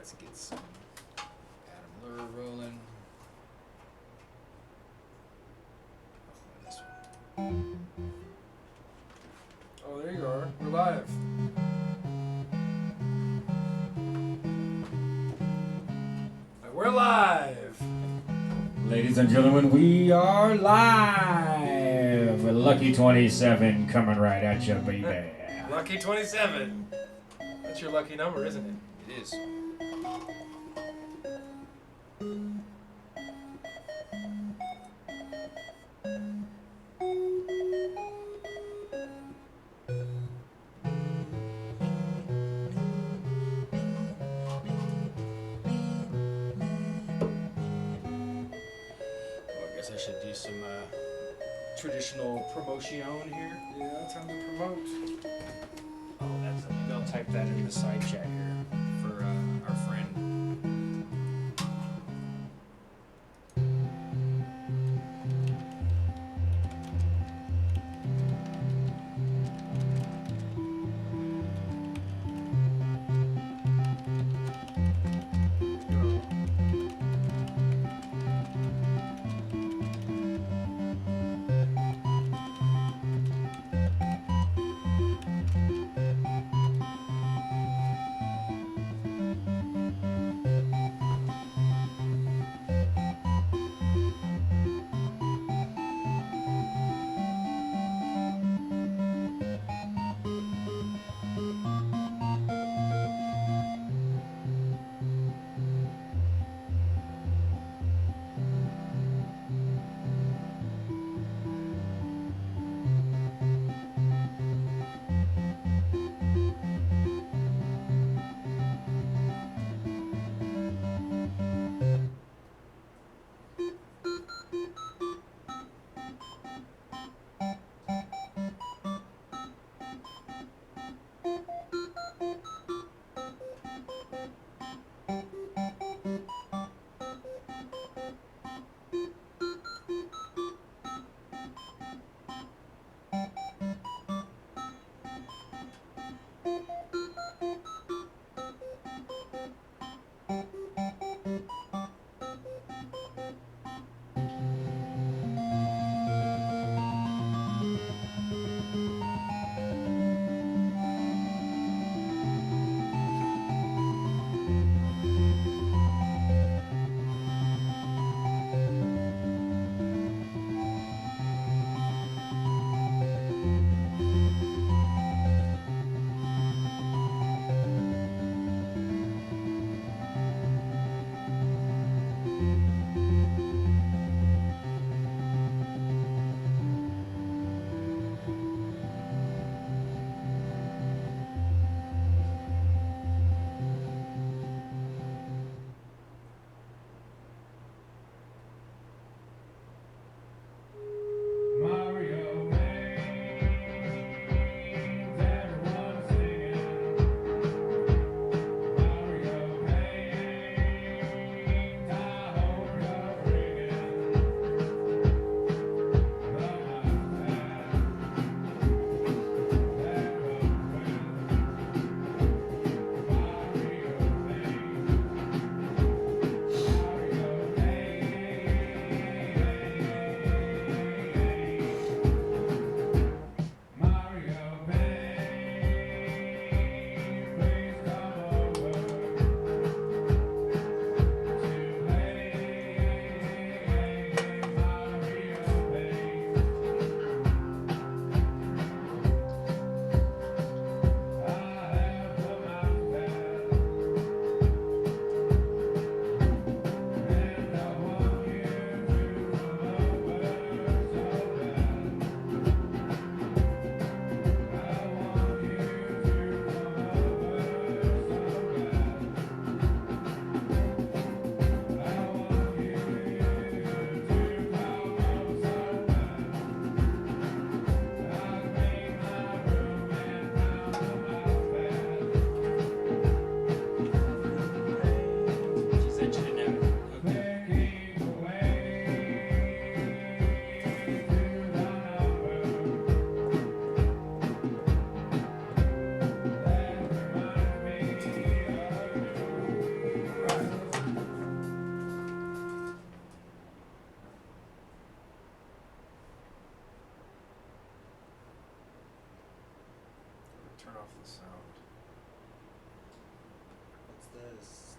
Let's get some Adam Lure rolling. Oh, this one. Oh, there you are. We're live. We're live. Ladies and gentlemen, we are live. Lucky 27 coming right at you, baby. Lucky 27. That's your lucky number, isn't it? It is. I should do some traditional promotion here. Yeah, time to promote. Oh, that's maybe I'll type that in the side chat here for our friend.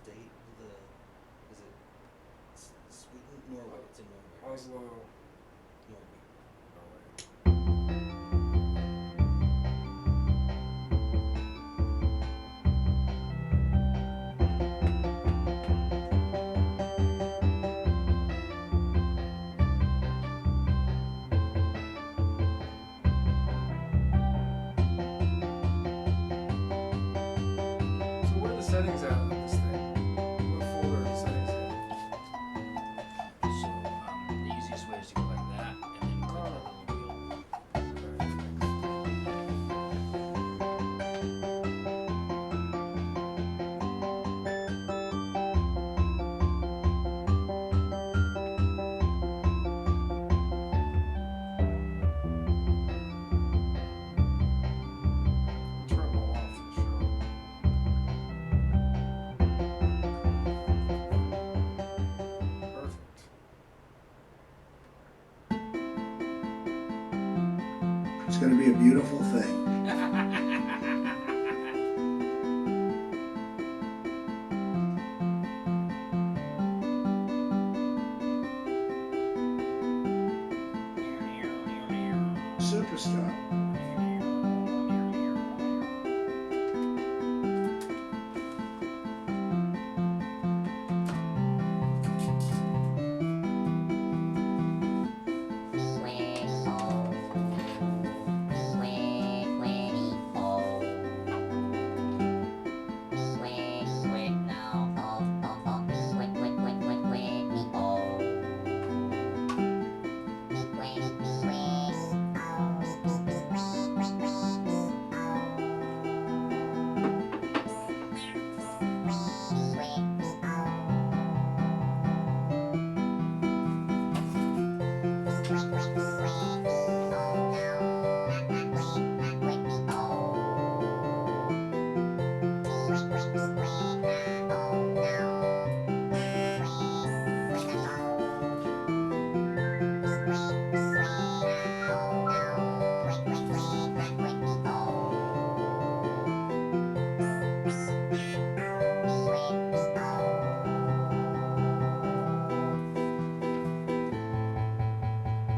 state of the? Is it Sweden? Norway. It's in Norway. Oslo. Norway. So what are the settings at on this thing? What folder are the settings in? So the easiest way is to go like that and then click on the little wheel. Turn them all off for the show. Perfect. It's going to be a beautiful thing. Superstar.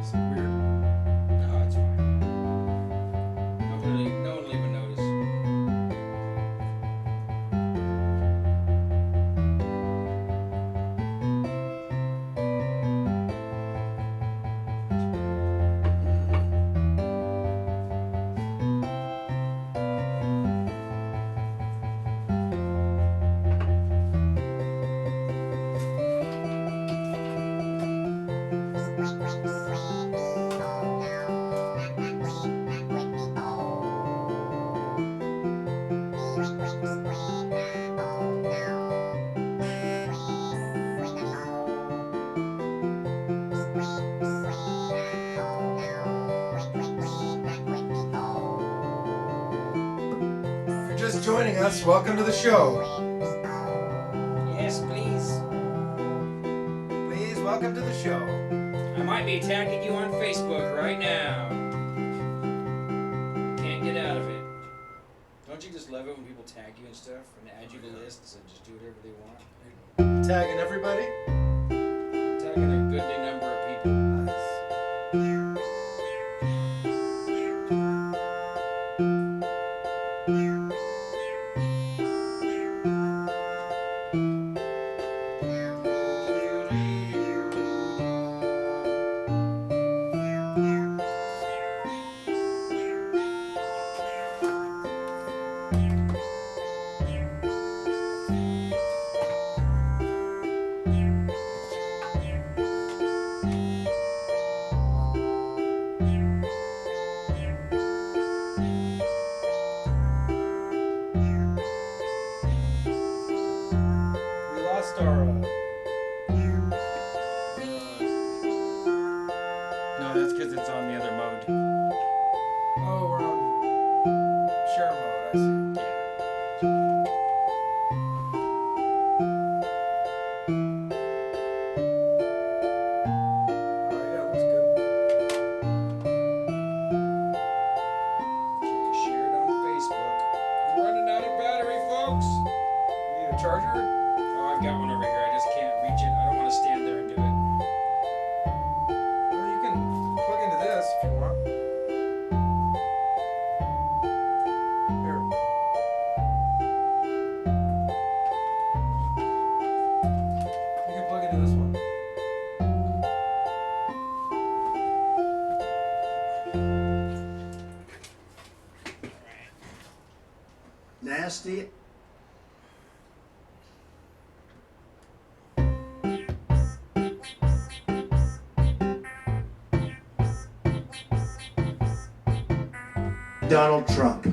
Is it weird? No, it's fine. No one will even notice. If you're just joining us, welcome to the show. Yes, please. Please, welcome to the show. I might be tagging you on Facebook right now. Can't get out of it. Don't you just love it when people tag you and stuff and add you to lists and just do whatever they want? Tagging everybody. Tagging a goodly number of people. We lost our. No, that's because it's on the other mode. Oh, we're on share mode. I see. Oh yeah, looks good. You can share it on Facebook. I'm running out of battery, folks. You need a charger? Oh, got one over here. I just can't reach it. I don't want to stand there and do it. Well, you can plug into this if you want. Here. You can plug into this one. Nasty. Donald Trump.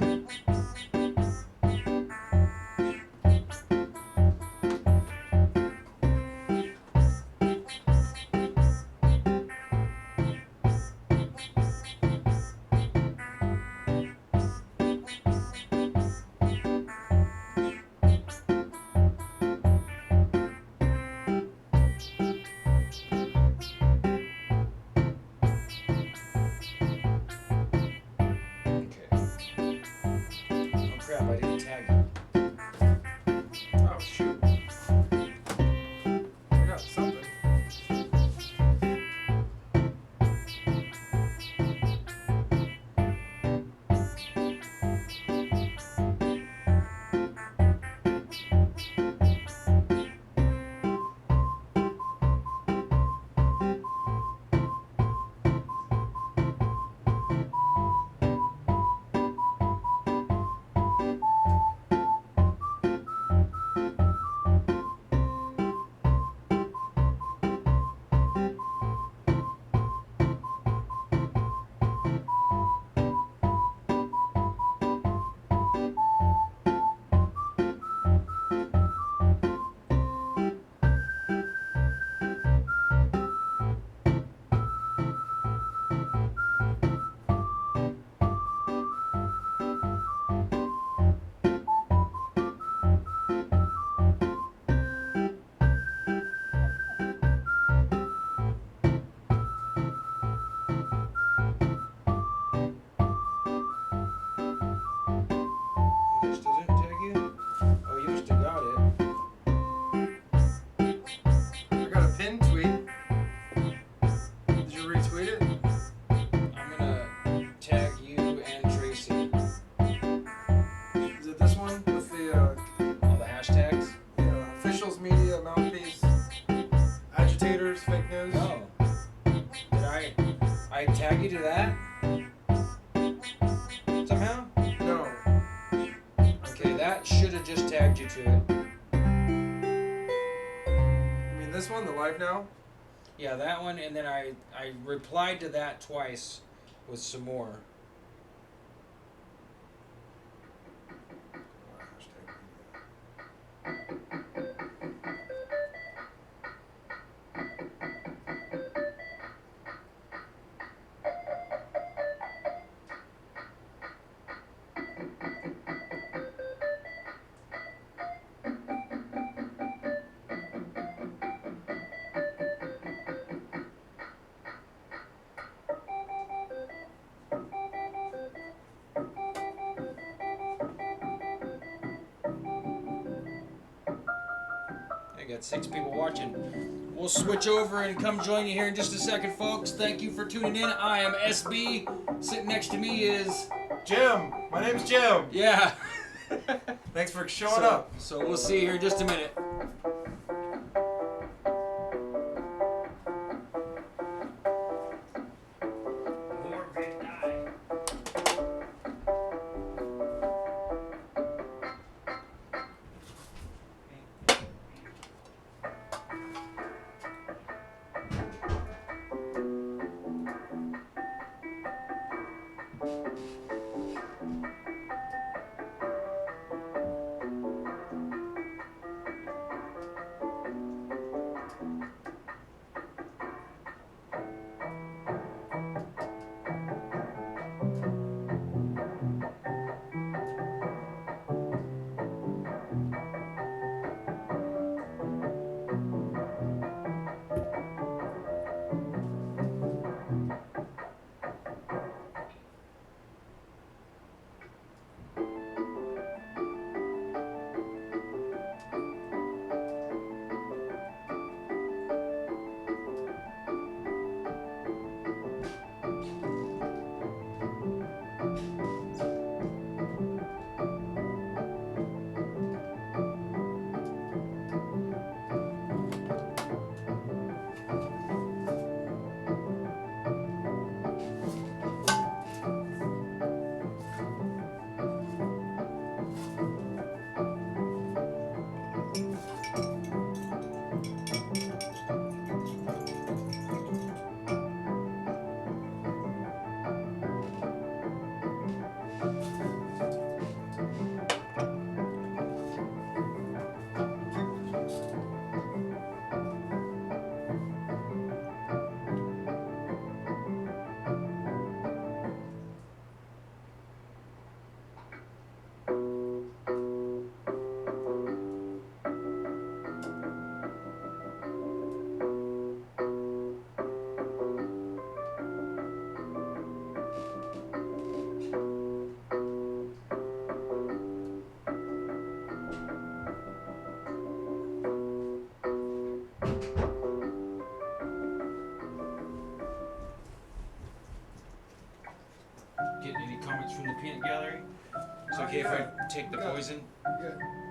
Okay. Oh crap! I didn't tag it. Oh shoot. I got something. It still didn't tag you? Oh, you must have got it. I got a pin tweet. Did you retweet it? I'm gonna tag you and Tracy. Is it this one with the All the hashtags. officials, media, mouthpiece, agitators, fake news? Oh. Did I tag you to that? Somehow? No. Okay, that should have just tagged you to it. You mean this one, the live now? Yeah, that one, and then I replied to that twice with some more. I got 6 people watching. We'll switch over and come join you here in just a second, folks. Thank you for tuning in. I am SB. Sitting next to me is... Jim! My name's Jim! Yeah. Thanks for showing up. So we'll see you here in just a minute. More red dye. take the Yeah. poison?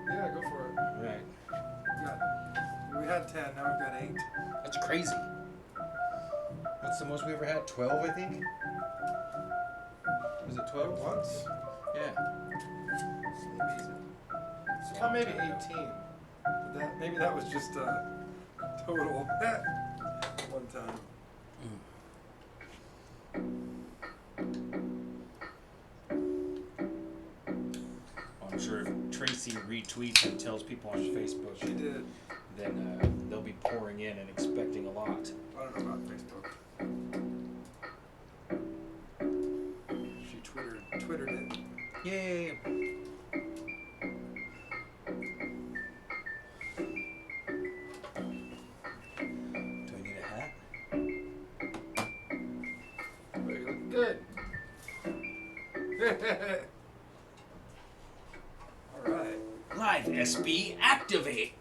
Yeah, go for it. Right. We had 10, now we've got 8. That's crazy. What's the most we ever had? 12, I think? Was it 12? Once? Yeah. Oh, maybe 18. But maybe that was just total one time. I'm sure if Tracy retweets and tells people on Facebook, She did. then they'll be pouring in and expecting a lot. I don't know about Facebook. She twittered it. Yay! Do I need a hat? But you're looking good. All right. Live SB activate!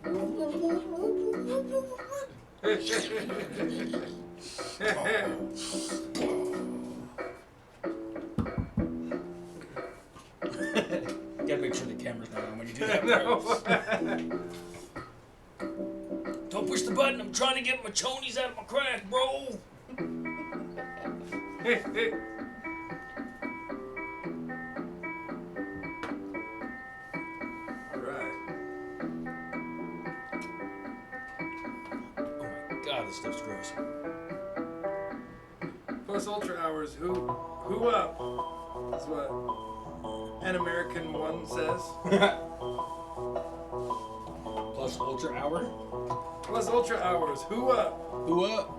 Gotta make sure the camera's not on when you do that. Don't push the button, I'm trying to get my chonies out of my crack, bro! All right. Oh my god, this stuff's gross. Plus ultra hours. Who up? Is what an American one says. Plus ultra hour? Plus ultra hours. Who up? Who up?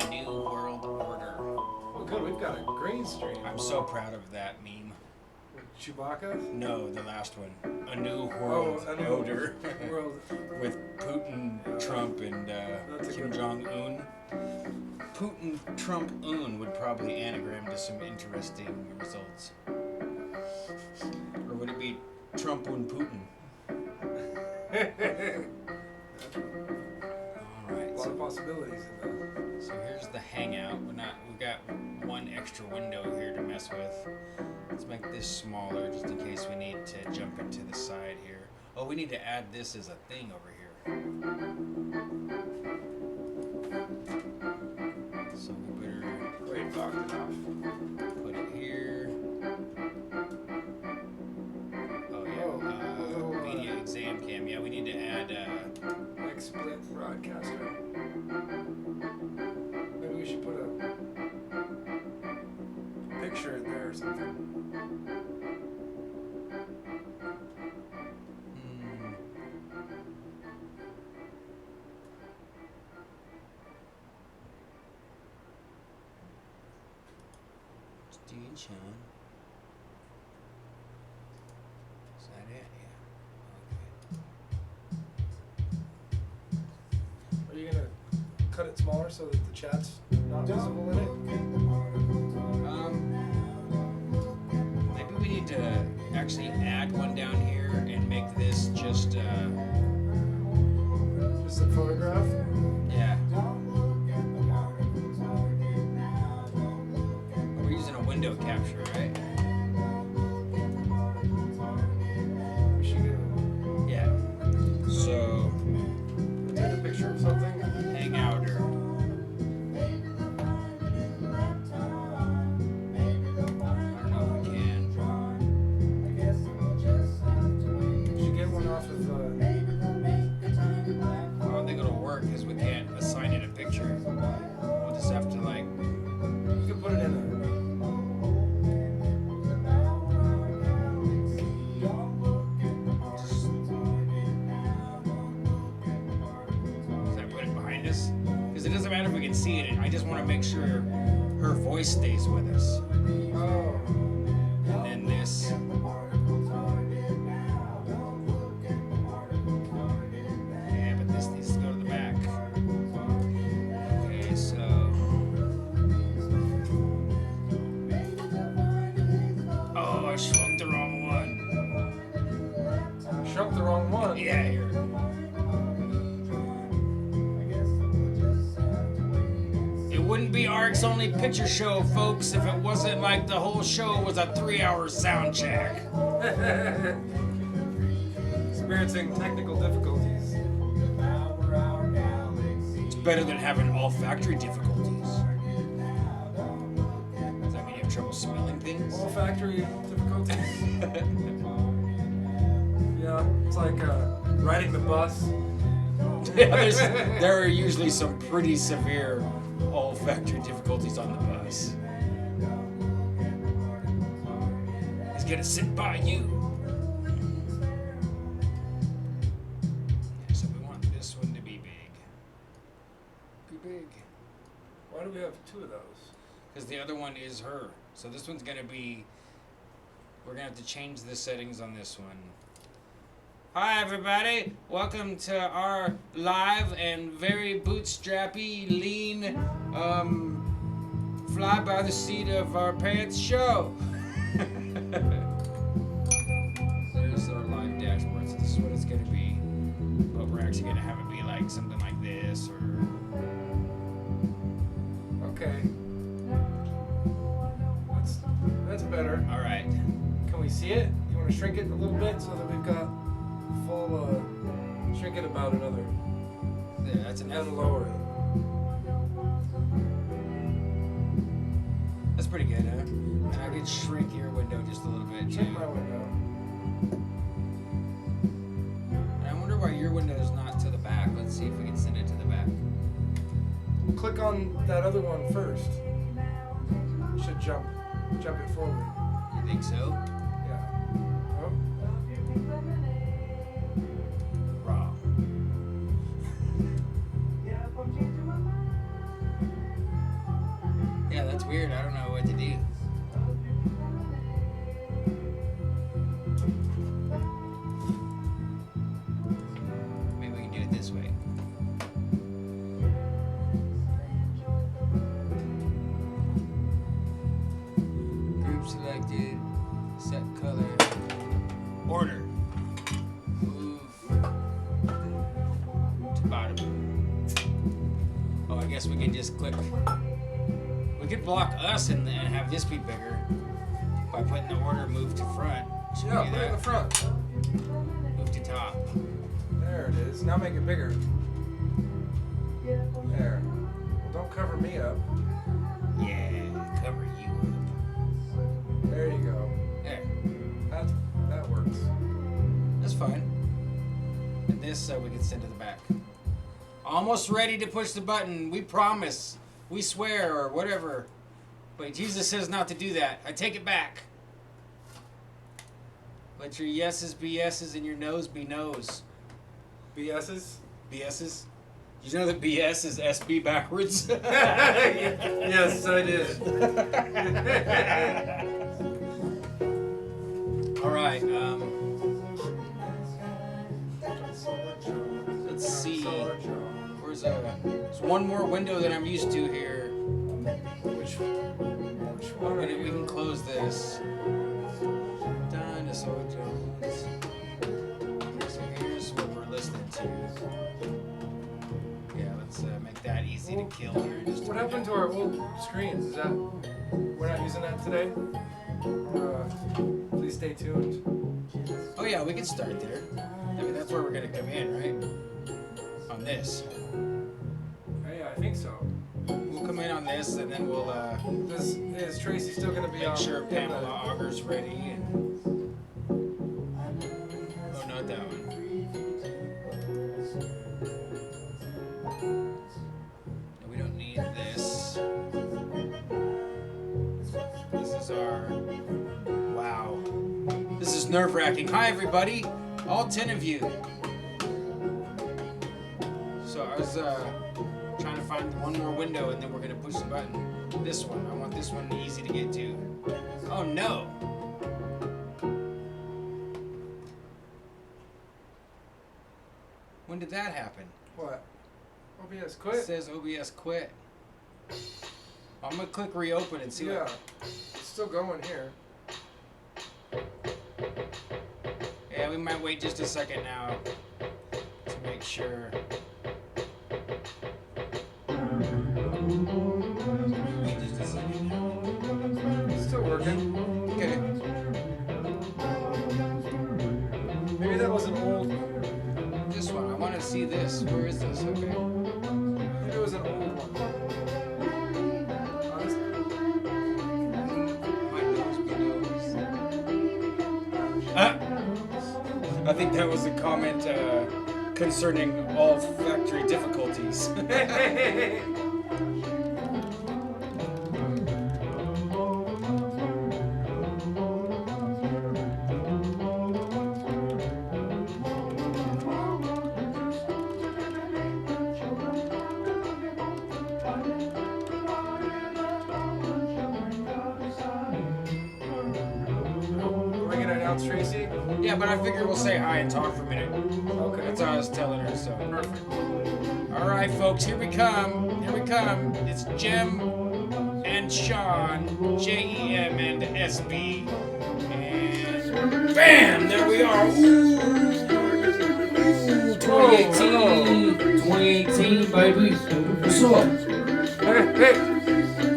A new world order. Well, good. We've got a green screen. I'm so proud of that meme. With Chewbacca. No, the last one. A new world a new order. world. With Putin, Trump, and That's a Kim good Jong-un. Putin, Trump, Un would probably anagram to some interesting results. Or would it be Trump and Putin? All right. A lot of possibilities in that. So here's the hangout. We've got one extra window here to mess with. Let's make this smaller just in case we need to jump into the side here. Oh, we need to add this as a thing over here. So we better Wait, knocked it off. put it here. Oh yeah, media exam cam. Yeah, we need to add XSplit broadcaster. Maybe we should put a picture in there or something. Station. Is that it? Yeah. Are you gonna cut it smaller so that the chat's not visible in it? Maybe we need to actually add one down here and make this just Just a photograph? yeah. We're using a window capture, right? We should Yeah. So take a picture of something. hang out or I don't know if we can. We should get one off of I don't think it'll work because we can't assign it a picture. We'll just have to like you could put it in a Does that put it behind us? Because it doesn't matter if we can see it. I just want to make sure her voice stays with us. oh. And then this. Yeah, but this needs to go to the back. Okay, so. Oh, I shrunk the wrong one. Shrunk the wrong one. Yeah, here. It Wouldn't be Arc's only picture show, folks, if it wasn't like the whole show was a 3-hour sound check. Experiencing technical difficulties. It's better than having all factory difficulties. Does that mean you have trouble smelling things? All factory difficulties. Yeah, it's like riding the bus. Yeah, there are usually some pretty severe olfactory difficulties on the bus. He's gonna sit by you. So we want this one to be big. Be big. Why do we have 2 of those? Because the other one is her. So this one's gonna be... We're gonna have to change the settings on this one. Hi everybody, welcome to our live and very bootstrappy, lean, fly by the seat of our pants show. There's our live dashboard, so this is what it's gonna be. But we're actually gonna have it be like something like this, or... Okay. That's better. Alright. Can we see it? You want to shrink it a little bit so that we've got full, shrink it about another. There, that's enough. And lower it. That's pretty good, huh? And I could shrink your window just a little bit, too. Shrink my window. And I wonder why your window is not to the back. Let's see if we can send it to the back. We'll click on that other one first. It should jump it forward. You think so? Yeah. Oh. Raw. Yeah, that's weird. I don't know what to do. Maybe we can do it this way. Group selected. Set color. Order. Move to bottom. Oh, I guess we can just click. We could block us and have this be bigger by putting the order move to front. Should Yeah, we do put it in the that? front. Move to top. There it is. Now make it bigger. There. Well, don't cover me up. Yeah, cover you up. There you go. There. That works. That's fine. And this we can send to the back. Almost ready to push the button. We promise. We swear, or whatever. But Jesus says not to do that. I take it back. Let your yeses be yeses and your no's be no's. BS's? BS's? Did you know that BS is SB backwards? Yes, I did. All right. Let's see. There's one more window that I'm used to here. Which one are We you? can close this. Dinosaur Jones. So here's what we're listening to. Yeah, let's make that easy to kill here. Just What happened to our old screens? Is that we're not using that today? Please stay tuned. Oh yeah, we can start there. I mean, that's where we're gonna come in, right? On this. Oh, yeah, I think so. We'll come in on this, and then we'll Is Tracy still going to be make on? sure in Pamela the- Auger's ready. And... Oh, not that one. We don't need this. This is our... Wow. This is nerve-wracking. Hi, everybody. All 10 of you. So I was trying to find one more window, and then we're going to push the button. This one. I want this one easy to get to. Oh, no. When did that happen? What? OBS It quit? says OBS quit. I'm going to click reopen and see Yeah. what... It's still going here. Yeah, we might wait just a second now to make sure. see this. Where is this? Okay. It was an old one. Oh, this- My nose be nose. I think that was a comment concerning all factory difficulties. Are we gonna announce Tracy? Yeah, but I figure we'll say hi and talk for a minute. Okay. That's all I was telling her, so. Perfect. All right, folks, here we come. Here we come. It's Jim and Sean, Jem and SB. And bam! There we are. Ooh, 2018, 2018, baby. What's up? Hey.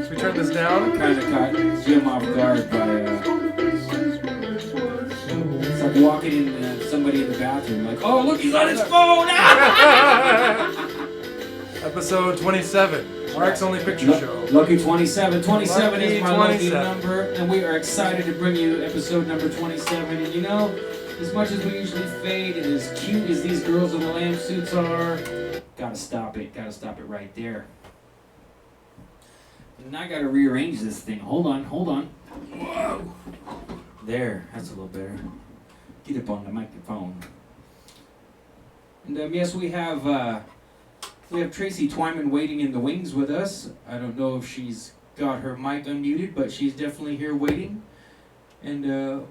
Should we turn this down? Kind of caught Jim off guard by it's like walking in somebody in the bathroom, like, oh look, he's on his phone. Episode 27. Mark's Only Picture Show. Lucky 27. 27 Lucky is my lucky 27. number, and we are excited to bring you episode number 27. And you know, as much as we usually fade, and as cute as these girls in the lamb suits are, gotta stop it right there. And I gotta rearrange this thing. Hold on. Whoa. There, that's a little better. Get up on the microphone. And yes, we have Tracy Twyman waiting in the wings with us. I don't know if she's got her mic unmuted, but she's definitely here waiting. And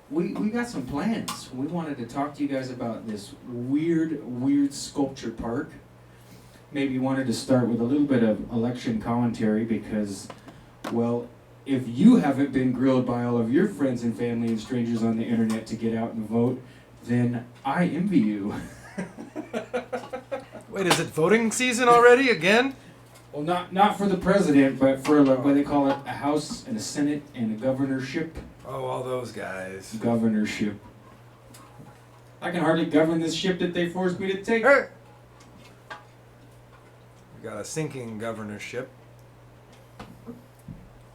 we got some plans. We wanted to talk to you guys about this weird sculpture park. Maybe wanted to start with a little bit of election commentary because, well, if you haven't been grilled by all of your friends and family and strangers on the internet to get out and vote, then I envy you. Wait, is it voting season already again? Well, not for the president, but for like what they call it, a House and a Senate and a governorship. Oh, all those guys. Governorship. I can hardly govern this ship that they forced me to take. Hey! We got a sinking governorship.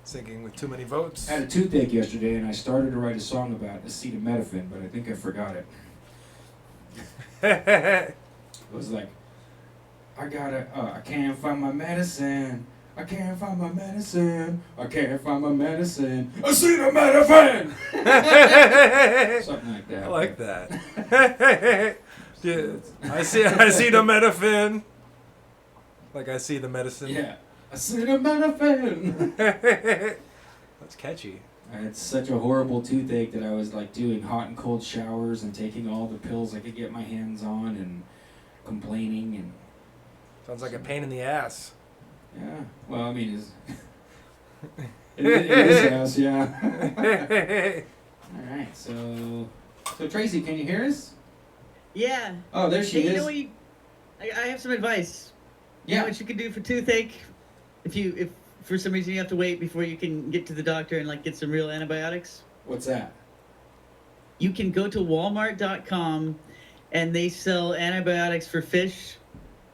Sinking with too many votes. I had a toothache yesterday, and I started to write a song about acetaminophen, but I think I forgot it. It was like, I can't find my medicine. I can't find my medicine. I can't find my medicine. Acetaminophen! Something like that. I like that. Yeah, I see the metafin. Like I see the medicine. Yeah. Acetaminophen! That's catchy. I had such a horrible toothache that I was like doing hot and cold showers and taking all the pills I could get my hands on and complaining and Sounds like a pain in the ass. yeah. Well, I mean, it is ass, yeah. All right, so Tracy, can you hear us? Yeah. Oh, there she Hey, you is. know what I have some advice. You know Yeah. what you can do for toothache? If for some reason you have to wait before you can get to the doctor and like get some real antibiotics, What's that? you can go to Walmart.com and they sell antibiotics for fish.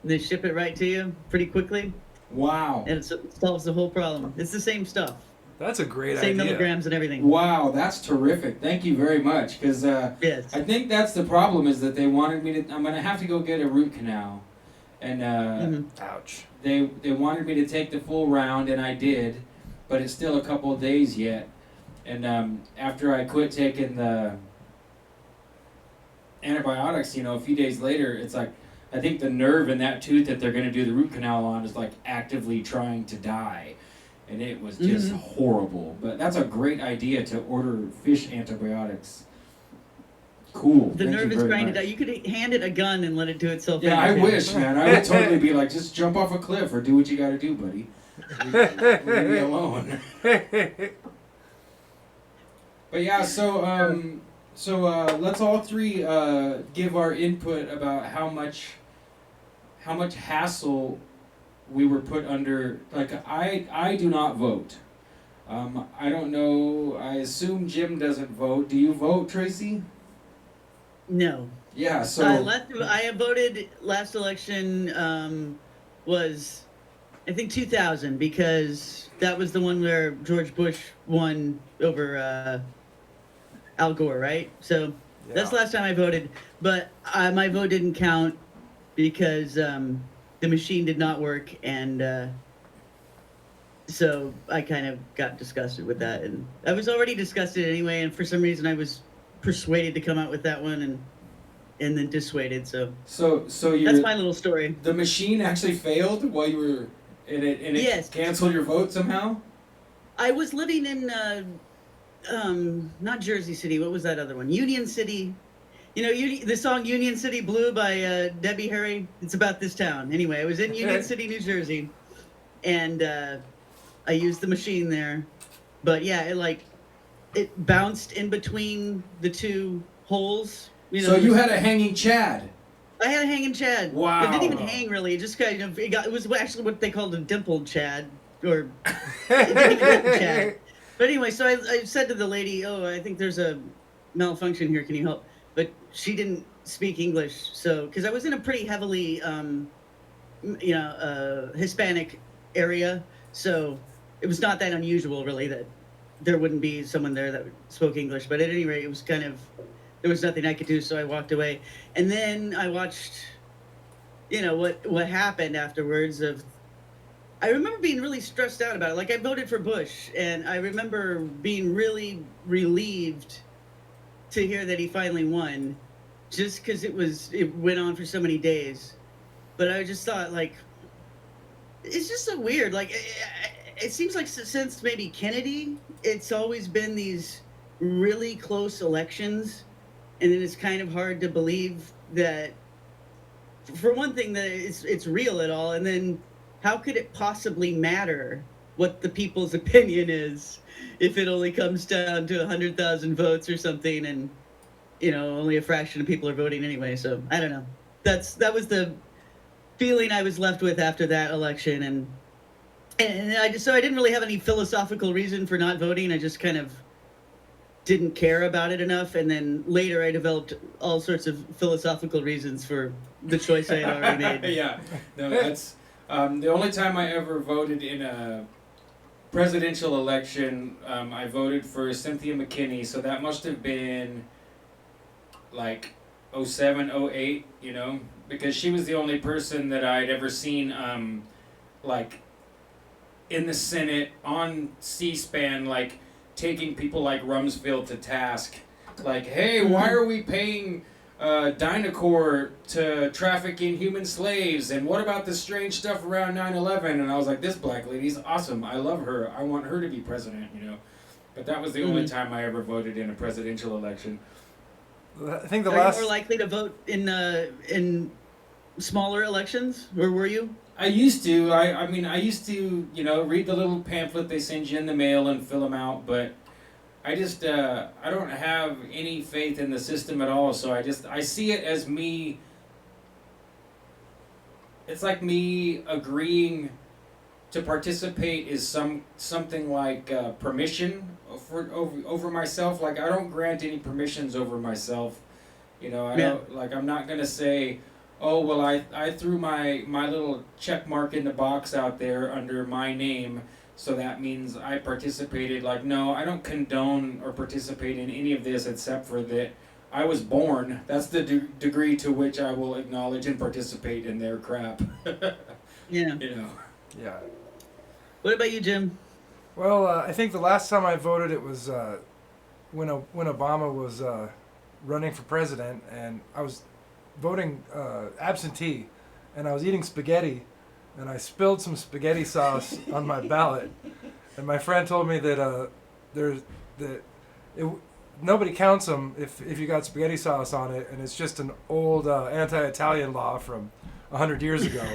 And they ship it right to you pretty quickly, Wow. and it solves the whole problem. It's the same stuff, That's a great same idea. milligrams and everything. Wow, that's terrific. Thank you very much. Because Yes. I think that's the problem is that they wanted me to. I'm gonna have to go get a root canal, and Ouch. they wanted me to take the full round, and I did, but it's still a couple of days yet. And after I quit taking the antibiotics, you know, a few days later, it's like I think the nerve in that tooth that they're going to do the root canal on is like actively trying to die. And it was just horrible. But that's a great idea to order fish antibiotics. Cool. The Thank nerve you is very trying to much. die. You could hand it a gun and let it do itself. Yeah, I in. wish, man. I would totally be like, just jump off a cliff or do what you got to do, buddy. Leave me alone. But yeah, so let's all three give our input about how much hassle we were put under. Like I do not vote. I don't know. I assume Jim doesn't vote. Do you vote, Tracy? No. Yeah. So I have voted last election was I think 2000 because that was the one where George Bush won over Al Gore, right? So that's the last time I voted, but my vote didn't count because the machine did not work, and so I kind of got disgusted with that, and I was already disgusted anyway, and for some reason I was persuaded to come out with that one, and then dissuaded. So that's my little story. The machine actually failed while you were in it, and it Yes. canceled your vote somehow. I was living in not Jersey City. What was that other one? Union City. You know, the song "Union City Blue" by Debbie Harry. It's about this town. Anyway, I was in Union City, New Jersey, and I used the machine there. But yeah, it bounced in between the two holes. You know, So you had a hanging Chad. I had a hanging Chad. Wow. It didn't even hang really. It just kind of it was actually what they called a dimpled Chad, or it didn't even hit the Chad. But anyway, so I said to the lady, "Oh, I think there's a malfunction here. Can you help?" But she didn't speak English, so because I was in a pretty heavily, Hispanic area, so it was not that unusual really that there wouldn't be someone there that spoke English. But at any rate, it was kind of there was nothing I could do, so I walked away. And then I watched, what happened afterwards. I remember being really stressed out about it. Like I voted for Bush, and I remember being really relieved to hear that he finally won, just because it went on for so many days. But I just thought, like, it's just so weird. Like, it seems like since maybe Kennedy, it's always been these really close elections, and then it's kind of hard to believe that, for one thing, that it's real at all, and then how could it possibly matter what the people's opinion is if it only comes down to 100,000 votes or something, and only a fraction of people are voting anyway? So I don't know. That was the feeling I was left with after that election, and I didn't really have any philosophical reason for not voting. I just kind of didn't care about it enough, and then later I developed all sorts of philosophical reasons for the choice I had already made. Yeah, no, that's the only time I ever voted in a presidential election. I voted for Cynthia McKinney, so that must have been like 07, 08, because she was the only person that I'd ever seen like in the Senate on C-SPAN, like taking people like Rumsfeld to task, like, hey, why are we paying Dynacor to traffic in human slaves, and what about the strange stuff around 9/11? And I was like, this black lady's awesome, I love her, I want her to be president, But that was the only time I ever voted in a presidential election. I think Are you more likely to vote in smaller elections, or were you? I used to. I used to, read the little pamphlet they send you in the mail and fill them out, but I just, I don't have any faith in the system at all, so I see it as me, it's like me agreeing to participate is something like permission over myself. Like, I don't grant any permissions over myself, don't, like, I'm not gonna say, oh, well, I threw my little check mark in the box out there under my name, so that means I participated. Like, no, I don't condone or participate in any of this except for that I was born. That's the degree to which I will acknowledge and participate in their crap. Yeah. Yeah. What about you, Jim? Well, I think the last time I voted, it was when Obama was running for president, and I was voting absentee, and I was eating spaghetti, and I spilled some spaghetti sauce on my ballot, and my friend told me that nobody counts them if you got spaghetti sauce on it, and it's just an old anti-Italian law from 100 years ago.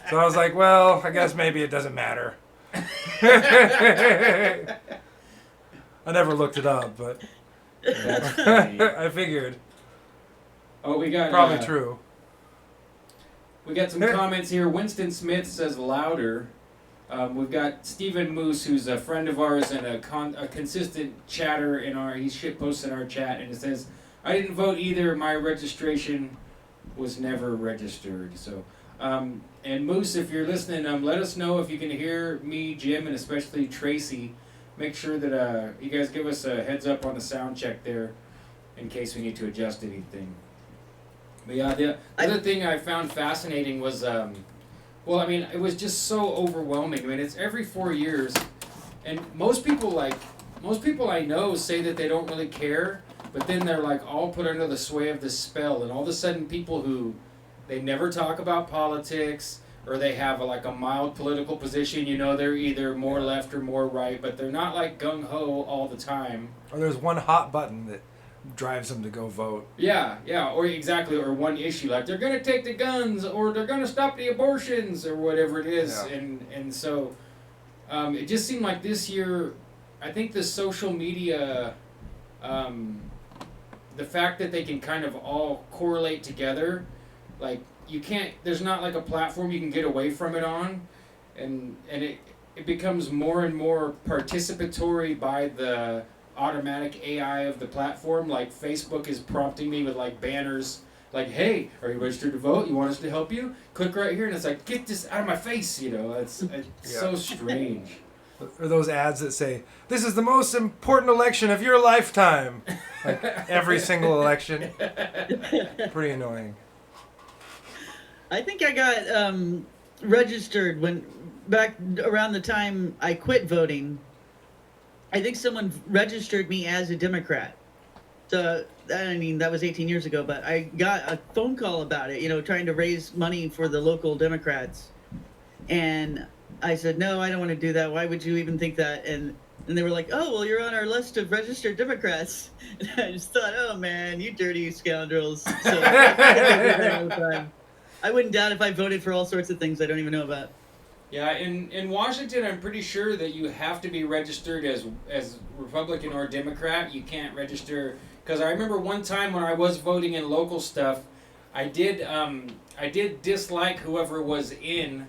So I was like, well, I guess maybe it doesn't matter. I never looked it up, but That's funny. I figured. Oh, we got Probably true. We got some comments here. Winston Smith says louder. We've got Stephen Moose, who's a friend of ours and a consistent chatter in our. He's shit posted in our chat, and it says, "I didn't vote either. My registration was never registered." So, and Moose, if you're listening, let us know if you can hear me, Jim, and especially Tracy. Make sure that you guys give us a heads up on the sound check there, in case we need to adjust anything. But yeah, the other thing I found fascinating was. Well, I mean, it was just so overwhelming. I mean, it's every 4 years, and most people I know say that they don't really care, but then they're like all put under the sway of this spell, and all of a sudden people who, they never talk about politics, or they have a mild political position, they're either more left or more right, but they're not like gung-ho all the time. Or there's one hot button that drives them to go vote. Yeah, or exactly, or one issue, like they're gonna take the guns, or they're gonna stop the abortions, or whatever it is, Yeah. and so it just seemed like this year, I think the social media, the fact that they can kind of all correlate together, like there's not like a platform you can get away from it on, and it becomes more and more participatory by the automatic AI of the platform. Like Facebook is prompting me with like banners like, "Hey, are you registered to vote? You want us to help you? Click right here." And it's like, get this out of my face, It's so strange. Or those ads that say, "This is the most important election of your lifetime." Like every single election. Pretty annoying. I think I got registered back around the time I quit voting. I think someone registered me as a Democrat. So, I mean, that was 18 years ago, but I got a phone call about it, trying to raise money for the local Democrats. And I said, "No, I don't want to do that. Why would you even think that?" And they were like, "Oh, well, you're on our list of registered Democrats." And I just thought, "Oh, man, you dirty scoundrels." So, I wouldn't doubt if I voted for all sorts of things I don't even know about. Yeah, in Washington, I'm pretty sure that you have to be registered as Republican or Democrat. You can't register, because I remember one time when I was voting in local stuff, I did dislike whoever was in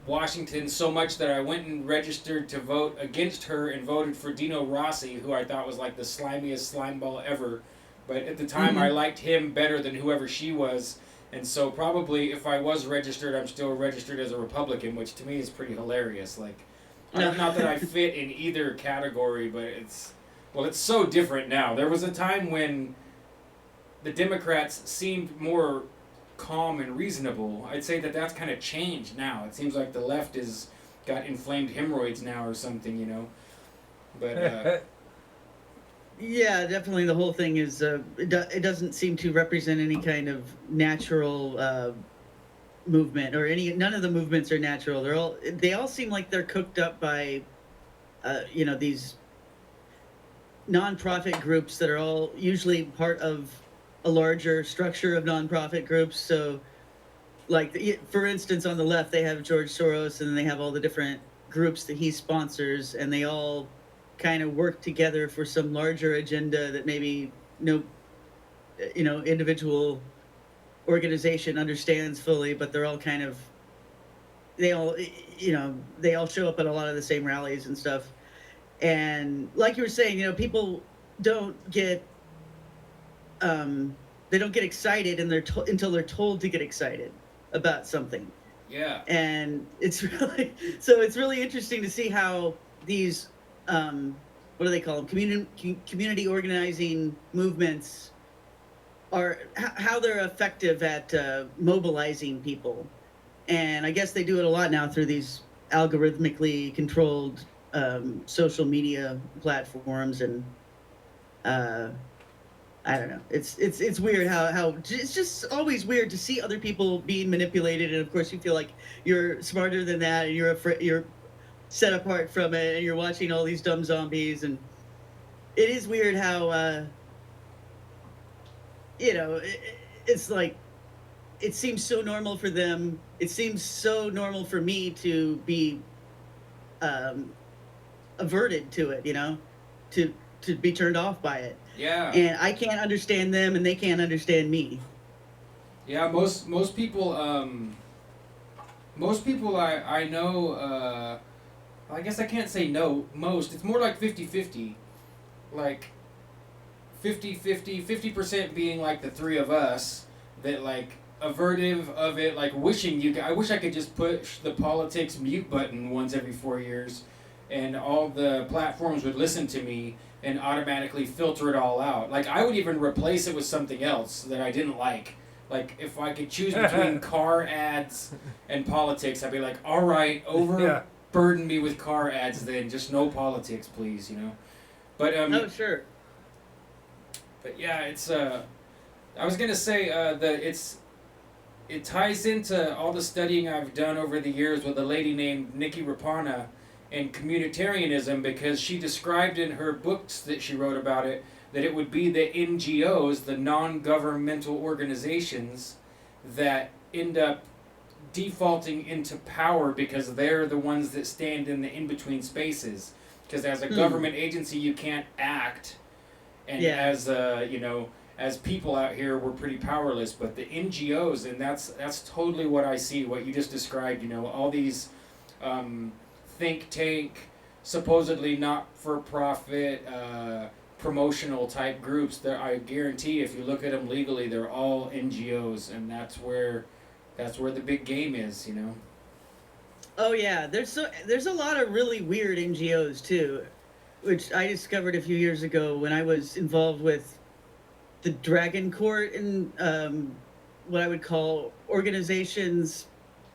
Washington so much that I went and registered to vote against her and voted for Dino Rossi, who I thought was like the slimiest slimeball ever. But at the time, I liked him better than whoever she was. And so probably if I was registered, I'm still registered as a Republican, which to me is pretty hilarious. Like, not that I fit in either category, but it's so different now. There was a time when the Democrats seemed more calm and reasonable. I'd say that that's kind of changed now. It seems like the left has got inflamed hemorrhoids now or something, But yeah, definitely. The whole thing is it doesn't seem to represent any kind of natural movement or none of the movements are natural. They all seem like they're cooked up by these nonprofit groups that are all usually part of a larger structure of nonprofit groups. So, like for instance, on the left they have George Soros, and then they have all the different groups that he sponsors, and they all kind of work together for some larger agenda that maybe no individual organization understands fully, but they're all kind of they all show up at a lot of the same rallies and stuff. And like you were saying, people don't get excited, and until they're told to get excited about something. yeah. And it's really interesting to see how these what do they call them? Community organizing movements are how they're effective at mobilizing people. And I guess they do it a lot now through these algorithmically controlled social media platforms, and I don't know. It's weird how it's just always weird to see other people being manipulated, and of course you feel like you're smarter than that, and you're set apart from it, and you're watching all these dumb zombies, and it is weird how it's like it seems so normal for them. It seems so normal for me to be averted to it, to be turned off by it. Yeah. And I can't understand them, and they can't understand me. Yeah, most people Most people I know, I guess I can't say no, most. It's more like 50-50. Like 50% being like the three of us that like avertive of it, like wishing I wish I could just push the politics mute button once every 4 years and all the platforms would listen to me and automatically filter it all out. Like I would even replace it with something else that I didn't like. Like if I could choose between car ads and politics, I'd be like, all right, overburden me with car ads then, just no politics, please, you know. But Oh, sure. but yeah, it's I was gonna say that it ties into all the studying I've done over the years with a lady named Nikki Rapana and communitarianism, because she described in her books that she wrote about it that it would be the NGOs, the non-governmental organizations, that end up defaulting into power because they're the ones that stand in the in-between spaces. Because as a government agency, you can't act, and as as people out here, we're pretty powerless. But the NGOs, and that's totally what I see. What you just described, all these think tank, supposedly not for profit, promotional type groups. That I guarantee, if you look at them legally, they're all NGOs, and that's where the big game is. Oh yeah, there's a lot of really weird NGOs too, which I discovered a few years ago when I was involved with the Dragon Court and what I would call organizations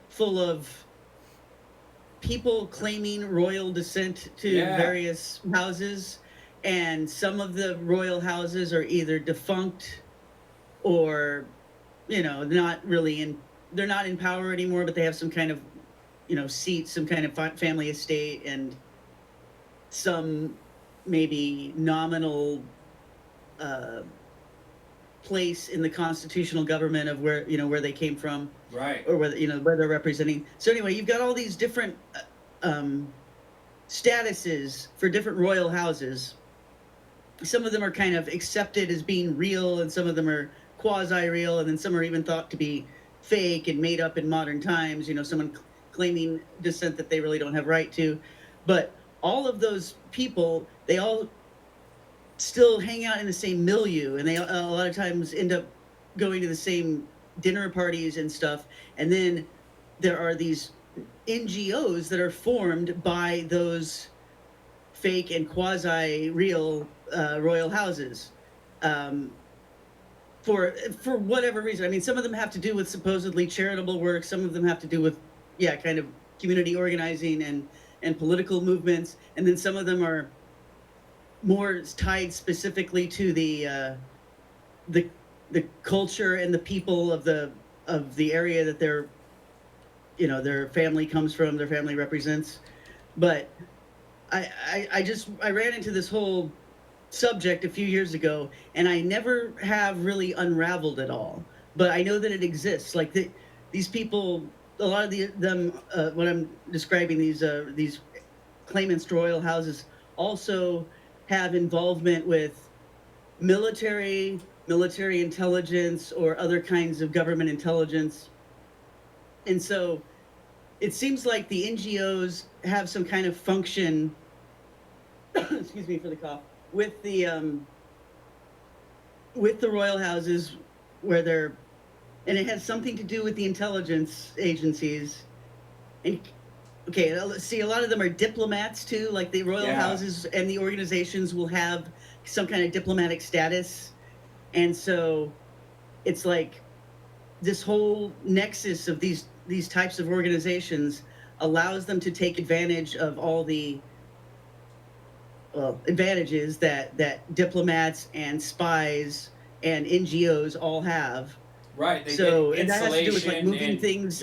full of people claiming royal descent to various houses, and some of the royal houses are either defunct or not really they're not in power anymore, but they have some kind of seat, some kind of family estate, and some maybe nominal place in the constitutional government of where where they came from, right? Or where where they're representing. So anyway, you've got all these different statuses for different royal houses. Some of them are kind of accepted as being real, and some of them are quasi-real, and then some are even thought to be fake and made up in modern times. Someone claiming descent that they really don't have right to. But all of those people, they all still hang out in the same milieu, and they a lot of times end up going to the same dinner parties and stuff. And then there are these NGOs that are formed by those fake and quasi-real royal houses, for whatever reason. I mean, some of them have to do with supposedly charitable work. Some of them have to do with kind of community organizing and political movements, and then some of them are more tied specifically to the culture and the people of the area that their family comes from, their family represents. But I ran into this whole subject a few years ago, and I never have really unraveled it all. But I know that it exists. Like these people, a lot of them, what I'm describing, these claimants to royal houses, also have involvement with military intelligence or other kinds of government intelligence. And so it seems like the NGOs have some kind of function excuse me for the cough, with the royal houses, where they're, and it has something to do with the intelligence agencies. And okay, see, a lot of them are diplomats too. Like the royal houses and the organizations will have some kind of diplomatic status, and so it's like this whole nexus of these types of organizations allows them to take advantage of all the advantages that diplomats and spies and NGOs all have. Right. They So get and that has to do with like moving and, things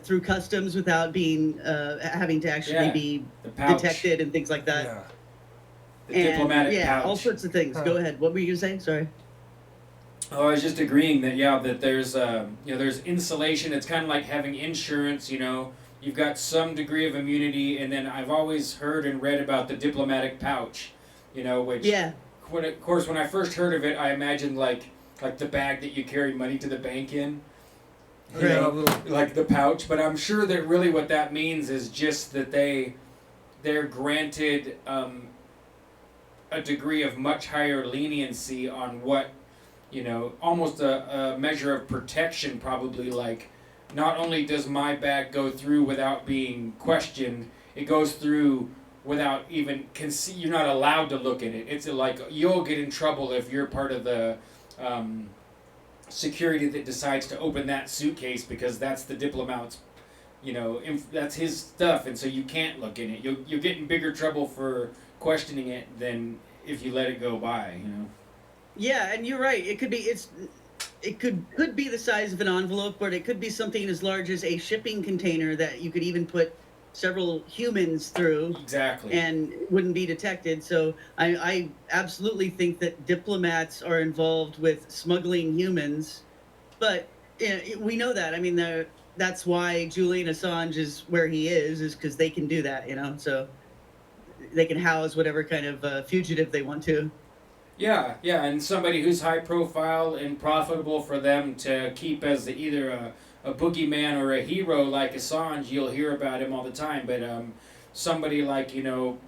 through customs without being having to actually be detected and things like that. Yeah. The diplomatic pouch. All sorts of things. Go ahead. What were you gonna say? Sorry. Oh, I was just agreeing that that there's there's insulation. It's kind of like having insurance. You've got some degree of immunity, and then I've always heard and read about the diplomatic pouch. Which of course when I first heard of it, I imagined like the bag that you carry money to the bank in. you Yeah, know, a little- like the pouch. But I'm sure that really what that means is just that they're granted a degree of much higher leniency on what, you know, almost a measure of protection, probably. Like, not only does my bag go through without being questioned, it goes through without even you're not allowed to look in it. It's like you'll get in trouble if you're part of the security that decides to open that suitcase, because that's the diplomat's, you know, that's his stuff, and so you can't look in it. You'll get in bigger trouble for questioning it than if you let it go by, you know. Yeah, and you're right. It could be the size of an envelope, but it could be something as large as a shipping container that you could even put several humans through. Exactly. And it wouldn't be detected. So I absolutely think that diplomats are involved with smuggling humans, but we know that. I mean, that's why Julian Assange is where he is because they can do that, you know. So they can house whatever kind of fugitive they want to. Yeah, and somebody who's high profile and profitable for them to keep as either a boogeyman or a hero like Assange, you'll hear about him all the time. But somebody like, you know,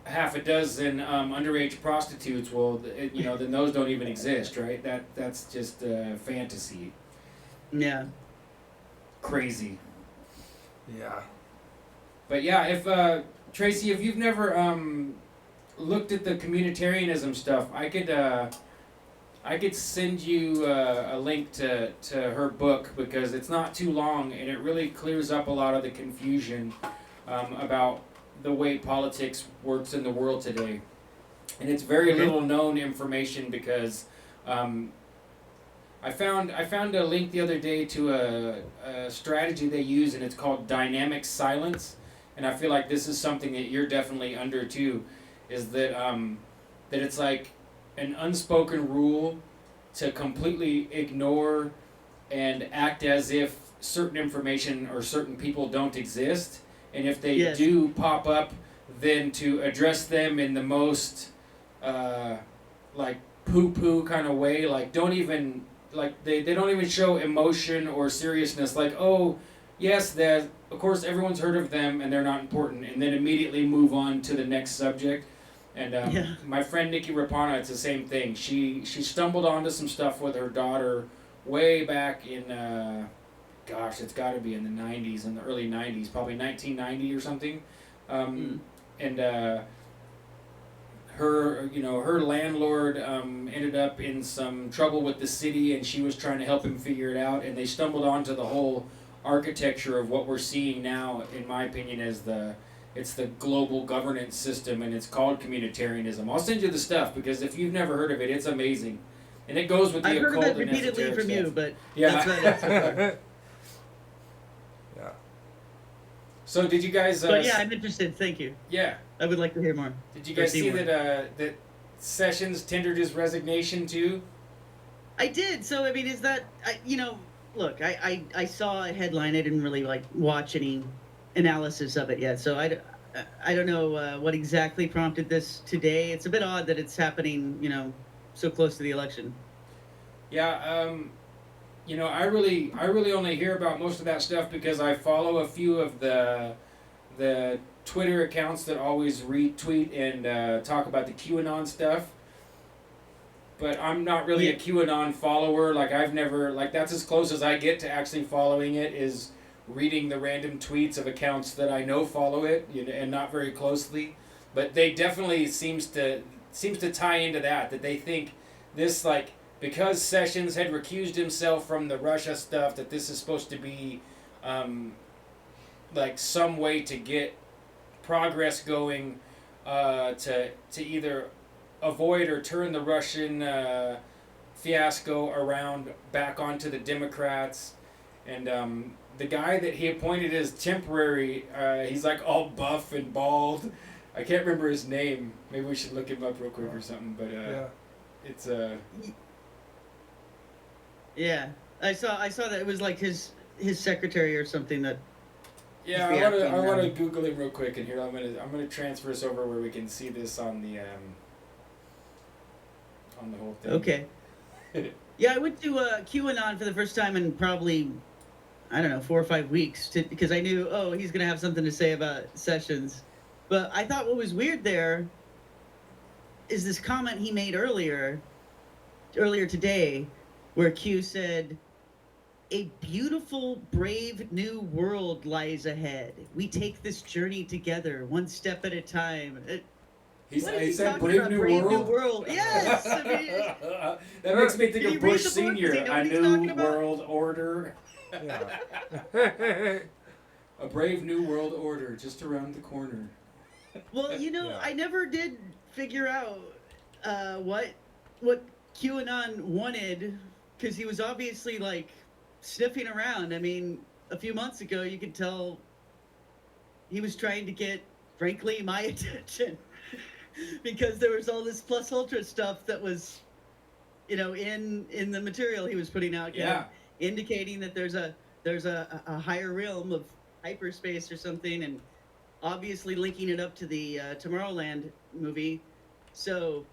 half a dozen underage prostitutes, well, you know, then those don't even exist, right? That's just fantasy. Yeah. Crazy. Yeah. But yeah, if Tracy, if you've never looked at the communitarianism stuff, I could send you a link to her book, because it's not too long and it really clears up a lot of the confusion about the way politics works in the world today. And it's very little known information, because I found a link the other day to a strategy they use, and it's called dynamic silence. And I feel like this is something that you're definitely under too, is that that it's like an unspoken rule to completely ignore and act as if certain information or certain people don't exist, and if they do pop up, then to address them in the most like poo-poo kind of way. Like, don't even, like, they don't even show emotion or seriousness, like, oh yes, of course everyone's heard of them and they're not important, and then immediately move on to the next subject. And my friend Nikki Rapana, it's the same thing. She stumbled onto some stuff with her daughter way back in, gosh, it's got to be in the 90s, in the early 90s, probably 1990 or something. And her landlord ended up in some trouble with the city, and she was trying to help him figure it out, and they stumbled onto the whole architecture of what we're seeing now, in my opinion, as it's the global governance system, and it's called communitarianism. I'll send you the stuff, because if you've never heard of it, it's amazing. And it goes with the I've heard occult of it and repeatedly esoteric from stuff. you, but Yeah. that's Yeah. So did you guys... but yeah, I'm interested. Thank you. Yeah. I would like to hear more. Did you guys see more. that Sessions tendered his resignation too? I did. So I mean, is that look, I saw a headline. I didn't really watch any analysis of it yet. So I don't know what exactly prompted this today. It's a bit odd that it's happening, so close to the election. Yeah, I really only hear about most of that stuff because I follow a few of the Twitter accounts that always retweet and talk about the QAnon stuff. But I'm not really a QAnon follower. Like, I've never, that's as close as I get to actually following it, is reading the random tweets of accounts that I know follow it, and not very closely. But they definitely seems to tie into that they think this, because Sessions had recused himself from the Russia stuff, that this is supposed to be some way to get progress going, to either avoid or turn the Russian fiasco around back onto the Democrats. And the guy that he appointed as temporary, he's all buff and bald. I can't remember his name. Maybe we should look him up real quick or something. But it's Yeah, I saw that it was his secretary or something that. Yeah, I want to Google him real quick, and here I'm gonna transfer us over where we can see this on the whole thing. Okay. Yeah, I went to QAnon for the first time in probably I don't know, 4 or 5 weeks because I knew, oh, he's gonna have something to say about Sessions. But I thought what was weird there is this comment he made earlier today, where Q said, "A beautiful, brave new world lies ahead. We take this journey together, one step at a time." He What is he said talking Brave about, New Brave New World? World? Yes! I mean, That makes me think Did of he read Bush the book? Senior. Does he know A what he's talking new about? world order. Yeah. A brave new world order just around the corner. Well, Yeah. I never did figure out what QAnon wanted, because he was obviously like sniffing around. I mean, a few months ago, you could tell he was trying to get, frankly, my attention, because there was all this plus ultra stuff that was, in the material he was putting out, indicating that there's a higher realm of hyperspace or something, and obviously linking it up to the Tomorrowland movie. So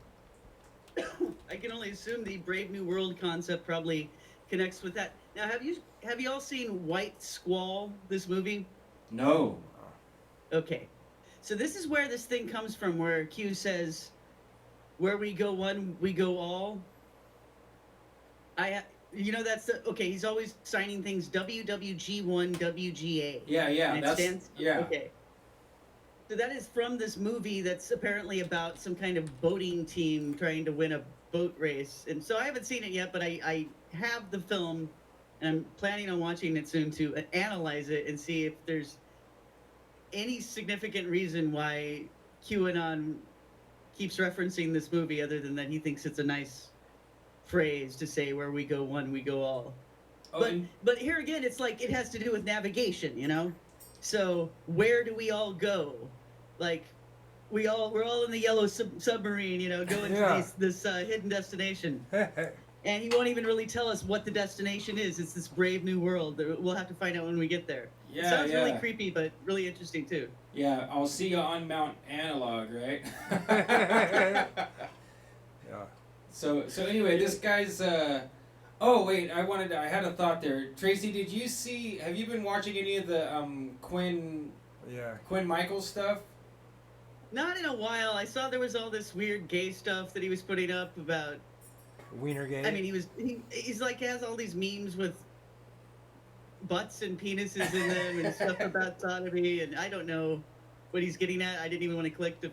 I can only assume the Brave New World concept probably connects with that. Now, have you all seen White Squall, this movie? No. Okay. So this is where this thing comes from, where Q says, "Where we go one, we go all." Okay, he's always signing things WWG1 WGA. Yeah, And it that's stands, yeah. Okay. So that is from this movie that's apparently about some kind of boating team trying to win a boat race. And so I haven't seen it yet, but I have the film, and I'm planning on watching it soon to analyze it and see if there's any significant reason why QAnon keeps referencing this movie, other than that he thinks it's a nice phrase to say, "Where we go one, we go all." Oh, But here again, it's like it has to do with navigation, So where do we all go? Like we're all in the yellow submarine, going to this hidden destination. And he won't even really tell us what the destination is. It's this brave new world that we'll have to find out when we get there. Yeah, It sounds really yeah. creepy, but really interesting too. Yeah, I'll see you on Mount Analog, right? Yeah. So anyway, this guy's oh wait, I had a thought there. Tracy, have you been watching any of the Quinn Michaels stuff? Not in a while. I saw there was all this weird gay stuff that he was putting up about. Wienergate. I mean, he's like has all these memes with butts and penises in them and stuff about sodomy, and I don't know what he's getting at. I didn't even want to click to.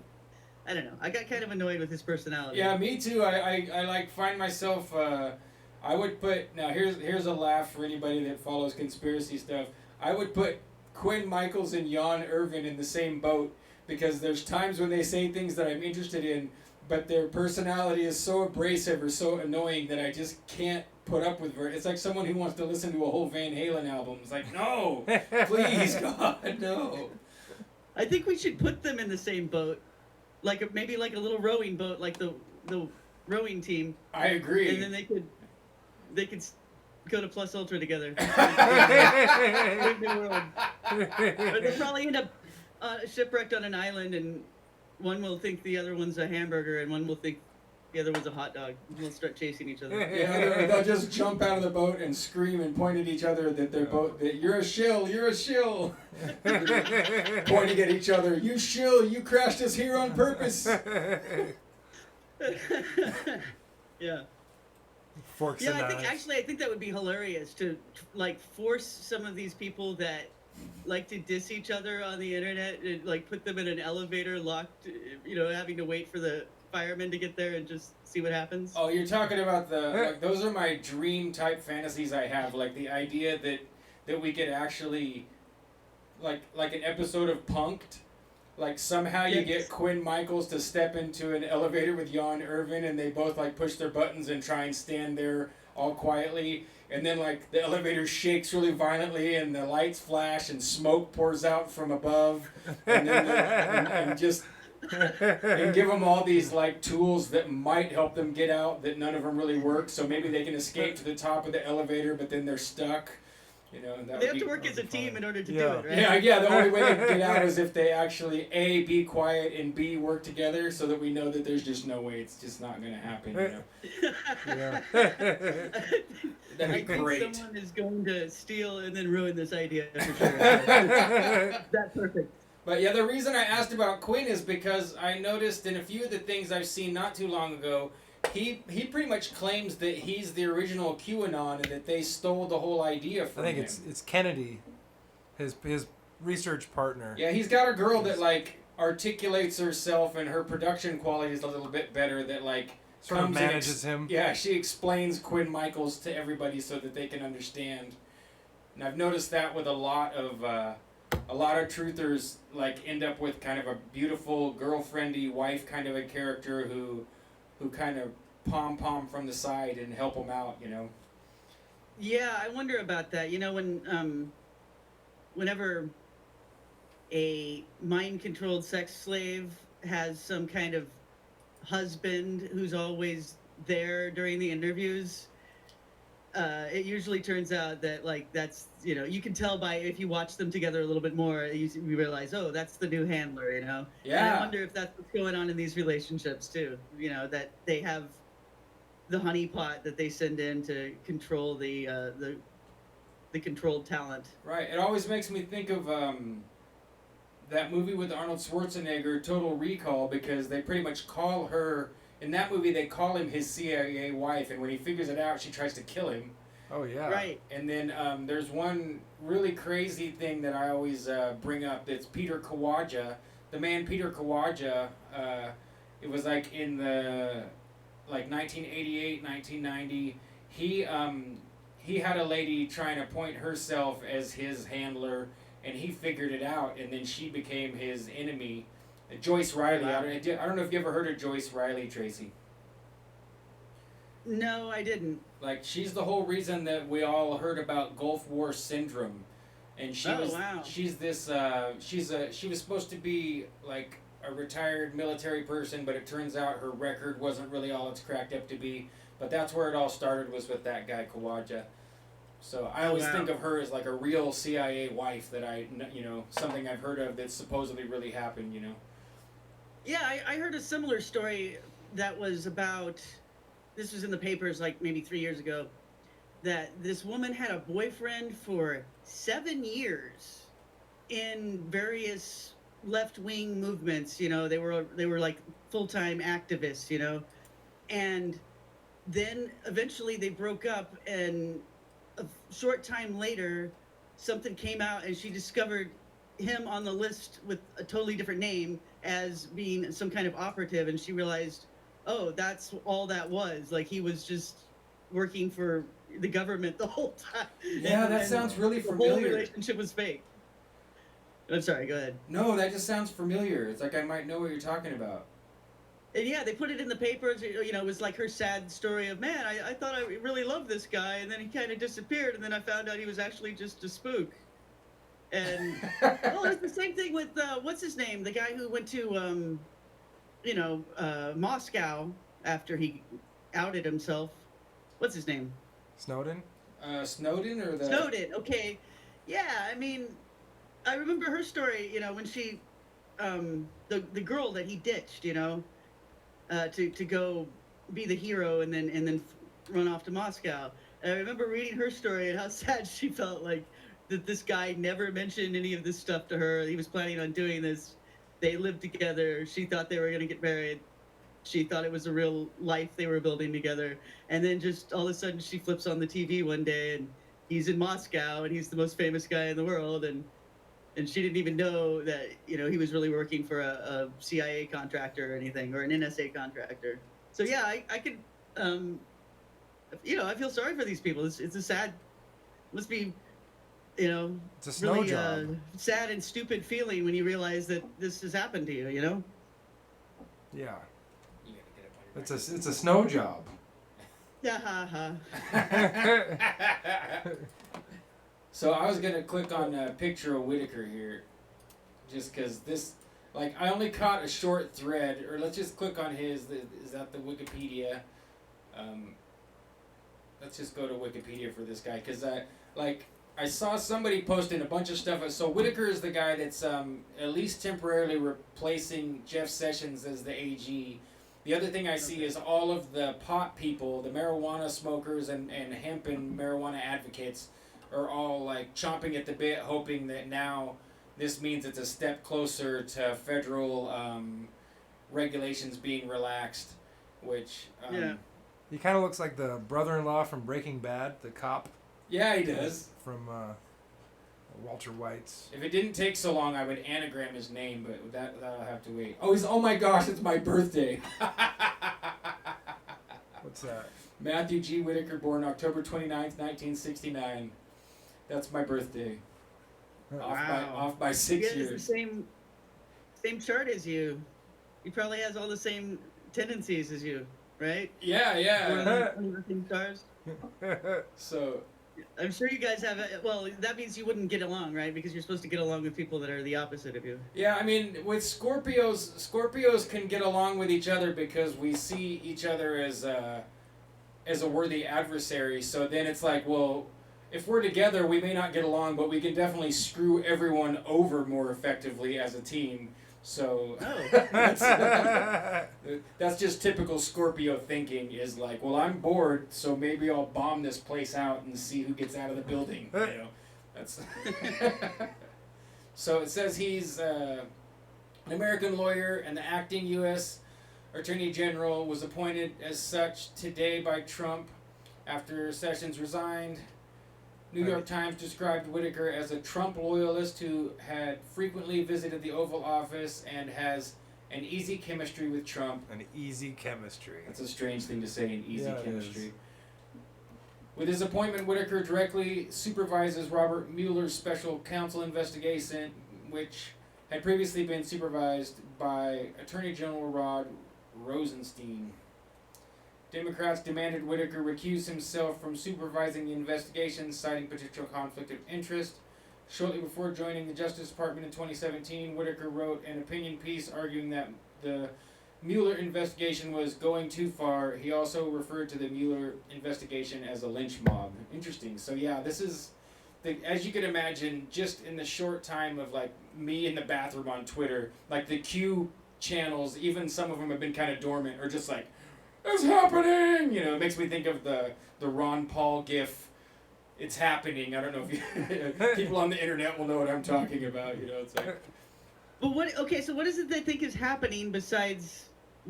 I don't know. I got kind of annoyed with his personality. Yeah, me too. I like find myself. I would put now. Here's a laugh for anybody that follows conspiracy stuff. I would put Quinn Michaels and Jan Irvin in the same boat, because there's times when they say things that I'm interested in, but their personality is so abrasive or so annoying that I just can't put up with it. It's like someone who wants to listen to a whole Van Halen album. It's like, no, please, God, no. I think we should put them in the same boat, maybe like a little rowing boat, like the rowing team. I agree. And then they could go to Plus Ultra together. Or they'll probably end up shipwrecked on an island, and one will think the other one's a hamburger, and one will think the other one's a hot dog. They'll start chasing each other. Yeah, they'll just jump out of the boat and scream and point at each other that they're both, that you're a shill, pointing at each other, you shill, you crashed us here on purpose. Yeah. Forks Yeah, and I think that would be hilarious to force some of these people that like to diss each other on the internet and put them in an elevator locked, having to wait for the firemen to get there and just see what happens. Oh, you're talking about those are my dream type fantasies I have, like the idea that we could actually like an episode of Punk'd. Like somehow you get Quinn Michaels to step into an elevator with Jan Irvin, and they both push their buttons and try and stand there all quietly, and then the elevator shakes really violently and the lights flash and smoke pours out from above, and then and give them all these tools that might help them get out, that none of them really work, so maybe they can escape to the top of the elevator, but then they're stuck. They have to work as a team in order to do it, right? Yeah. The only way they can get out is if they actually A, be quiet, and B, work together, so that we know that there's just no way it's just not going to happen. Yeah. That'd I be think great. someone is going to steal and then ruin this idea for sure. That's perfect. But yeah, the reason I asked about Quinn is because I noticed in a few of the things I've seen not too long ago, he pretty much claims that he's the original QAnon and that they stole the whole idea I from think him. it's Kennedy, his research partner. Yeah, he's got a girl that like articulates herself and her production quality is a little bit better. That like Sort of comes and manages him. Yeah, she explains Quinn Michaels to everybody so that they can understand. And I've noticed that with a lot of truthers, like end up with kind of a beautiful girlfriendy wife kind of a character who kind of pom from the side and help them out, you know. Yeah, I wonder about that. You know, whenever a mind-controlled sex slave has some kind of husband who's always there during the interviews, it usually turns out that like that's, you know, you can tell by if you watch them together a little bit more, you realize, oh, that's the new handler, you know. Yeah. And I wonder if that's what's going on in these relationships too. You know, that they have the honeypot that they send in to control the controlled talent. Right. It always makes me think of that movie with Arnold Schwarzenegger, Total Recall, because they pretty much call her in that movie. They call him his CIA wife, and when he figures it out, she tries to kill him. Oh yeah. Right. And then there's one really crazy thing that I always bring up. That's Peter Kawaja, the man Peter Kawaja. It was like in the 1988, 1990. He had a lady trying to appoint herself as his handler, and he figured it out, and then she became his enemy. Joyce Riley. Wow. I don't know if you ever heard of Joyce Riley, Tracy. No, I didn't. Like, she's the whole reason that we all heard about Gulf War syndrome, and she Oh, was wow. she's this she was supposed to be like a retired military person, but it turns out her record wasn't really all it's cracked up to be. But that's where it all started, was with that guy Kawaja. So I always Wow. think of her as like a real CIA wife that something I've heard of that supposedly really happened, you know. Yeah, I heard a similar story that was about, this was in the papers like maybe 3 years ago, that this woman had a boyfriend for 7 years in various left-wing movements. You know, they were like full-time activists, you know, and then eventually they broke up, and a short time later something came out and she discovered him on the list with a totally different name as being some kind of operative, and she realized, oh, that's all that was. Like, he was just working for the government the whole time. Yeah, that sounds really the familiar. whole relationship was fake. I'm sorry, go ahead. No, that just sounds familiar. It's like I might know what you're talking about. And yeah, they put it in the papers. You know, it was like her sad story of, man, I thought I really loved this guy, and then he kind of disappeared, and then I found out he was actually just a spook. And well, it's the same thing with what's his name, the guy who went to Moscow after he outed himself. What's his name? Snowden. Snowden or the Snowden. Okay, yeah. I mean, I remember her story. You know, when she, the girl that he ditched. You know, to go be the hero and then run off to Moscow. And I remember reading her story and how sad she felt, like that this guy never mentioned any of this stuff to her. He was planning on doing this. They lived together. She thought they were going to get married. She thought it was a real life they were building together. And then just all of a sudden she flips on the TV one day and he's in Moscow and he's the most famous guy in the world. And she didn't even know that, you know, he was really working for a CIA contractor or anything, or an NSA contractor. So yeah, I could, you know, I feel sorry for these people. It's a sad, must be, you know, It's a snow really job. sad and stupid feeling when you realize that this has happened to you, you know? Yeah. You gotta get up on your It's a snow job. Yeah, ha, ha. So I was gonna click on a picture of Whitaker here, just because this, like, I only caught a short thread, or let's just click on his. Is that the Wikipedia? Let's just go to Wikipedia for this guy, because I saw somebody posting a bunch of stuff. So Whitaker is the guy that's at least temporarily replacing Jeff Sessions as the AG, The other thing I see is all of the pot people, the marijuana smokers and hemp and marijuana advocates are all like chomping at the bit, hoping that now this means it's a step closer to federal regulations being relaxed, which He kind of looks like the brother-in-law from Breaking Bad, the cop yeah, he does. from Walter White's. If it didn't take so long, I would anagram his name, but that'll have to wait. Oh my gosh, it's my birthday. What's that? Matthew G. Whitaker, born October 29th, 1969. That's my birthday. Off by 6 He has years. the same chart as you. He probably has all the same tendencies as you, right? Yeah. One of the same stars. So, I'm sure you guys have. Well, that means you wouldn't get along, right? Because you're supposed to get along with people that are the opposite of you. yeah, I mean, with Scorpios can get along with each other because we see each other as a worthy adversary. So then it's like, well, if we're together, we may not get along, but we can definitely screw everyone over more effectively as a team. So that's just typical Scorpio thinking is like, well, I'm bored, so maybe I'll bomb this place out and see who gets out of the building. You know, that's so it says he's an American lawyer and the acting U.S. Attorney General was appointed as such today by Trump after Sessions resigned. New York Times described Whitaker as a Trump loyalist who had frequently visited the Oval Office and has an easy chemistry with Trump. An easy chemistry. That's a strange thing to say, an easy Yeah, it chemistry. is. With his appointment, Whitaker directly supervises Robert Mueller's special counsel investigation, which had previously been supervised by Attorney General Rod Rosenstein. Democrats demanded Whitaker recuse himself from supervising the investigation, citing potential conflict of interest. Shortly before joining the Justice Department in 2017, Whitaker wrote an opinion piece arguing that the Mueller investigation was going too far. He also referred to the Mueller investigation as a lynch mob. Interesting. So yeah, this is, as you can imagine, just in the short time of like me in the bathroom on Twitter, like the Q channels, even some of them have been kind of dormant, or just like, it's happening! You know, it makes me think of the Ron Paul gif, it's happening. I don't know if you, people on the internet will know what I'm talking about. You know, it's like. But so what is it they think is happening besides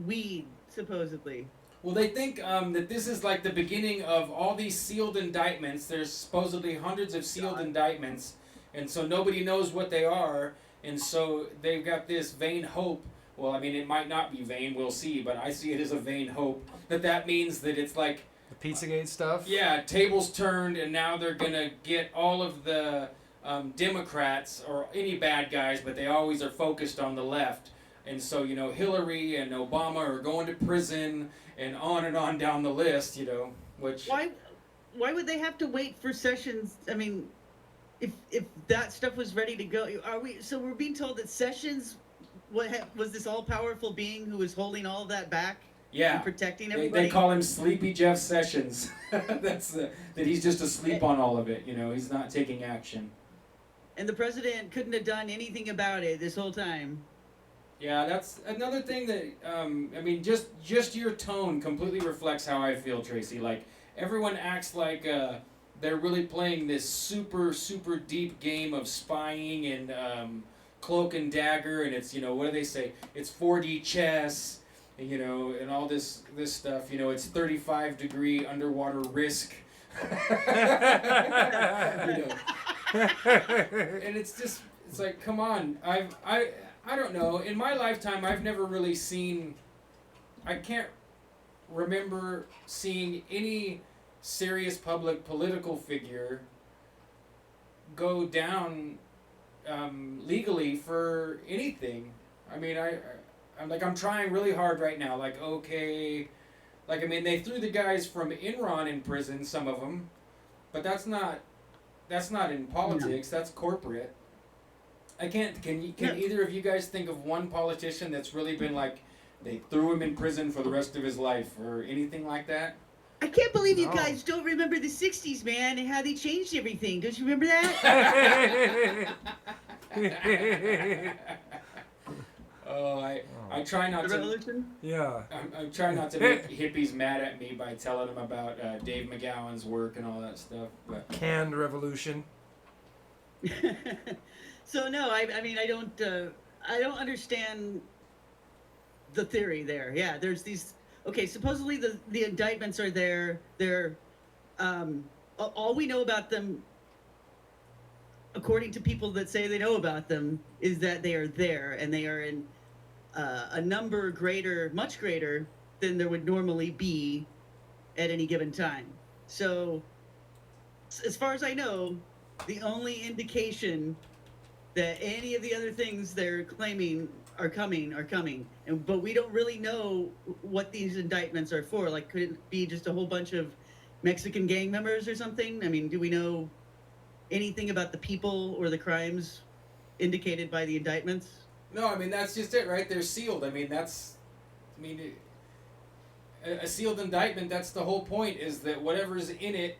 weed, supposedly? Well, they think that this is like the beginning of all these sealed indictments. There's supposedly hundreds of sealed indictments, and so nobody knows what they are, and so they've got this vain hope. Well, I mean, it might not be vain, we'll see, but I see it as a vain hope that means that it's like... The Pizzagate stuff? Yeah, tables turned, and now they're going to get all of the Democrats, or any bad guys, but they always are focused on the left. And so, you know, Hillary and Obama are going to prison, and on down the list, you know, which... Why would they have to wait for Sessions? I mean, if that stuff was ready to go, so we're being told that Sessions... was this all-powerful being who was holding all of that back? Yeah. And protecting everybody? They call him Sleepy Jeff Sessions. That's that he's just asleep on all of it. You know, he's not taking action. And the president couldn't have done anything about it this whole time. Yeah, that's another thing that I mean, just your tone completely reflects how I feel, Tracy. Like everyone acts like they're really playing this super deep game of spying and cloak and dagger, and it's, you know, what do they say? It's 4D chess, and, you know, and all this stuff. You know, it's 35-degree underwater risk. You know. And it's like, come on. I don't know. In my lifetime, I've never really seen. I can't remember seeing any serious public political figure go down legally for anything. I mean, I'm trying really hard right now. Like, okay, like, I mean, they threw the guys from Enron in prison, some of them, but that's not in politics. That's corporate. I can't. Can either of you guys think of one politician that's really been like, they threw him in prison for the rest of his life or anything like that? I can't believe you guys don't remember the 60s, man, and how they changed everything. Don't you remember that? Oh, I try not The to. revolution? Yeah. I'm trying not to make hippies mad at me by telling them about Dave McGowan's work and all that stuff. But Canned revolution. So no, I mean I don't understand the theory there. Yeah, there's these. Okay, supposedly the indictments are there. They're all we know about them, according to people that say they know about them, is that they are there and they are in a number greater, much greater than there would normally be at any given time. So, as far as I know, the only indication that any of the other things they're claiming are coming, but we don't really know what these indictments are for. Like, could it be just a whole bunch of Mexican gang members or something? I mean, do we know anything about the people or the crimes indicated by the indictments? no, I mean that's just it, right? They're sealed. I mean a sealed indictment. That's the whole point. Is that whatever's in it,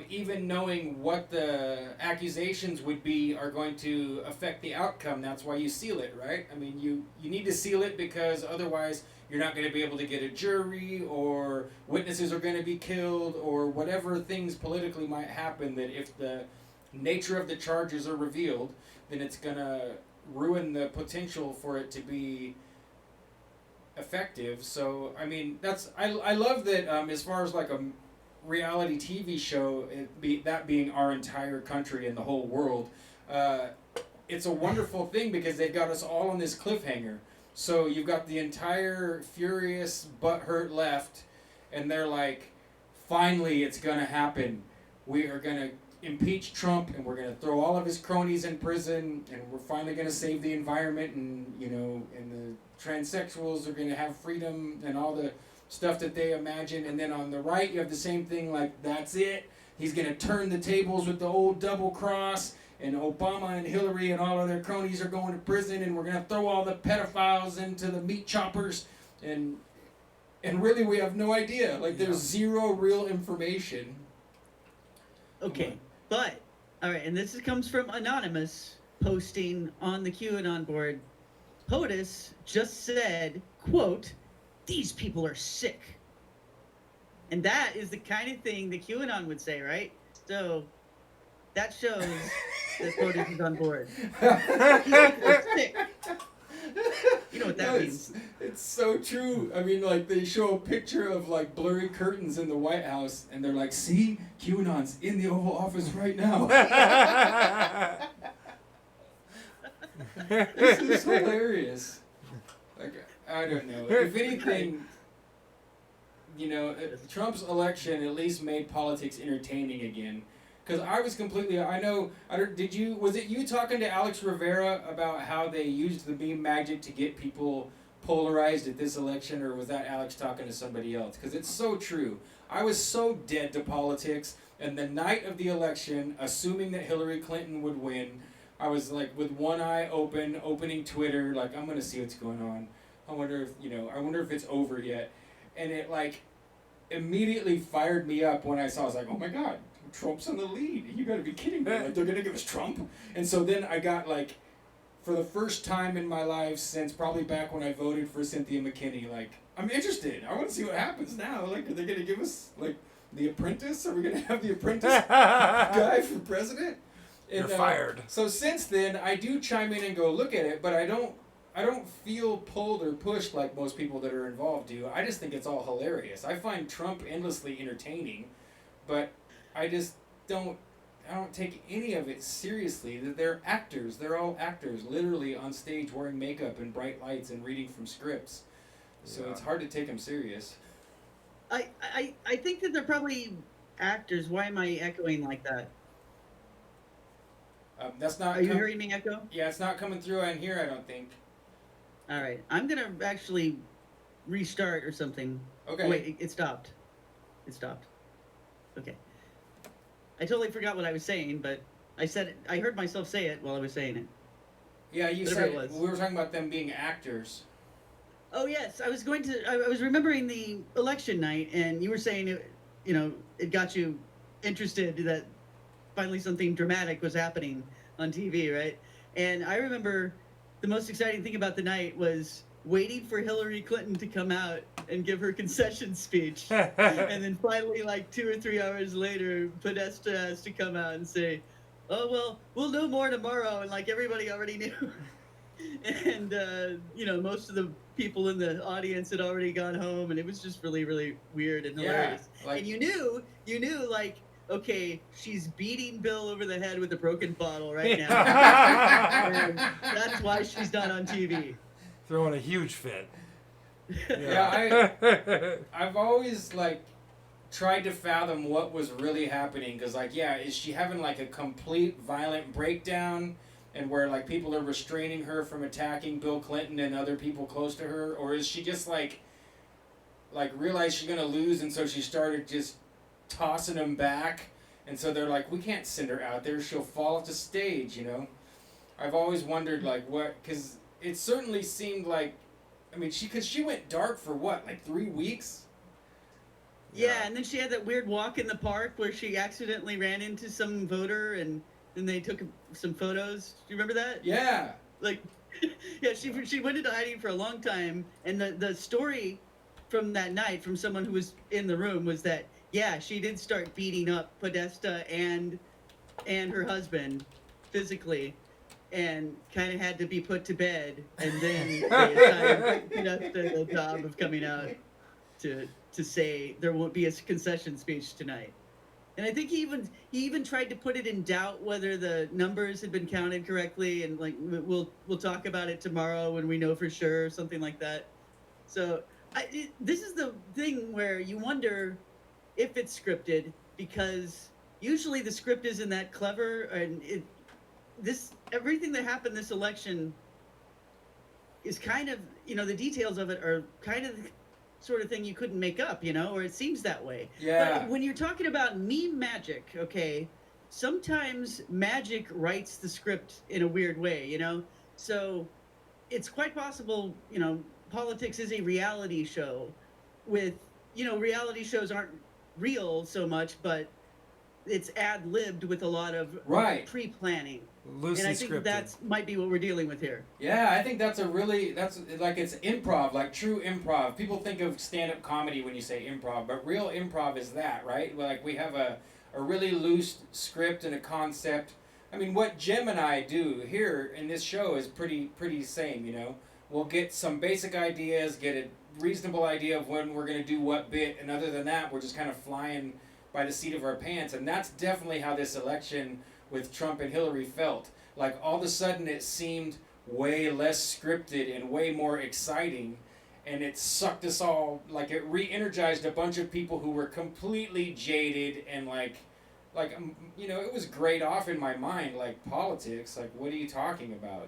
even knowing what the accusations would be, are going to affect the outcome. That's why you seal it, right? I mean, you need to seal it because otherwise you're not going to be able to get a jury, or witnesses are going to be killed, or whatever things politically might happen. That if the nature of the charges are revealed, then it's going to ruin the potential for it to be effective. So I mean, I love that as far as like a reality TV show, that being our entire country and the whole world, it's a wonderful thing because they've got us all on this cliffhanger. So you've got the entire furious, butthurt left, and they're like, finally it's going to happen. We are going to impeach Trump, and we're going to throw all of his cronies in prison, and we're finally going to save the environment, and and the transsexuals are going to have freedom and all the stuff that they imagine. And then on the right you have the same thing, like that's it. He's going to turn the tables with the old double cross, and Obama and Hillary and all of their cronies are going to prison, and we're going to throw all the pedophiles into the meat choppers, and really we have no idea. Like there's zero real information. Okay, but all right, and this comes from Anonymous posting on the QAnon board. POTUS just said, quote, "These people are sick." And that is the kind of thing the QAnon would say, right? So that shows that POTUS is on board. These people are sick. You know what that means. It's so true. I mean, like, they show a picture of, like, blurry curtains in the White House, and they're like, see? QAnon's in the Oval Office right now. This is hilarious. Like, I don't know. If anything, Trump's election at least made politics entertaining again. Because I was completely, was it you talking to Alex Rivera about how they used the beam magic to get people polarized at this election, or was that Alex talking to somebody else? Because it's so true. I was so dead to politics, and the night of the election, assuming that Hillary Clinton would win, I was like with one eye open, opening Twitter, like I'm going to see what's going on. I wonder if it's over yet. And it like immediately fired me up when I saw, I was like, oh my God, Trump's in the lead. You got to be kidding me. Like, they're going to give us Trump? And so then I got like, for the first time in my life since probably back when I voted for Cynthia McKinney, like, I'm interested. I want to see what happens now. Like, are they going to give us, like, The Apprentice? Are we going to have The Apprentice guy for president? You're fired. So since then, I do chime in and go look at it, but I don't feel pulled or pushed like most people that are involved do. I just think it's all hilarious. I find Trump endlessly entertaining, but I don't take any of it seriously. They're actors. They're all actors, literally on stage wearing makeup and bright lights and reading from scripts. So it's hard to take them serious. I think that they're probably actors. Why am I echoing like that? That's not. Are you hearing me echo? Yeah, it's not coming through on here, I don't think. All right, I'm gonna actually restart or something. Okay. Wait, it stopped. It stopped. Okay. I totally forgot what I was saying, but I said it, I heard myself say it while I was saying it. Yeah, you Whatever said it was. we were talking about them being actors. Oh yes, I was remembering the election night, and you were saying it got you interested that finally something dramatic was happening on TV, right? And I remember the most exciting thing about the night was waiting for Hillary Clinton to come out and give her concession speech. And then finally, like 2 or 3 hours later, Podesta has to come out and say, "Oh, well, we'll know more tomorrow." And like everybody already knew. And, most of the people in the audience had already gone home. And it was just really, really weird and hilarious. like- And you knew, like, okay, she's beating Bill over the head with a broken bottle right now. And that's why she's not on TV. Throwing a huge fit. I've always like tried to fathom what was really happening, because is she having like a complete violent breakdown, and where like people are restraining her from attacking Bill Clinton and other people close to her, or is she just like realized she's gonna lose, and so she started just tossing them back, and so they're like, we can't send her out there, she'll fall off the stage, I've always wondered like what, because it certainly seemed like, because she went dark for what, like 3 weeks? Yeah, and then she had that weird walk in the park where she accidentally ran into some voter, and then they took some photos. Do you remember that? Yeah. Like, yeah, she went into hiding for a long time, and the story from that night from someone who was in the room was that, yeah, she did start beating up Podesta and her husband physically, and kind of had to be put to bed, and then they assigned Podesta the job of coming out to say there won't be a concession speech tonight. And I think he even tried to put it in doubt whether the numbers had been counted correctly, and like we'll talk about it tomorrow when we know for sure, or something like that. So this is the thing where you wonder if it's scripted, because usually the script isn't that clever, and everything that happened this election is kind of, the details of it are kind of the sort of thing you couldn't make up, or it seems that way. Yeah. But when you're talking about meme magic, okay, sometimes magic writes the script in a weird way, So it's quite possible, politics is a reality show with, reality shows aren't real so much, but it's ad-libbed with a lot of pre-planning. Loosely and I think scripted. that might be what we're dealing with here. Yeah, I think that's like it's improv, like true improv. People think of stand-up comedy when you say improv, but real improv is that, right? Like we have a really loose script and a concept. What Jim and I do here in this show is pretty same, We'll get some basic ideas, get a reasonable idea of when we're going to do what bit, and other than that, we're just kind of flying by the seat of our pants. And that's definitely how this election with Trump and Hillary felt. Like all of a sudden it seemed way less scripted and way more exciting, and it sucked us all, like it re-energized a bunch of people who were completely jaded, and it was grayed off in my mind, like politics, like what are you talking about,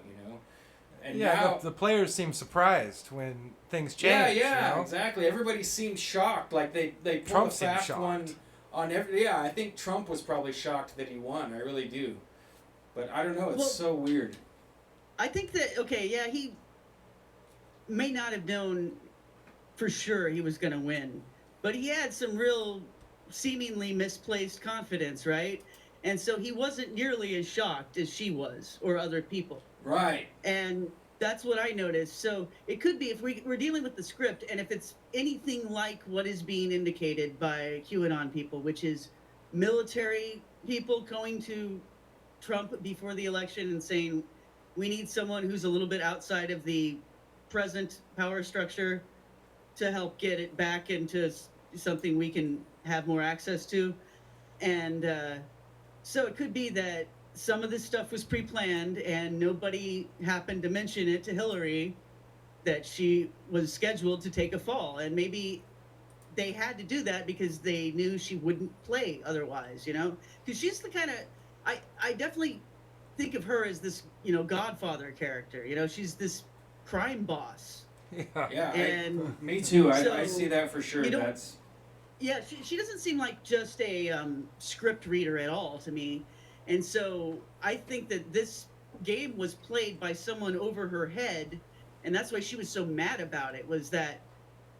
And now, the players seem surprised when things change. Yeah, exactly. Everybody seemed shocked, like they pulled Trump a seemed fast shocked. one on every. Yeah, I think Trump was probably shocked that he won. I really do, but I don't know. It's so weird. I think that he may not have known for sure he was going to win, but he had some real seemingly misplaced confidence, right? And so he wasn't nearly as shocked as she was or other people. Right. And that's what I noticed. So it could be, if we're dealing with the script, and if it's anything like what is being indicated by QAnon people, which is military people going to Trump before the election and saying, we need someone who's a little bit outside of the present power structure to help get it back into something we can have more access to. And so it could be that some of this stuff was pre-planned and nobody happened to mention it to Hillary that she was scheduled to take a fall. And maybe they had to do that because they knew she wouldn't play otherwise, Because she's the kind of, I definitely think of her as this, Godfather character. She's this crime boss. Yeah. And me too. so, I see that for sure. Yeah, she doesn't seem like just a script reader at all to me. And so I think that this game was played by someone over her head, and that's why she was so mad about it, was that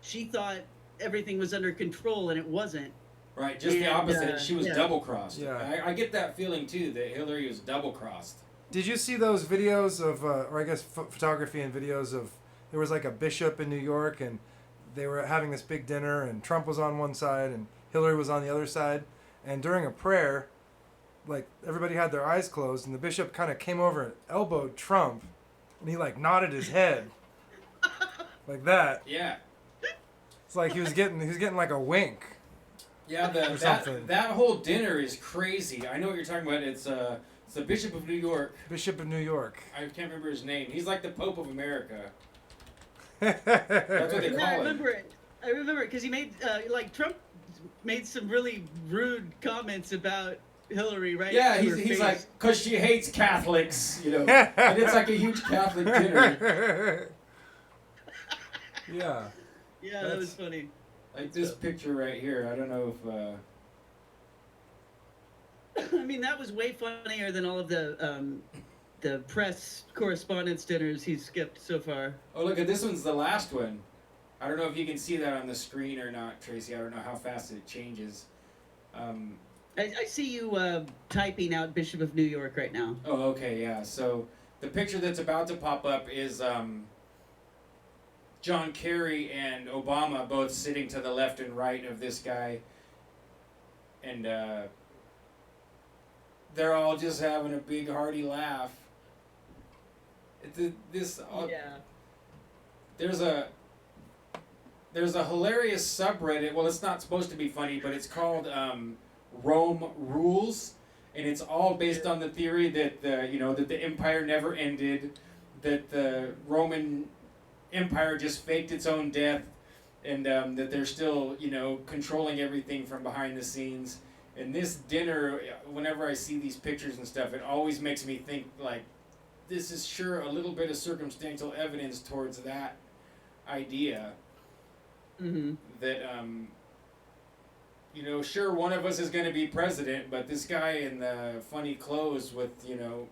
she thought everything was under control and it wasn't. Right, just the opposite. She was double-crossed. Yeah. I get that feeling too, that Hillary was double-crossed. Did you see those videos of, or I guess photography and videos of, there was like a bishop in New York and they were having this big dinner and Trump was on one side and Hillary was on the other side. And during a prayer, like everybody had their eyes closed and the bishop kind of came over and elbowed Trump and he like nodded his head like that. Yeah. It's like he was getting like a wink. Yeah, Or something. that whole dinner is crazy. I know what you're talking about. It's the Bishop of New York. Bishop of New York. I can't remember his name. He's like the Pope of America. That's That's what they Yeah, I call him. remember it. I remember it because he made like Trump made some really rude comments about Hillary, right? Yeah, to her he's face. like, because she hates Catholics, you know. And it's like a huge Catholic dinner. Yeah. Yeah, that was funny. Like this picture right here. I don't know if... I mean, that was way funnier than all of the press correspondence dinners he's skipped so far. Oh, look, this one's the last one. I don't know if you can see that on the screen or not, Tracy. I don't know how fast it changes. I see you typing out Bishop of New York right now. Oh, okay, yeah. So the picture that's about to pop up is John Kerry and Obama both sitting to the left and right of this guy. And they're all just having a big hearty laugh. Yeah. There's a hilarious subreddit. Well, it's not supposed to be funny, but it's called Rome Rules, and it's all based on the theory that the empire never ended, that the Roman Empire just faked its own death, and that they're still controlling everything from behind the scenes. And this dinner, whenever I see these pictures and stuff, it always makes me think like this is sure a little bit of circumstantial evidence towards that idea. Mm-hmm. That sure, one of us is going to be president, but this guy in the funny clothes with the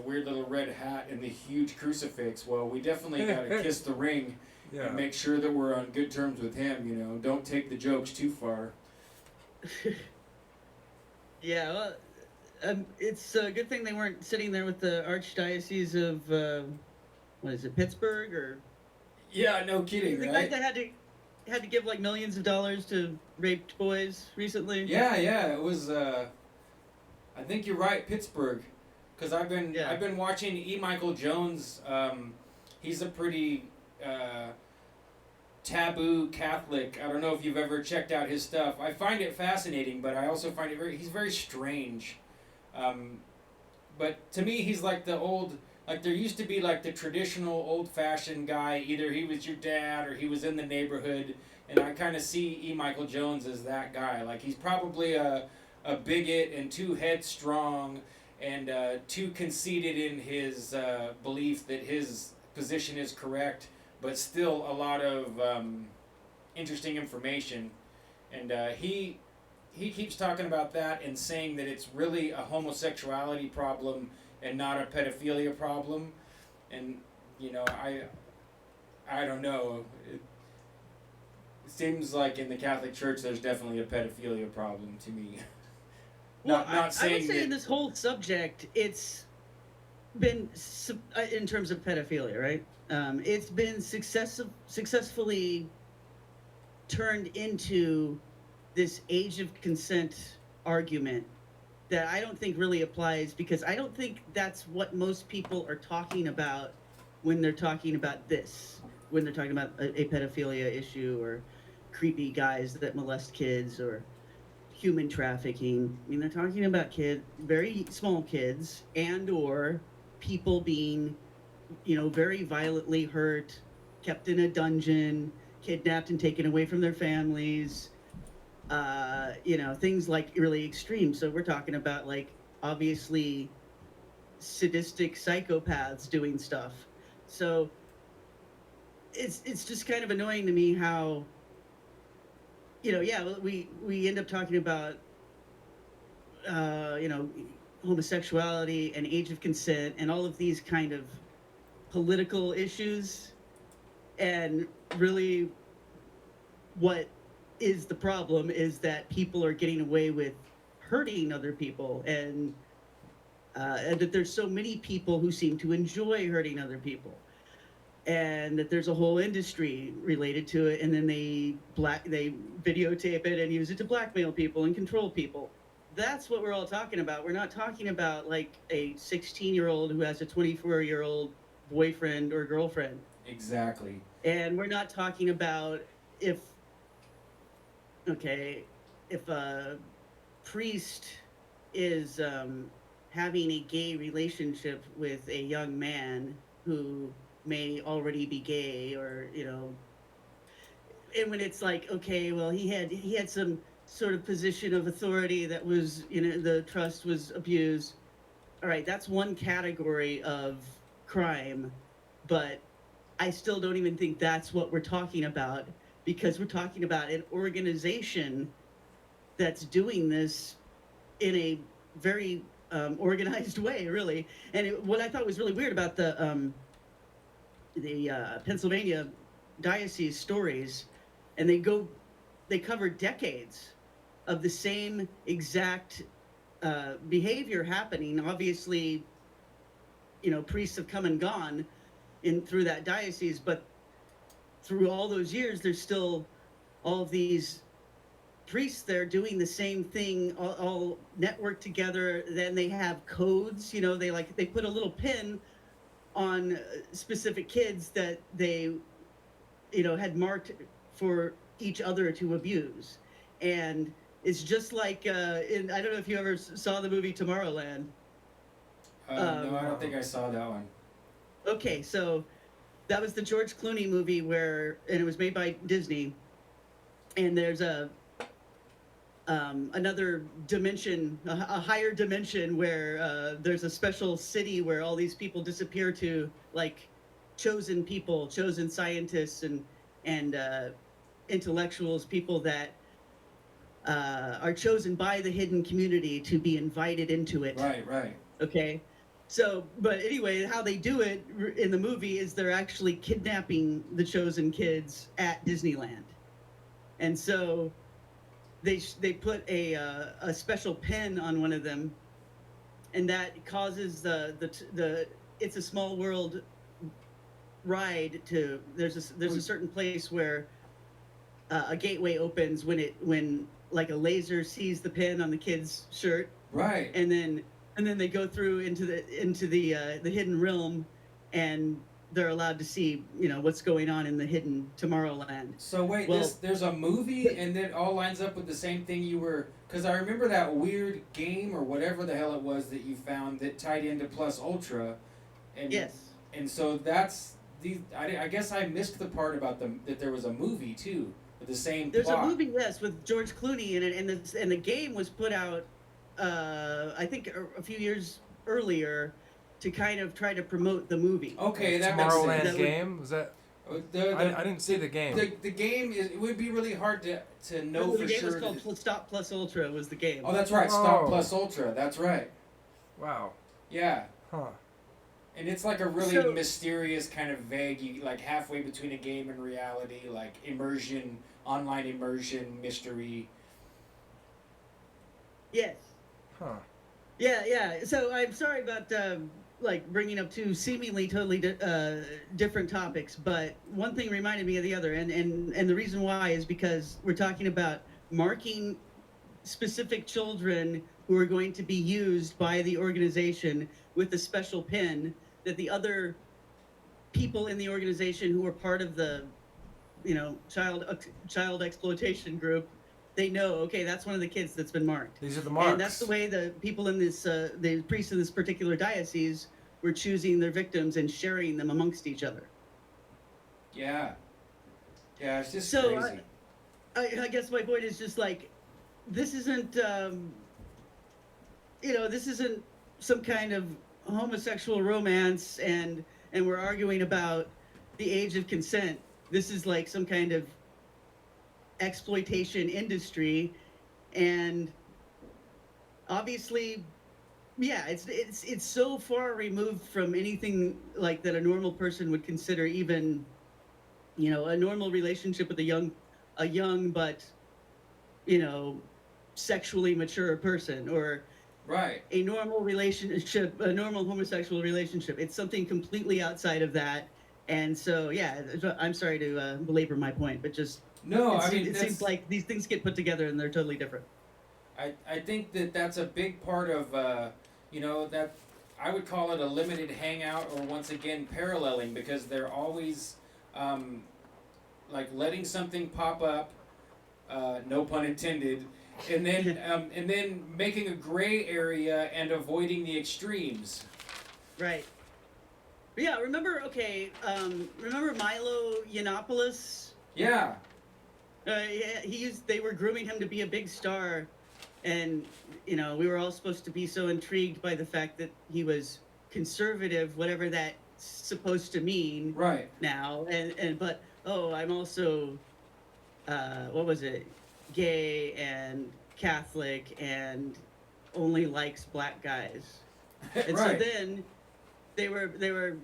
weird little red hat and the huge crucifix, well, we definitely got to kiss the ring and make sure that we're on good terms with him. Don't take the jokes too far. Yeah, well, it's a good thing they weren't sitting there with the Archdiocese of what is it, Pittsburgh, or Yeah, no kidding, the guy right? that had to give like millions of dollars to raped boys recently. Yeah, it was. I think you're right, Pittsburgh, because I've been watching E. Michael Jones. He's a pretty taboo Catholic. I don't know if you've ever checked out his stuff. I find it fascinating, but I also find he's very strange. But to me, he's like the old. Like there used to be like the traditional old-fashioned guy. Either he was your dad or he was in the neighborhood, and I kind of see E. Michael Jones as that guy. Like he's probably a bigot and too headstrong and too conceited in his belief that his position is correct, but still a lot of interesting information. And he keeps talking about that and saying that it's really a homosexuality problem and not a pedophilia problem. And I don't know. It seems like in the Catholic Church there's definitely a pedophilia problem to me. Well, not I would saying say that, in this whole subject, it's been in terms of pedophilia, right? It's been successfully turned into this age of consent argument that I don't think really applies, because I don't think that's what most people are talking about when they're talking about this, when they're talking about a pedophilia issue or creepy guys that molest kids or human trafficking. I mean, they're talking about very small kids, and or people being, very violently hurt, kept in a dungeon, kidnapped and taken away from their families. Things like really extreme. So we're talking about like obviously sadistic psychopaths doing stuff. So it's just kind of annoying to me how we end up talking about homosexuality and age of consent and all of these kind of political issues, and really what is the problem is that people are getting away with hurting other people and and that there's so many people who seem to enjoy hurting other people, and that there's a whole industry related to it, and then they videotape it and use it to blackmail people and control people. That's what we're all talking about. We're not talking about like a 16-year-old who has a 24-year-old boyfriend or girlfriend. Exactly. And we're not talking about if a priest is having a gay relationship with a young man who may already be gay, or and when it's like, okay, well, he had some sort of position of authority that was, the trust was abused. All right, that's one category of crime, but I still don't even think that's what we're talking about, because we're talking about an organization that's doing this in a very organized way, really. And what I thought was really weird about the Pennsylvania diocese stories, and they cover decades of the same exact behavior happening. Obviously, priests have come and gone through that diocese, but through all those years, there's still all of these priests there doing the same thing, all networked together. Then they have codes, they put a little pin on specific kids that they had marked for each other to abuse. And it's just like I don't know if you ever saw the movie Tomorrowland. No, I don't think I saw that one. Okay, so that was the George Clooney movie and it was made by Disney, and there's another dimension, a higher dimension, where there's a special city where all these people disappear to, like chosen people, chosen scientists and intellectuals, people that are chosen by the hidden community to be invited into it. Right. Okay. So, but anyway, how they do it in the movie is they're actually kidnapping the chosen kids at Disneyland. And so they put a special pen on one of them, and that causes the It's a Small World ride to, there's a certain place where a gateway opens when like a laser sees the pin on the kid's shirt. Right. And then they go through into the hidden realm, and they're allowed to see what's going on in the hidden Tomorrowland. So wait, Well, there's a movie, and then it all lines up with the same thing you were, because I remember that weird game or whatever the hell it was that you found that tied into Plus Ultra, and yes. And so that's I guess I missed the part about that there was a movie too with the same There's plot. a movie, yes, with George Clooney in it, and the game was put out, I think a few years earlier, to kind of try to promote the movie. Okay, that makes Tomorrowland sense. game, was that? I didn't see the game. The game it would be really hard to know for The game sure. was called Stop Plus Ultra. Was the game? Oh, that's right. Stop Oh. Plus Ultra. That's right. Wow. Yeah. Huh. And it's like a really So- mysterious kind of vague, like halfway between a game and reality, like immersion, online immersion, mystery. Yes. Huh. Yeah. So I'm sorry about bringing up two seemingly totally different topics, but one thing reminded me of the other, and the reason why is because we're talking about marking specific children who are going to be used by the organization with a special pin that the other people in the organization who are part of the child exploitation group, they know, okay, that's one of the kids that's been marked. These are the marks. And that's the way the people in this, the priests in this particular diocese were choosing their victims and sharing them amongst each other. Yeah. Yeah, it's just So, crazy. I guess my point is just like, this isn't, this isn't some kind of homosexual romance and we're arguing about the age of consent. This is like some kind of exploitation industry, and obviously, yeah, it's so far removed from anything like that a normal person would consider even, a normal relationship with a young but, sexually mature person, or Right. a normal relationship, a normal homosexual relationship. It's something completely outside of that. And so, yeah, I'm sorry to belabor my point, but just No, it, I mean it seems like these things get put together and they're totally different. I think that that's a big part of that I would call it a limited hangout, or once again paralleling, because they're always like letting something pop up, no pun intended, and then making a gray area and avoiding the extremes. Right. But yeah, remember Milo Yiannopoulos? Yeah. Yeah, they were grooming him to be a big star, and we were all supposed to be so intrigued by the fact that he was conservative, whatever that's supposed to mean. Right. Now, but I'm also what was it? Gay and Catholic and only likes black guys. And Right. so then they were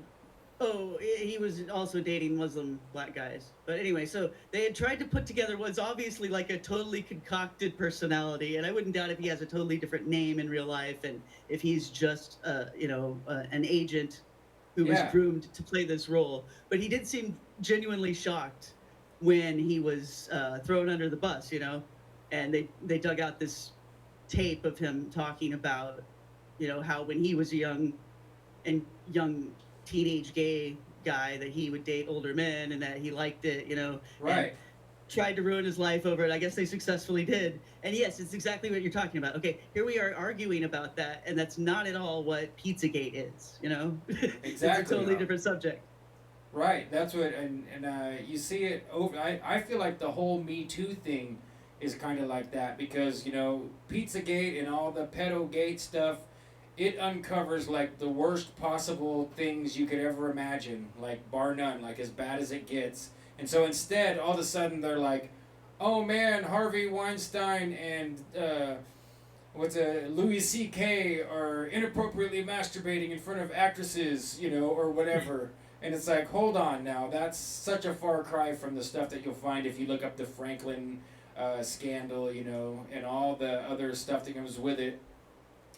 he was also dating Muslim black guys. But anyway, so they had tried to put together what's obviously like a totally concocted personality, and I wouldn't doubt if he has a totally different name in real life, and if he's just an agent who was groomed to play this role. But he did seem genuinely shocked when he was thrown under the bus, and they dug out this tape of him talking about how when he was a young teenage gay guy that he would date older men and that he liked it, Right. and tried to ruin his life over it. I guess they successfully did. And yes, it's exactly what you're talking about. Okay, here we are arguing about that, and that's not at all what Pizzagate is, Exactly. It's a totally different subject. Right, that's what, and you see it over. I feel like the whole Me Too thing is kind of like that, because Pizzagate and all the pedo-gate stuff, it uncovers like the worst possible things you could ever imagine, like bar none, like as bad as it gets. And so instead, all of a sudden, they're like, oh man, Harvey Weinstein and Louis C.K. are inappropriately masturbating in front of actresses, or whatever. And it's like, hold on now, that's such a far cry from the stuff that you'll find if you look up the Franklin scandal, and all the other stuff that comes with it.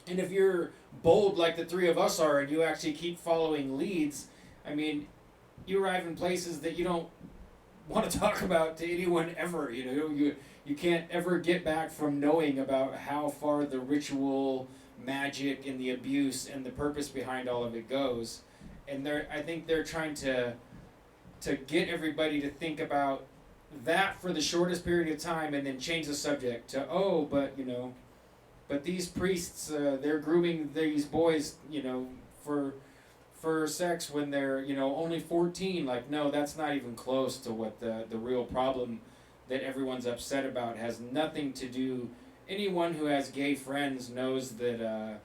And if you're bold like the three of us are, and you actually keep following leads, I mean, you arrive in places that you don't want to talk about to anyone ever. You can't ever get back from knowing about how far the ritual, magic, and the abuse and the purpose behind all of it goes. And I think they're trying to get everybody to think about that for the shortest period of time, and then change the subject to but these priests, they're grooming these boys, for sex when they're, only 14. Like, no, that's not even close to what the real problem that everyone's upset about has nothing to do. Anyone who has gay friends knows that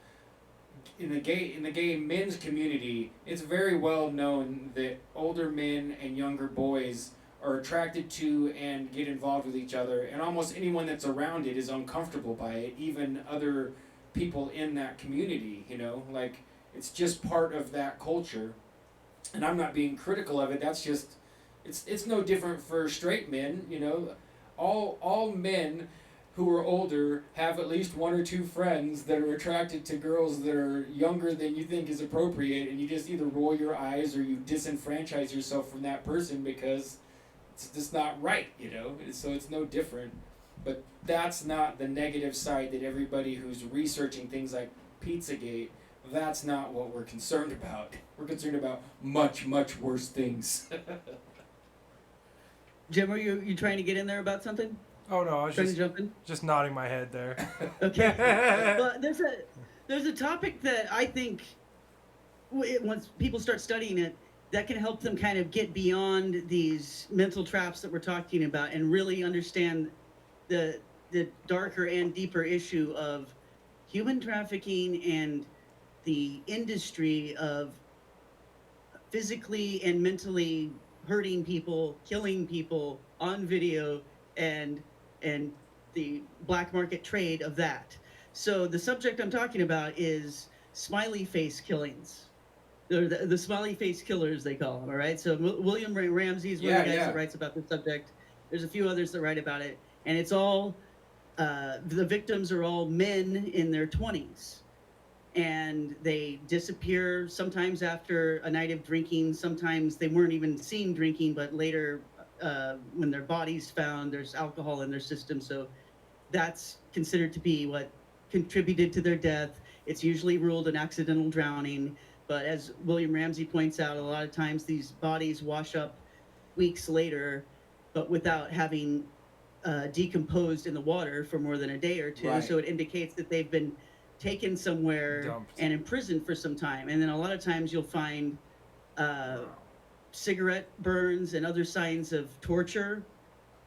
in the gay men's community, it's very well known that older men and younger boys are attracted to and get involved with each other, and almost anyone that's around it is uncomfortable by it, even other people in that community, like it's just part of that culture. And I'm not being critical of it, that's just, it's no different for straight men, all men who are older have at least one or two friends that are attracted to girls that are younger than you think is appropriate, and you just either roll your eyes or you disenfranchise yourself from that person because it's just not right, so it's no different. But that's not the negative side that everybody who's researching things like Pizzagate, that's not what we're concerned about. We're concerned about much, much worse things. Jim, are you trying to get in there about something? Oh no, I was Trying to jump in? just nodding my head there. Okay. Well, there's a topic that I think once people start studying it, that can help them kind of get beyond these mental traps that we're talking about and really understand the darker and deeper issue of human trafficking and the industry of physically and mentally hurting people, killing people on video, and the black market trade of that. So the subject I'm talking about is smiley face killings. The smiley face killers, they call them, all right? So William Ramsey is one of the guys that writes about this subject. There's a few others that write about it. And it's all, the victims are all men in their 20s. and they disappear sometimes after a night of drinking. Sometimes they weren't even seen drinking, but later, when their body's found, there's alcohol in their system. So that's considered to be what contributed to their death. It's usually ruled an accidental drowning. But as William Ramsey points out, a lot of times these bodies wash up weeks later, but without having decomposed in the water for more than a day or two. Right. So it indicates that they've been taken somewhere Dumped. and imprisoned for some time. And then a lot of times you'll find cigarette burns and other signs of torture,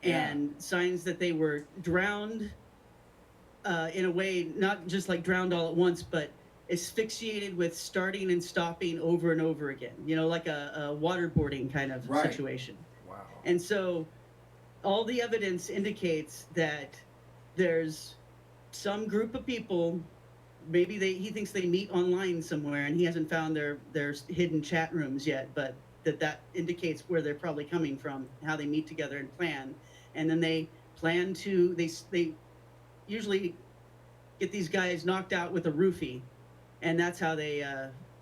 and signs that they were drowned in a way, not just like drowned all at once, but asphyxiated with starting and stopping over and over again, like a waterboarding kind of Right. situation. Wow. And so all the evidence indicates that there's some group of people, maybe he thinks they meet online somewhere, and he hasn't found their hidden chat rooms yet, but that indicates where they're probably coming from, how they meet together and plan. And then they plan to, they usually get these guys knocked out with a roofie, and that's how they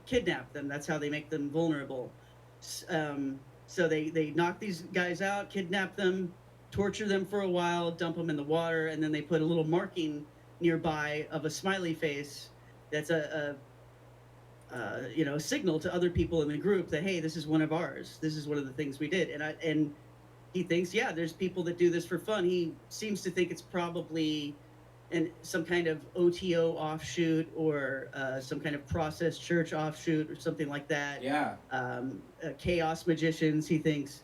kidnap them. That's how they make them vulnerable. So they knock these guys out, kidnap them, torture them for a while, dump them in the water, and then they put a little marking nearby of a smiley face that's a signal to other people in the group that, hey, this is one of ours. This is one of the things we did. And he thinks, yeah, there's people that do this for fun. He seems to think it's probably some kind of OTO offshoot, or some kind of process church offshoot, or something like that. Yeah. Chaos magicians, he thinks.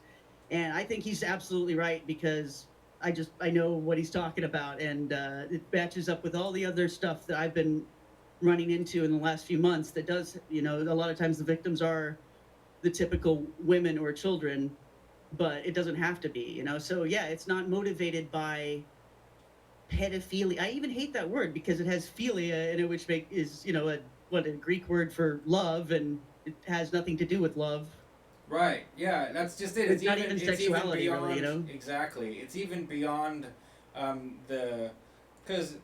And I think he's absolutely right, because I know what he's talking about, and it matches up with all the other stuff that I've been running into in the last few months that does, a lot of times the victims are the typical women or children, but it doesn't have to be, So yeah, it's not motivated by pedophilia. I even hate that word, because it has philia in it, which is, a Greek word for love, and it has nothing to do with love. Right. Yeah, that's just it. It's not even sexuality, beyond, really, Exactly. It's even beyond because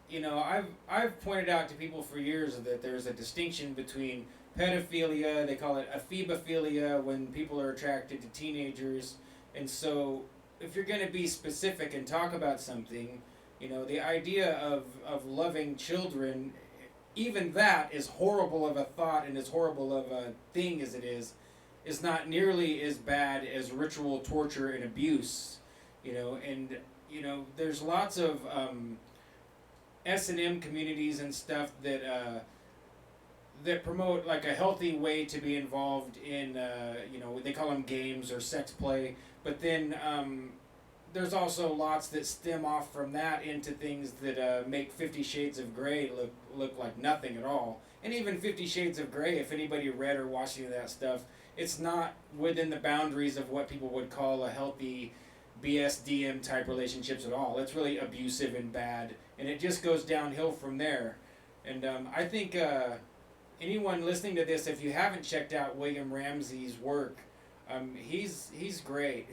I've pointed out to people for years that there's a distinction between pedophilia. They call it ephebophilia, when people are attracted to teenagers. And so, if you're going to be specific and talk about something, the idea of loving children, even that is horrible of a thought and as horrible of a thing as it is not nearly as bad as ritual torture and abuse, and there's lots of S&M communities and stuff that promote like a healthy way to be involved in, they call them games or sex play, but then there's also lots that stem off from that into things that make 50 Shades of Grey look like nothing at all. And even 50 Shades of Grey, if anybody read or watched any of that stuff, it's not within the boundaries of what people would call a healthy BSDM type relationships at all. It's really abusive and bad, and it just goes downhill from there. And I think anyone listening to this, if you haven't checked out William Ramsey's work, he's great.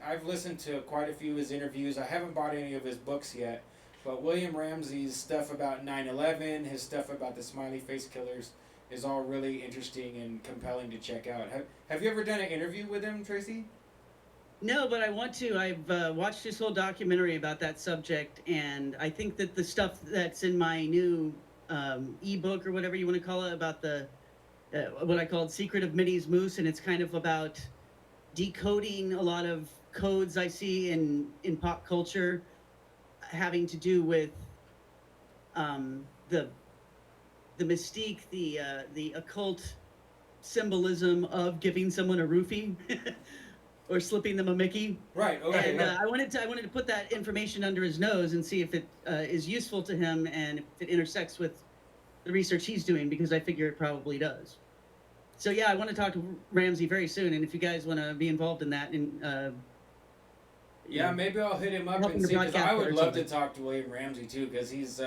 I've listened to quite a few of his interviews. I haven't bought any of his books yet, but William Ramsey's stuff about 9/11, his stuff about the smiley face killers, is all really interesting and compelling to check out. Have you ever done an interview with him, Tracy? No, but I want to. I've watched his whole documentary about that subject, and I think that the stuff that's in my new ebook, or whatever you want to call it, about the what I called Secret of Minnie's Moose, and it's kind of about decoding a lot of codes I see in pop culture having to do with the mystique, the occult symbolism of giving someone a roofie or slipping them a Mickey. Right. Okay. And I wanted to put that information under his nose and see if it is useful to him and if it intersects with the research he's doing, because I figure it probably does. So yeah, I want to talk to Ramsey very soon, and if you guys want to be involved in that, yeah, maybe I'll hit him up and see, because I would love to talk to William Ramsey too, because he's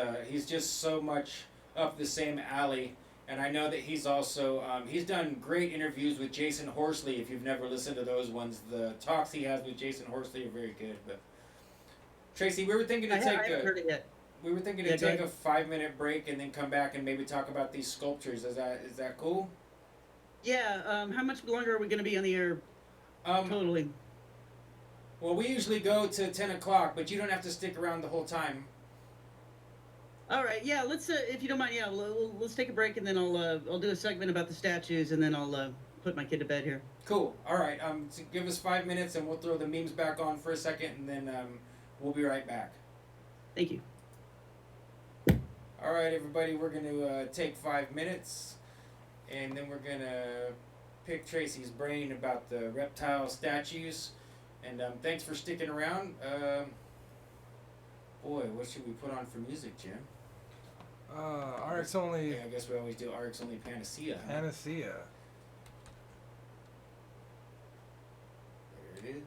just so much up the same alley. And I know that he's also he's done great interviews with Jason Horsley. If you've never listened to those ones, the talks he has with Jason Horsley are very good. But Tracy, we were thinking to I haven't heard it yet. we were thinking Yeah, to go take ahead. a 5-minute break and then come back and maybe talk about these sculptures. Is that cool? Yeah. How much longer are we going to be on the air Um, totally? well, we usually go to 10 o'clock, but you don't have to stick around the whole time. All right. Yeah. Let's, if you don't mind, yeah, let's take a break and then I'll do a segment about the statues and then I'll put my kid to bed here. Cool. All right. So give us 5 minutes and we'll throw the memes back on for a second and then we'll be right back. Thank you. All right, everybody. We're gonna take 5 minutes, and then we're gonna pick Tracy's brain about the reptile statues. And thanks for sticking around. Boy, what should we put on for music, Jim? RX only Yeah, I guess we always do RX only Panacea. Huh? Panacea. There it is.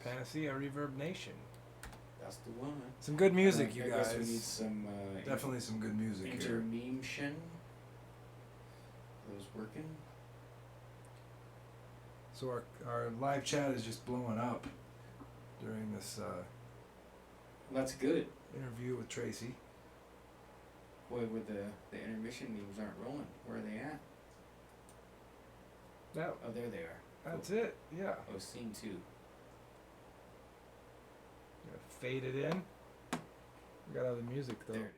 Panacea Reverb Nation. That's the one. Some good music, I you guess guys. we need some Definitely some good music here. intermemtion. Those working? So our live chat is just blowing up during this That's good. interview with Tracy. Boy, where the intermission memes aren't rolling. Where are they at? Yeah, Oh, there they are. that's it. Yeah. Oh, scene 2. Fade it in. We got other music though. There it is.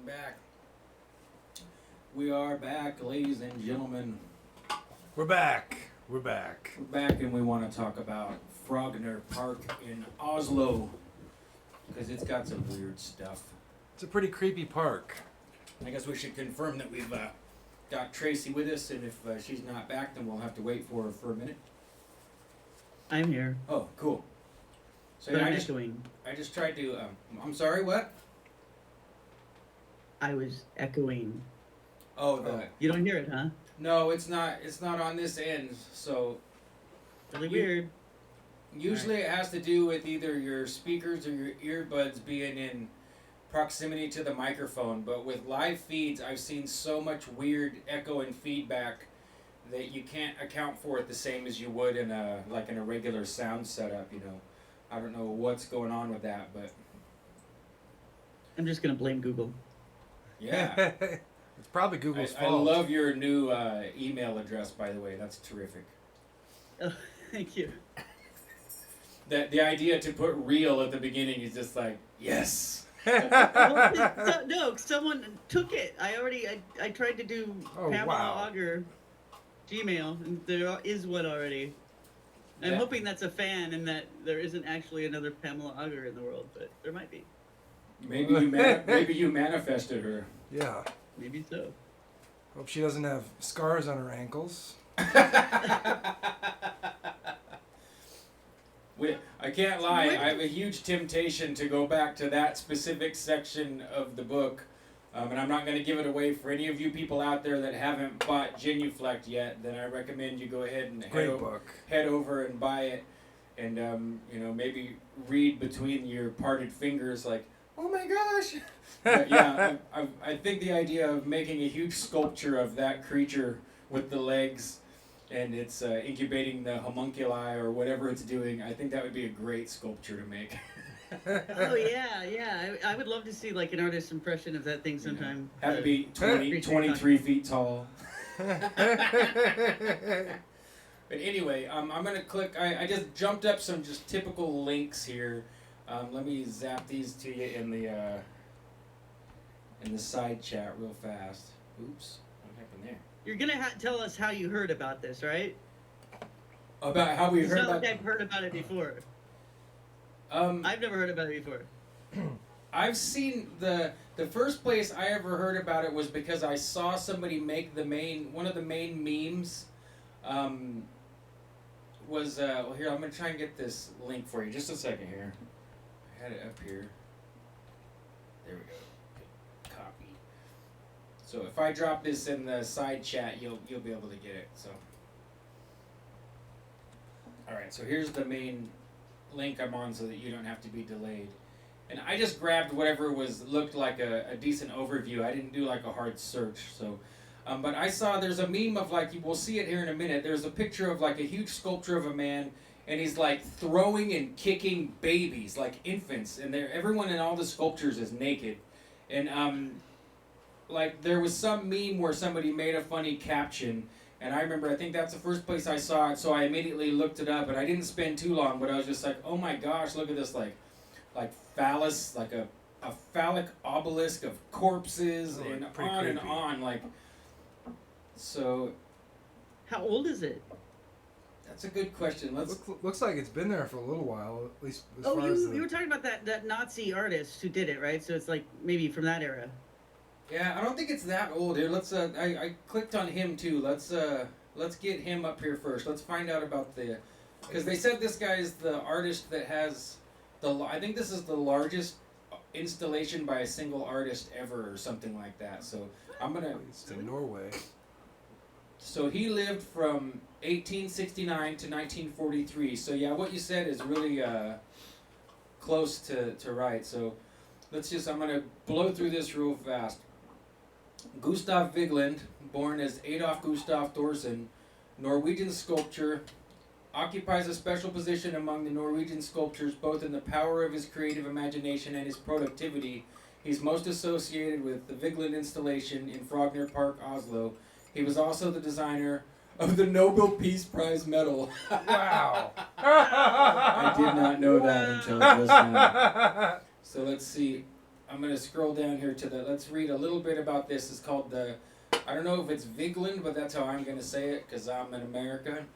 back. We are back, ladies and gentlemen. We're back. We're back. We're back and we want to talk about Frogner Park in Oslo. Because it's got some weird stuff. It's a pretty creepy park. I guess we should confirm that we've got Tracy with us, and if she's not back, then we'll have to wait for her for a minute. I'm here. Oh, cool. So But yeah, I'm echoing. I just tried to. I'm sorry. What? I was echoing. Oh, the You don't hear it, huh? no, it's not. It's not on this end. So Really You- weird. usually it has to do with either your speakers or your earbuds being in proximity to the microphone. But with live feeds, I've seen so much weird echo and feedback that you can't account for it the same as you would in a regular sound setup. You know, I don't know what's going on with that, but I'm just gonna blame Google. yeah. It's probably Google's I fault. love your new email address, by the way. That's terrific. Oh, thank you. That the idea to put real at the beginning is just like, yes. No, someone took it. I tried to do Oh, Pamela wow. Auger Gmail, and there is one already. I'm Yeah. hoping that's a fan and that there isn't actually another Pamela Auger in the world, but there might be. Maybe you manifested her. Yeah. Maybe so. Hope she doesn't have scars on her ankles. I can't lie. I have a huge temptation to go back to that specific section of the book, and I'm not going to give it away for any of you people out there that haven't bought Genuflect yet. Then I recommend you go ahead and Great book. head over and buy it, and maybe read between your parted fingers like, oh my gosh. But yeah, I think the idea of making a huge sculpture of that creature with the legs and it's incubating the homunculi or whatever it's doing, I think that would be a great sculpture to make. Oh yeah. I would love to see like an artist's impression of that thing sometime. Have it be 23 feet tall. But anyway, I'm going to click, I just jumped up some just typical links here. Let me zap these to you in the side chat real fast. Oops, what happened there? You're gonna tell us how you heard about this, right? About how we It's heard not about. like I've heard about it before. I've never heard about it before. I've seen the first place I ever heard about it was because I saw somebody make one of the main memes. Was well, here I'm gonna try and get this link for you. Just a second here. I had it up here. There we go. Okay, copy. So if I drop this in the side chat, you'll be able to get it. So. All right. So here's the main link I'm on, so that you don't have to be delayed. And I just grabbed whatever looked like a decent overview. I didn't do like a hard search. So, but I saw there's a meme of like, we'll see it here in a minute. There's a picture of like a huge sculpture of a man, and he's like throwing and kicking babies, like infants, and everyone in all the sculptures is naked. And like there was some meme where somebody made a funny caption, and I remember I think that's the first place I saw it, so I immediately looked it up, and I didn't spend too long, but I was just like, oh my gosh, look at this like phallus, like a phallic obelisk of corpses, Oh, and pretty on and creepy. on, like. So How old is it? that's a good question. Looks like it's been there for a little while, at least as Oh, far as you were talking about that Nazi artist who did it, right? So it's like maybe from that era. Yeah, I don't think it's that old here. Let's I clicked on him too. Let's get him up here first. Let's find out about because they said this guy is the artist that has I think this is the largest installation by a single artist ever or something like that. So I'm gonna. It's in Norway. So he lived from 1869 to 1943. So yeah, what you said is really close to right. So I'm gonna blow through this real fast. Gustav Vigeland, born as Adolf Gustav Thorsen, Norwegian sculptor, occupies a special position among the Norwegian sculptors, both in the power of his creative imagination and his productivity. He's most associated with the Vigeland installation in Frogner Park, Oslo. He was also the designer of the Nobel Peace Prize medal. Wow. I did not know that until just now. So let's see. I'm gonna scroll down here to the. Let's read a little bit about this. It's called the. I don't know if it's Vigeland, but that's how I'm gonna say it because I'm an American.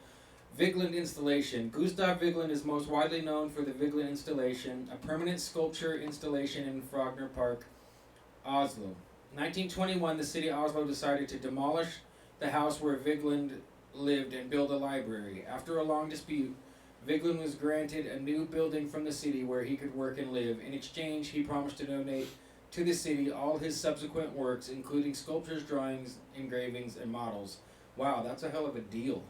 Vigeland installation. Gustav Vigeland is most widely known for the Vigeland installation, a permanent sculpture installation in Frogner Park, Oslo. 1921, the city of Oslo decided to demolish the house where Vigeland lived and build a library. After a long dispute, Vigeland was granted a new building from the city where he could work and live. In exchange, he promised to donate to the city all his subsequent works, including sculptures, drawings, engravings, and models. Wow, that's a hell of a deal.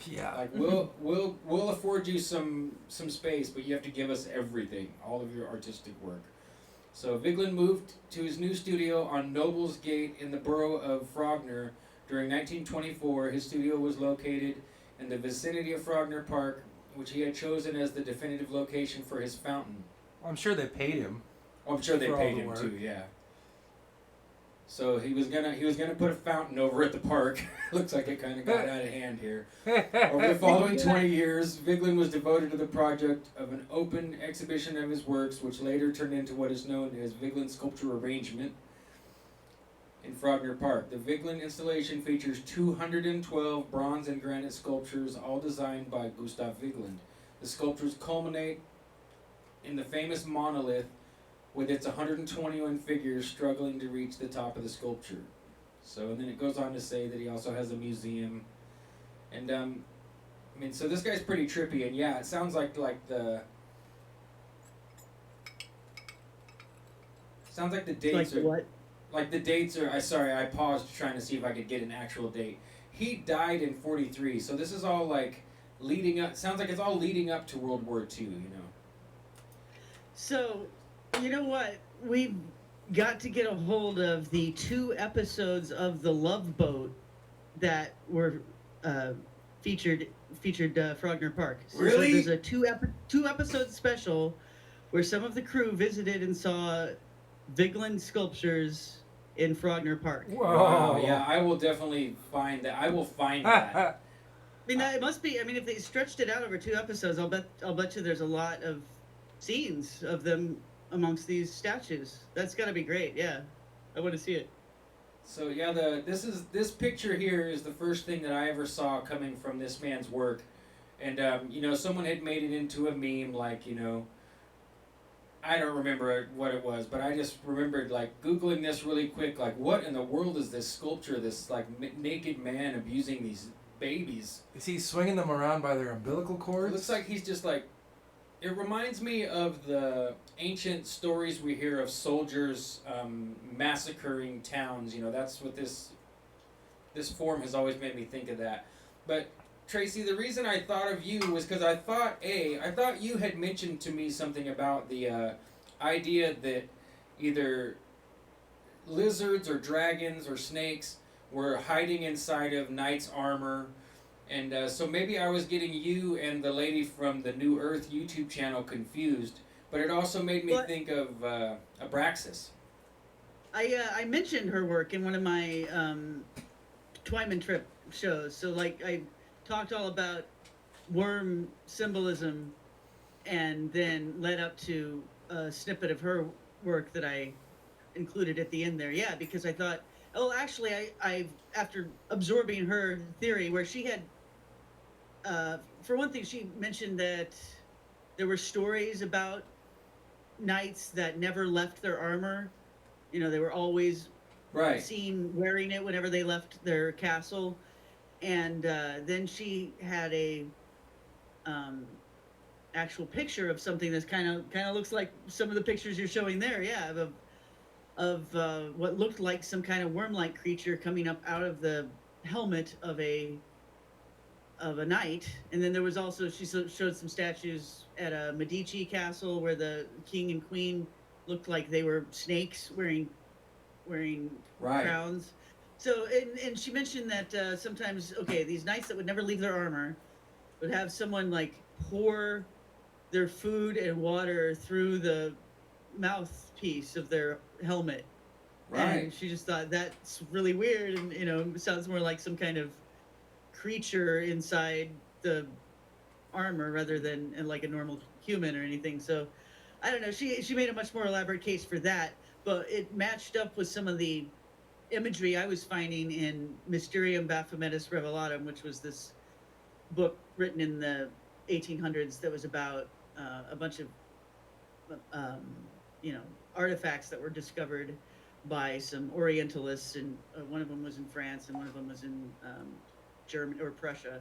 Yeah. Like we'll afford you some space, but you have to give us everything, all of your artistic work. So Vigeland moved to his new studio on Nobles Gate in the borough of Frogner during 1924. His studio was located in the vicinity of Frogner Park, which he had chosen as the definitive location for his fountain. I'm sure they paid him. Oh, I'm sure they For all paid the him work. too, yeah. So he was gonna put a fountain over at the park. Looks like it kind of got out of hand here. Over the following 20 years, Vigeland was devoted to the project of an open exhibition of his works, which later turned into what is known as Vigeland Sculpture Arrangement in Frogner Park. The Vigeland installation features 212 bronze and granite sculptures, all designed by Gustav Vigeland. The sculptures culminate in the famous monolith with its 121 figures struggling to reach the top of the sculpture. So, and then it goes on to say that he also has a museum. And, I mean, so this guy's pretty trippy, and yeah, it sounds like the... Sounds like the dates Like are... what? Like the dates are... I paused trying to see if I could get an actual date. He died in 43, so this is all like leading up... Sounds like it's all leading up to World War II, you know? So, you know what? We've got to get a hold of the 2 episodes of The Love Boat that were featured Frogner Park. Really? So there's a 2 episode special where some of the crew visited and saw Vigeland sculptures in Frogner Park. Whoa. Wow, yeah, I will definitely find that. I will find that. I mean, it must be. I mean, if they stretched it out over 2 episodes, I'll bet you there's a lot of scenes of them amongst these statues. That's got to be great. Yeah, I want to see it. So yeah, this picture here is the first thing that I ever saw coming from this man's work, and you know, someone had made it into a meme, like, you know, I don't remember what it was, but I just remembered like Googling this really quick, like, what in the world is this sculpture? This like naked man abusing these babies. Is he swinging them around by their umbilical It cords? looks like he's just like. It reminds me of the ancient stories we hear of soldiers massacring towns. You know, that's what this form has always made me think of that. But Tracy, the reason I thought of you was because I thought you had mentioned to me something about the idea that either lizards or dragons or snakes were hiding inside of knights' armor. And so maybe I was getting you and the lady from the New Earth YouTube channel confused, but it also made me think of Abraxas. I mentioned her work in one of my Twyman trip shows. So like I talked all about worm symbolism, and then led up to a snippet of her work that I included at the end there. Yeah, because I thought, oh, actually, I after absorbing her theory, where she had. For one thing, she mentioned that there were stories about knights that never left their armor. You know, they were always seen wearing it whenever they left their castle. And then she had a actual picture of something that's kind of looks like some of the pictures you're showing there. Yeah, of what looked like some kind of worm-like creature coming up out of the helmet of a knight. And then there was also, she showed some statues at a Medici castle where the king and queen looked like they were snakes wearing crowns. So and she mentioned that sometimes, okay, these knights that would never leave their armor would have someone like pour their food and water through the mouthpiece of their helmet. And she just thought that's really weird, and you know, it sounds more like some kind of creature inside the armor rather than like a normal human or anything. So I don't know, she made a much more elaborate case for that. but it matched up with some of the imagery I was finding in Mysterium Baphometus Revelatum, which was this book written in the 1800s that was about a bunch of you know, artifacts that were discovered by some Orientalists, and one of them was in France and one of them was in Germany or Prussia,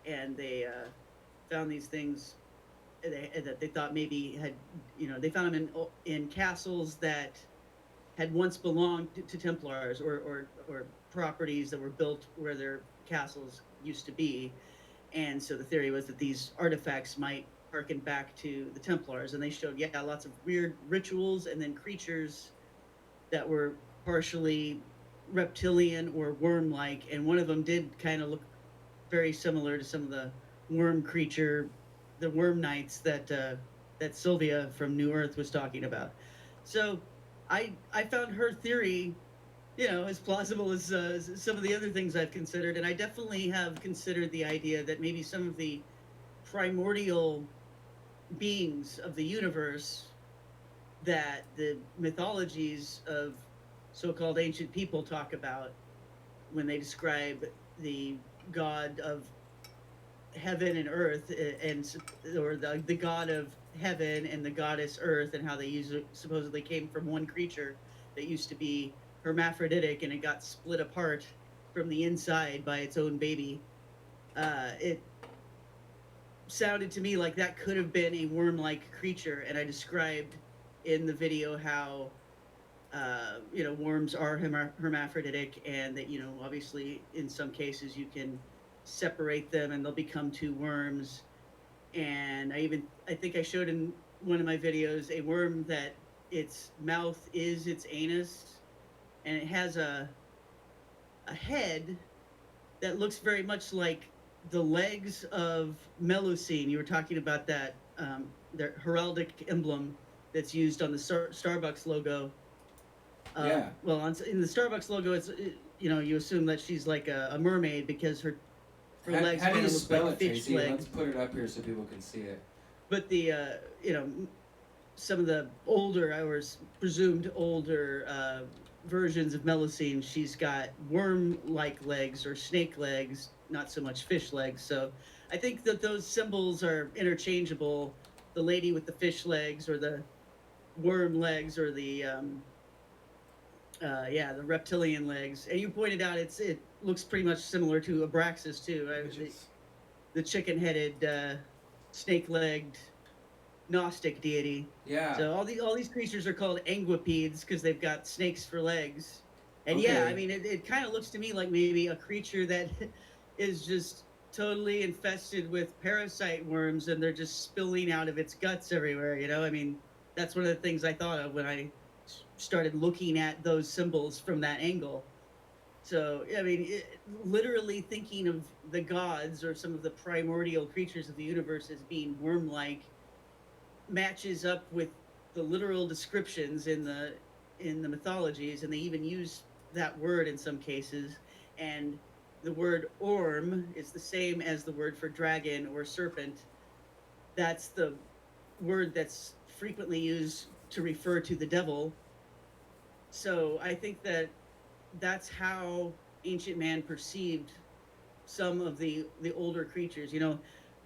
and they found these things that they thought maybe had, you know, they found them in castles that had once belonged to Templars, or properties that were built where their castles used to be, and so the theory was that these artifacts might harken back to the Templars, and they showed lots of weird rituals and then creatures that were partially reptilian or worm-like, and one of them did kind of look very similar to some of the the worm knights that Sylvia from New Earth was talking about. So I found her theory, you know, as plausible as some of the other things I've considered, and I definitely have considered the idea that maybe some of the primordial beings of the universe that the mythologies of so-called ancient people talk about when they describe the god of heaven and earth, or the god of heaven and the goddess earth, and how they supposedly came from one creature that used to be hermaphroditic and it got split apart from the inside by its own baby. It sounded to me like that could have been a worm-like creature, and I described in the video how you know, worms are hermaphroditic, and that, you know, obviously in some cases you can separate them and they'll become two worms. And I think I showed in one of my videos a worm that its mouth is its anus, and it has a head that looks very much like the legs of Melusine. You were talking about that, the heraldic emblem that's used on the Starbucks logo. Yeah. Well, in the Starbucks logo, you know, you assume that she's like a mermaid because her legs How do kind you of look spell like it, fish Tracy? legs. Let's put it up here so people can see it. But the you know, some of the older, or presumed older versions of Melusine, she's got worm-like legs or snake legs, not so much fish legs. So I think that those symbols are interchangeable. The lady with the fish legs, or the worm legs, or the the reptilian legs. And you pointed out it looks pretty much similar to Abraxas too, right? The chicken-headed, snake-legged Gnostic deity. Yeah. So all these creatures are called anguipedes because they've got snakes for legs. And Okay. yeah, I mean, it kind of looks to me like maybe a creature that is just totally infested with parasite worms, and they're just spilling out of its guts everywhere, you know? I mean, that's one of the things I thought of when I started looking at those symbols from that angle. So, I mean, literally thinking of the gods or some of the primordial creatures of the universe as being worm-like matches up with the literal descriptions in the mythologies, and they even use that word in some cases. And the word orm is the same as the word for dragon or serpent. That's the word that's frequently used to refer to the devil. So I think that that's how ancient man perceived some of the older creatures. You know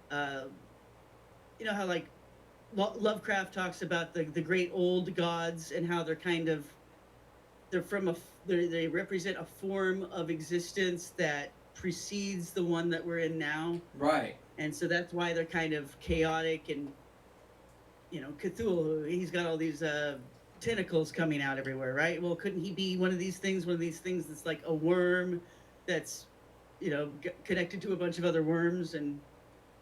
how, like, Lovecraft talks about the great old gods, and how they're kind of, they represent a form of existence that precedes the one that we're in now. Right. And so that's why they're kind of chaotic. And, you know, Cthulhu, he's got all these tentacles coming out everywhere, right? Well, couldn't he be one of these things that's like a worm that's, you know, connected to a bunch of other worms, and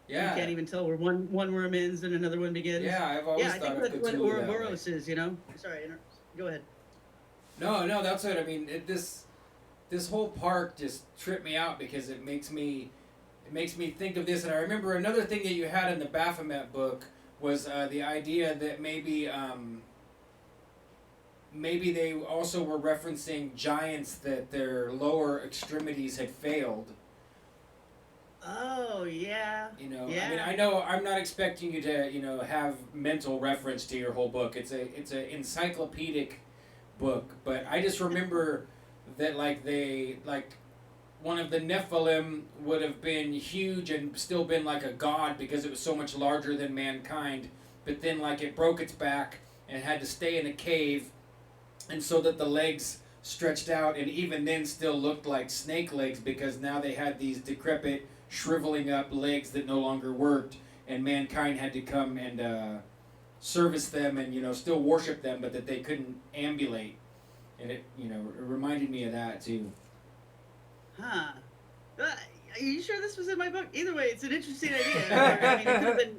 Yeah. you can't even tell where one worm ends and another one begins? Yeah, I've always I thought think of that's what Cthulhu that way. Ouroboros is, you know? Sorry, go ahead. No, that's what I mean. This whole park just tripped me out because it makes me think of this. And I remember another thing that you had in the Baphomet book was the idea that maybe they also were referencing giants, that their lower extremities had failed. Oh, yeah. You know, Yeah. I mean, I know I'm not expecting you to, you know, have mental reference to your whole book. It's a encyclopedic book, but I just remember that like one of the Nephilim would have been huge and still been like a god because it was so much larger than mankind, but then like it broke its back and had to stay in a cave, and so that the legs stretched out and even then still looked like snake legs because now they had these decrepit, shriveling up legs that no longer worked, and mankind had to come and service them and still worship them, but that they couldn't ambulate, and it it reminded me of that too. Huh. Are you sure this was in my book? Either way, it's an interesting idea. I mean, it could have been.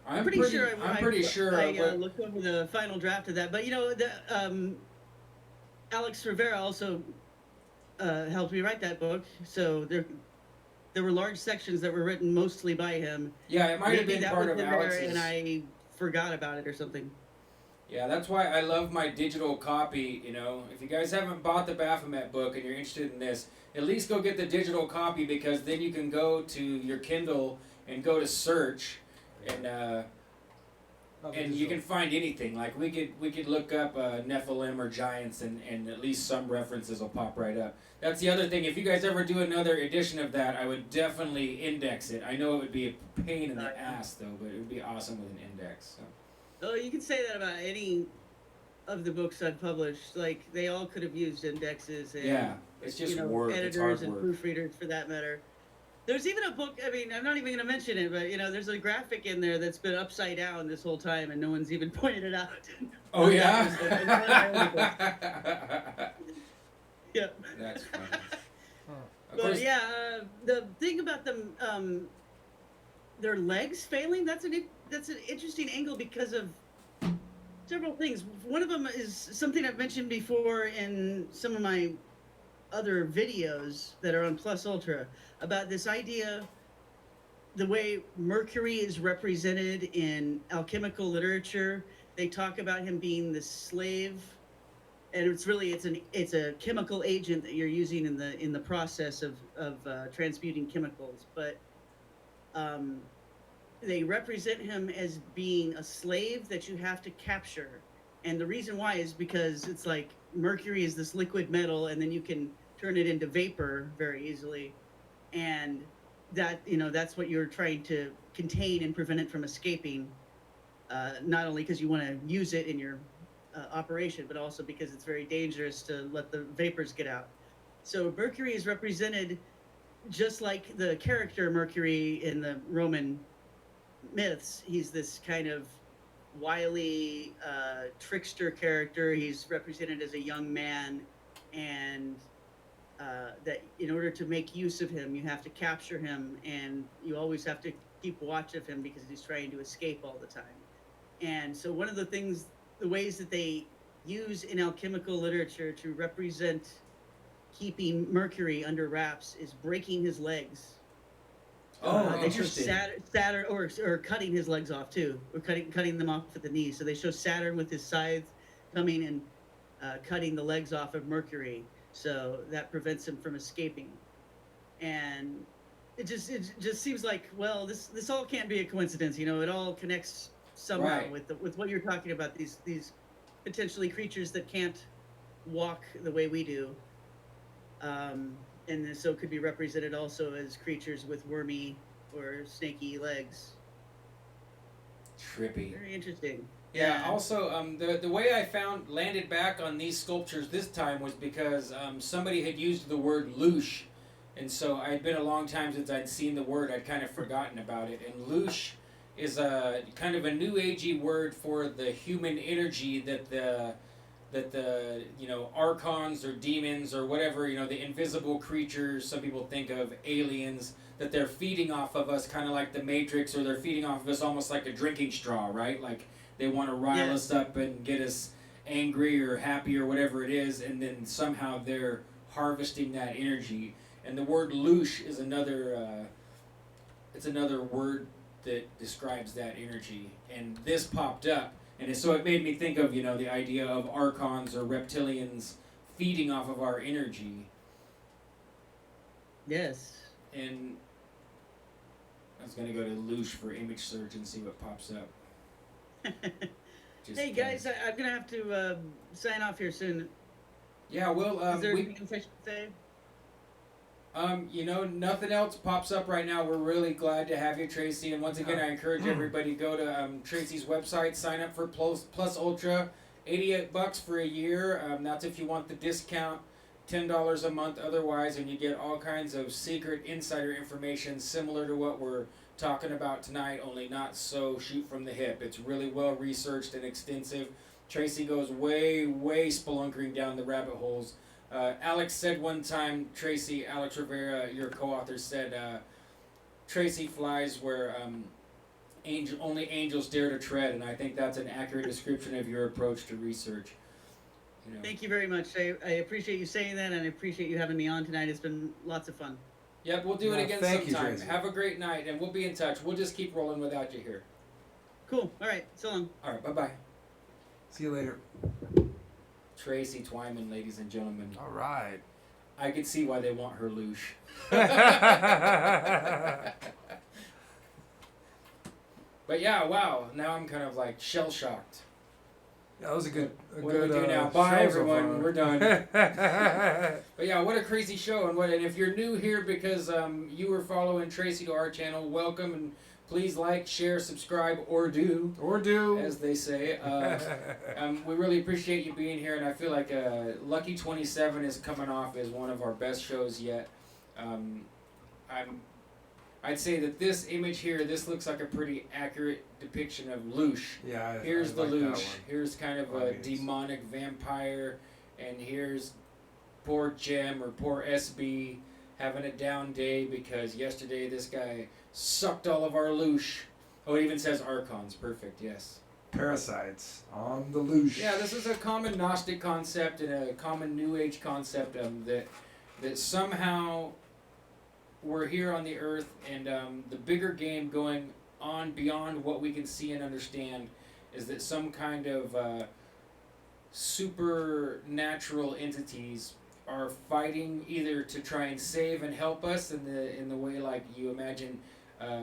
I'm pretty sure I but looked over the final draft of that, but Alex Rivera also helped me write that book, so there were large sections that were written mostly by him. yeah, it might have Maybe been that part was of in there Alex's. and I forgot about it or something. Yeah, that's why I love my digital copy. If you guys haven't bought the Baphomet book and you're interested in this, at least go get the digital copy, because then you can go to your Kindle and go to search, and you can find anything. Like we could look up Nephilim or giants, and at least some references will pop right up. That's the other thing. If you guys ever do another edition of that, I would definitely index it. I know it would be a pain in the ass though, but it would be awesome with an index. So. Oh, you can say that about any of the books I've published. Like, they all could have used indexes and Yeah, it's just work. It's editors hard and work. proofreaders for that matter. There's even a book, I mean, I'm not even going to mention it, but there's a graphic in there that's been upside down this whole time and no one's even pointed it out. Oh yeah. Yeah. That's funny. Of But course, yeah, the thing about them, their legs failing, that's an interesting angle because of several things. One of them is something I've mentioned before in some of my other videos that are on Plus Ultra, about this idea, the way Mercury is represented in alchemical literature. They talk about him being the slave, and it's a chemical agent that you're using in the process of transmuting chemicals, but they represent him as being a slave that you have to capture. And the reason why is because it's like mercury is this liquid metal, and then you can turn it into vapor very easily. And that, that's what you're trying to contain and prevent it from escaping. Not only because you want to use it in your operation, but also because it's very dangerous to let the vapors get out. So Mercury is represented just like the character Mercury in the Roman myths. He's this kind of wily trickster character. He's represented as a young man, and that in order to make use of him, you have to capture him, and you always have to keep watch of him because he's trying to escape all the time. And so one of the ways that they use in alchemical literature to represent keeping Mercury under wraps is breaking his legs. Oh, they show interesting. Saturn, or cutting his legs off too, or cutting them off at the knees. So they show Saturn with his scythe coming and cutting the legs off of Mercury, so that prevents him from escaping. And it just seems like, well, this all can't be a coincidence. It all connects somehow Right. with what you're talking about. These potentially creatures that can't walk the way we do. And so could be represented also as creatures with wormy or snaky legs. Trippy. Very interesting. Yeah. Also, the way I landed back on these sculptures this time was because somebody had used the word louche, and so I'd been a long time since I'd seen the word. I'd kind of forgotten about it. And louche is a kind of a new agey word for the human energy that the archons or demons or whatever, the invisible creatures, some people think of aliens, that they're feeding off of us, kind of like the Matrix, or they're feeding off of us almost like a drinking straw, right? Like they want to rile us up and get us angry or happy or whatever it is, and then somehow they're harvesting that energy. And the word louche is another word that describes that energy. And this popped up. And so it made me think of, the idea of archons or reptilians feeding off of our energy. Yes. And I was going to go to louche for image search and see what pops up. Just, Hey guys, I'm gonna have to sign off here soon. Yeah, well, Is there we anything else I should say? You know, nothing else pops up right now. We're really glad to have you, Tracy. And once again, I encourage everybody to go to Tracy's website, sign up for Plus Ultra, $88 for a year. That's if you want the discount, $10 a month otherwise, and you get all kinds of secret insider information similar to what we're talking about tonight, only not so shoot from the hip. It's really well researched and extensive. Tracy goes way, way spelunkering down the rabbit holes. Alex said one time, Alex Rivera, your co-author, said, Tracy flies where only angels dare to tread, and I think that's an accurate description of your approach to research. You know. Thank you very much. I appreciate you saying that, and I appreciate you having me on tonight. It's been lots of fun. Yep, we'll do it again thank you, sometime. Tracy. Have a great night, and we'll be in touch. We'll just keep rolling without you here. Cool. All right. So long. All right, bye-bye. See you later. Tracy Twyman, ladies and gentlemen. All right. I could see why they want her loosh. But yeah, wow. Now I'm kind of like shell-shocked. Yeah, that was a good. What do we do now? Bye, show so everyone. far. We're done. But yeah, what a crazy show. And if you're new here because you were following Tracy to our channel, welcome. And please like, share, subscribe, or do. Or do. As they say. We really appreciate you being here. And I feel like Lucky 27 is coming off as one of our best shows yet. I'd say that this image here, this looks like a pretty accurate depiction of Loosh. Yeah, Here's the like that Loosh. one. Here's kind of a demonic vampire, and here's poor Jem or poor SB having a down day because yesterday this guy sucked all of our Loosh. Oh, it even says Archons. Perfect, yes. Parasites on the loose. Yeah, this is a common Gnostic concept and a common New Age concept that somehow we're here on the earth, and the bigger game going on beyond what we can see and understand is that some kind of supernatural entities are fighting either to try and save and help us in the way like you imagine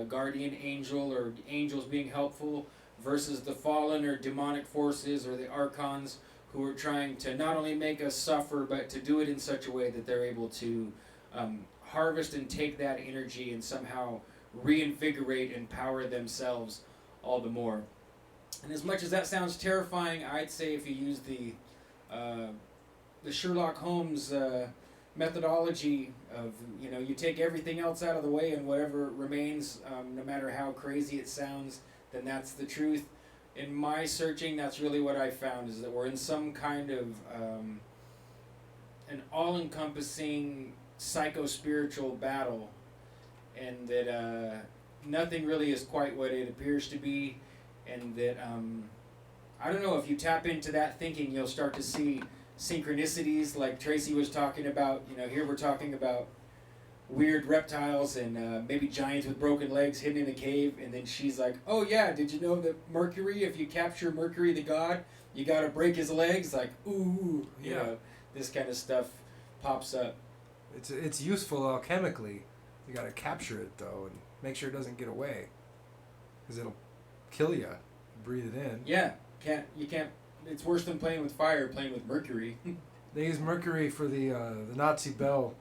guardian angel or angels being helpful versus the fallen or demonic forces or the archons who are trying to not only make us suffer but to do it in such a way that they're able to harvest and take that energy and somehow reinvigorate and power themselves all the more. And as much as that sounds terrifying, I'd say if you use the Sherlock Holmes methodology of, you take everything else out of the way and whatever remains, no matter how crazy it sounds, then that's the truth. In my searching, that's really what I found, is that we're in some kind of an all-encompassing psycho-spiritual battle, and that nothing really is quite what it appears to be, and that I don't know, if you tap into that thinking, you'll start to see synchronicities like Tracy was talking about. Here we're talking about weird reptiles and maybe giants with broken legs hidden in a cave, and then she's like, oh yeah, did you know that Mercury, if you capture Mercury the god, you gotta break his legs? Like, ooh, this kind of stuff pops up. It's useful alchemically. You gotta capture it though and make sure it doesn't get away, because it'll kill you. Breathe it in. Yeah, you can't. It's worse than playing with fire. Playing with mercury. They use mercury for the Nazi Bell.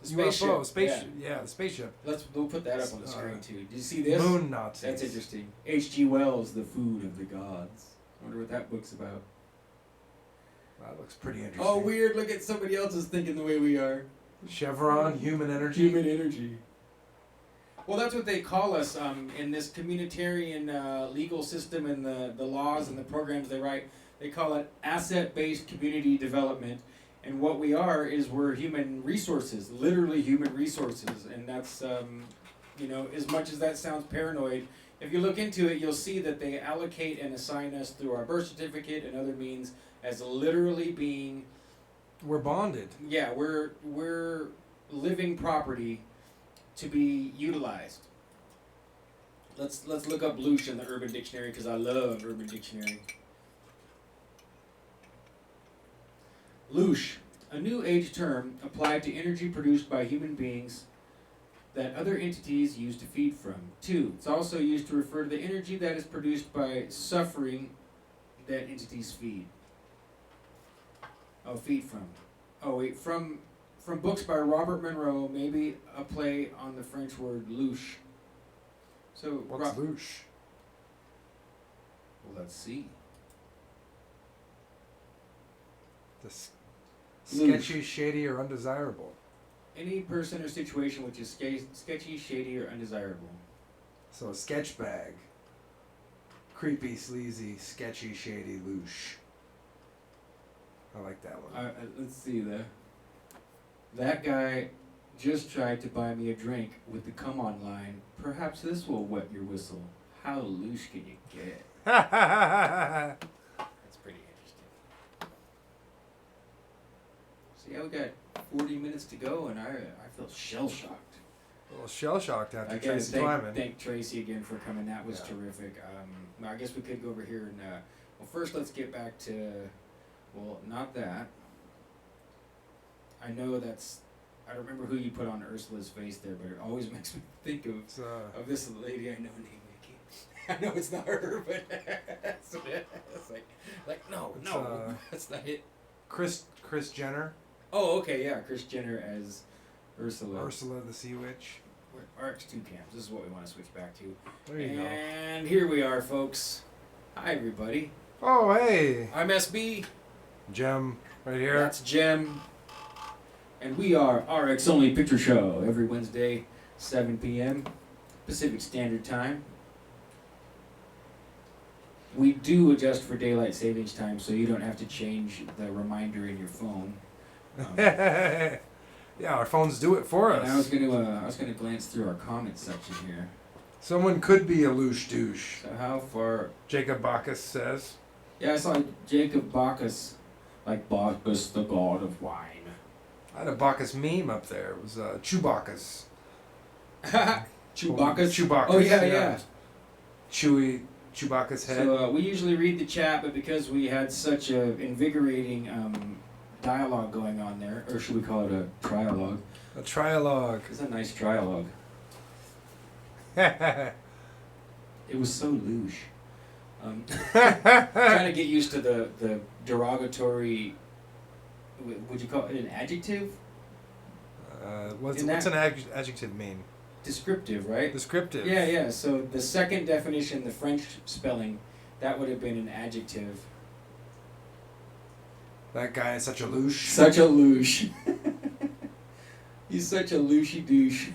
The spaceship. UFO, yeah, the spaceship. We'll put that up on the screen too. Did you see this? Moon Nazis. That's interesting. H.G. Wells, The Food of the Gods. I wonder what that book's about. That looks pretty interesting. Oh, weird! Look at somebody else is thinking the way we are. Chevron, human energy. Human energy. Well, that's what they call us in this communitarian legal system and the laws and the programs they write. They call it asset-based community development. And what we are is we're human resources, literally human resources. And that's, as much as that sounds paranoid, if you look into it, you'll see that they allocate and assign us through our birth certificate and other means as literally being... We're bonded. Yeah, we're living property to be utilized. Let's look up loosh in the Urban Dictionary, because I love Urban Dictionary. Loosh, a New Age term applied to energy produced by human beings that other entities use to feed from. 2, it's also used to refer to the energy that is produced by suffering that entity's feed? Oh, feed from. Oh wait, from books by Robert Monroe, maybe a play on the French word louche. So What's louche? Well, let's see. The Louche. sketchy, shady, or undesirable. Any person or situation which is sketchy, shady, or undesirable. So a sketch bag. Creepy, sleazy, sketchy, shady, louche. I like that one. Let's see that guy just tried to buy me a drink with the come on line. Perhaps this will wet your whistle. How louche can you get? That's pretty interesting. So yeah, we got 40 minutes to go, and I feel shell shocked. A little shell shocked after I gotta Tracy Twyman. thank Tracy again for coming. That was terrific. I guess we could go over here and well, first let's get back to not that. I know that's. I don't remember who you put on Ursula's face there, but it always makes me think of this lady I know named Nikki. I know it's not her, but it's like no, that's not it. Chris Jenner. Oh, okay, yeah, Chris Jenner as Ursula. Ursula the Sea Witch. We're RX2 cams. This is what we want to switch back to. There you go. And here we are, folks. Hi, everybody. Oh, hey. I'm SB. Jem, right here. That's Jem. And we are RX Only Picture Show every Wednesday, 7 p.m. Pacific Standard Time. We do adjust for daylight savings time, so you don't have to change the reminder in your phone. Yeah, our phones do it for us. And I was gonna glance through our comments section here. Someone could be a louche douche. So how far? Jacob Bacchus says. Yeah, I saw Jacob Bacchus, like Bacchus, the god of wine. I had a Bacchus meme up there. It was Chewbacca's. Chewbacca. Oh yeah. Chewbacca's head. So we usually read the chat, but because we had such a invigorating dialogue going on there, or should we call it a trialogue? A trialogue. It's a nice trialogue. It was so louche. Trying to get used to the derogatory. Would you call it an adjective? What's an adjective mean? Descriptive, right? Descriptive. Yeah. So the second definition, the French spelling, that would have been an adjective. That guy is such a louche. Such a louche. He's such a louchey douche.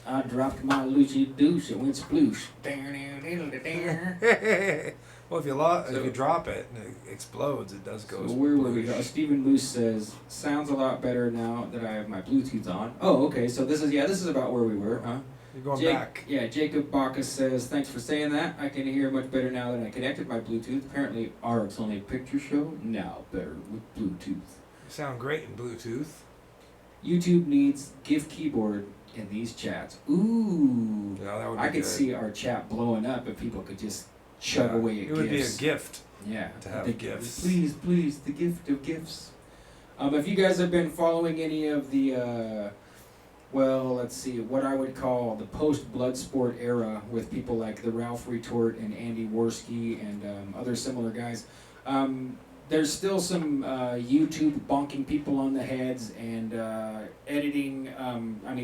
I dropped my louchey douche, it went sploosh. Well, if you drop it and it explodes, it does go. So where were we? Stephen Moose says, sounds a lot better now that I have my Bluetooth on. Oh, okay. So this is about where we were, huh? You're going back. Yeah, Jacob Bacchus says, thanks for saying that. I can hear much better now that I connected my Bluetooth. Apparently, RX Only Picture Show, now better with Bluetooth. You sound great in Bluetooth. YouTube needs GIF keyboard in these chats. Ooh. Yeah, that would be I could good. see our chat blowing up if people could just chug away at GIFs. It would be a gift. Yeah. To have GIFs. Please, the gift of gifts. If you guys have been following any of the, let's see, what I would call the post-Bloodsport era with people like the Ralph Retort and Andy Worski and other similar guys, there's still some YouTube bonking people on the heads and editing,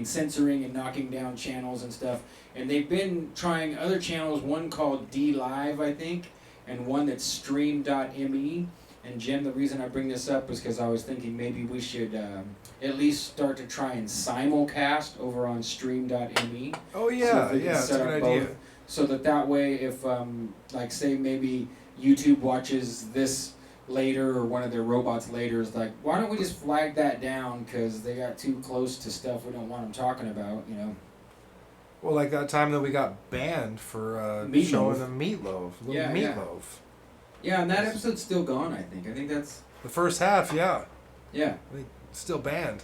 censoring and knocking down channels and stuff. And they've been trying other channels, one called DLive, I think, and one that's stream.me. And Jen, the reason I bring this up is because I was thinking maybe we should at least start to try and simulcast over on stream.me. Oh yeah, that's a good idea. So that way, if say maybe YouTube watches this later or one of their robots later is like, why don't we just flag that down because they got too close to stuff we don't want them talking about, you know? Well, like that time that we got banned for showing the meatloaf. Meatloaf. Yeah, and that episode's still gone, I think. I think that's... The first half, yeah. Yeah. I think it's still banned.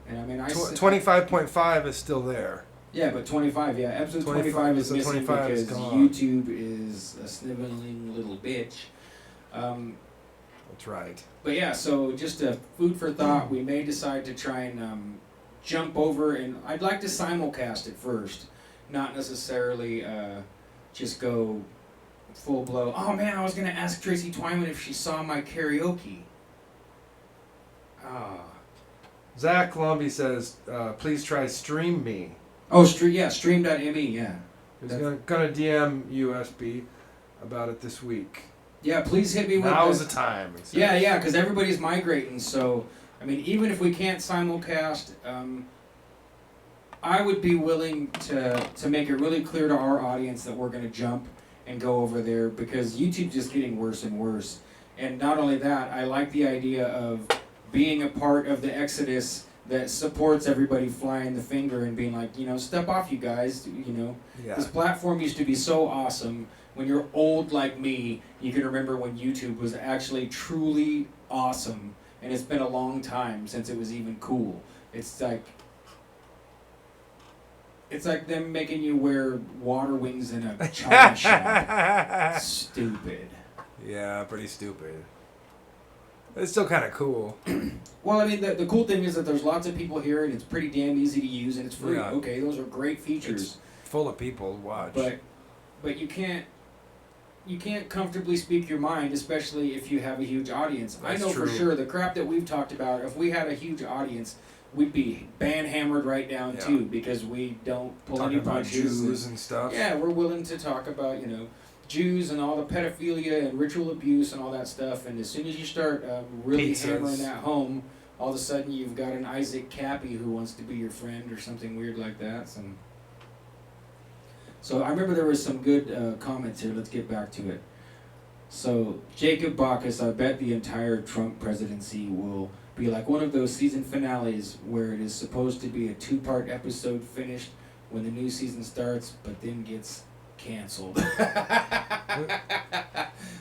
And I mean, 25.5 is still there. Yeah, but 25, yeah. Episode 25 is missing 25 because is gone. YouTube is a sniveling little bitch. That's right. But yeah, so just a food for thought. We may decide to try and jump over, and I'd like to simulcast it first. not necessarily just go full blow. Oh man, I was gonna ask Tracy Twyman if she saw my karaoke. Ah. Zach Colombi says, please try Stream Me. Oh, stream.me, yeah. He's gonna DM USB about it this week. Yeah, please hit me with Now's the time. he says. Yeah, because everybody's migrating. So, I mean, even if we can't simulcast, I would be willing to make it really clear to our audience that we're going to jump and go over there because YouTube's just getting worse and worse. And not only that, I like the idea of being a part of the exodus that supports everybody flying the finger and being like, step off, you guys. Yeah. This platform used to be so awesome. When you're old like me, you can remember when YouTube was actually truly awesome. And it's been a long time since it was even cool. It's like them making you wear water wings in a china shop. Stupid. Yeah, pretty stupid. It's still kind of cool. Well, I mean, the cool thing is that there's lots of people here, and it's pretty damn easy to use, and it's free. Yeah. Okay, those are great features. It's full of people to watch. But you can't comfortably speak your mind, especially if you have a huge audience. That's I know true. for sure the crap that we've talked about, if we had a huge audience, we'd be hammered right down Yeah. too, because we don't pull talking any about punches. Jews and stuff. Yeah, we're willing to talk about, Jews and all the pedophilia and ritual abuse and all that stuff. And as soon as you start really Pizzas. hammering that home, all of a sudden you've got an Isaac Cappy who wants to be your friend or something weird like that. So I remember there was some good comments here. Let's get back to it. So Jacob Bacchus, I bet the entire Trump presidency will be like one of those season finales where it is supposed to be a 2-part episode finished when the new season starts, but then gets canceled.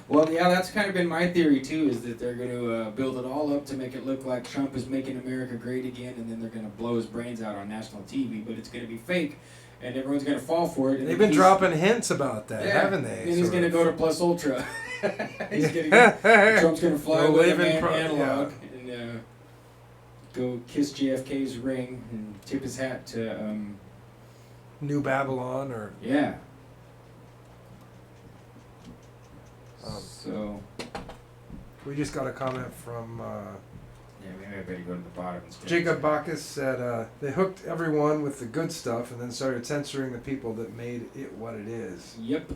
Well, yeah, that's kind of been my theory too, is that they're going to build it all up to make it look like Trump is making America great again, and then they're going to blow his brains out on national TV, but it's going to be fake, and everyone's going to fall for it. And They've been dropping hints about that, yeah, haven't they? And he's going to go to Plus Ultra. Trump's going to fly Go away live to in analog and go kiss JFK's ring and tip his hat to New Babylon or yeah. so. We just got a comment from Yeah, maybe I better go to the bottom instead. Jacob Bacchus said they hooked everyone with the good stuff and then started censoring the people that made it what it is. Yep.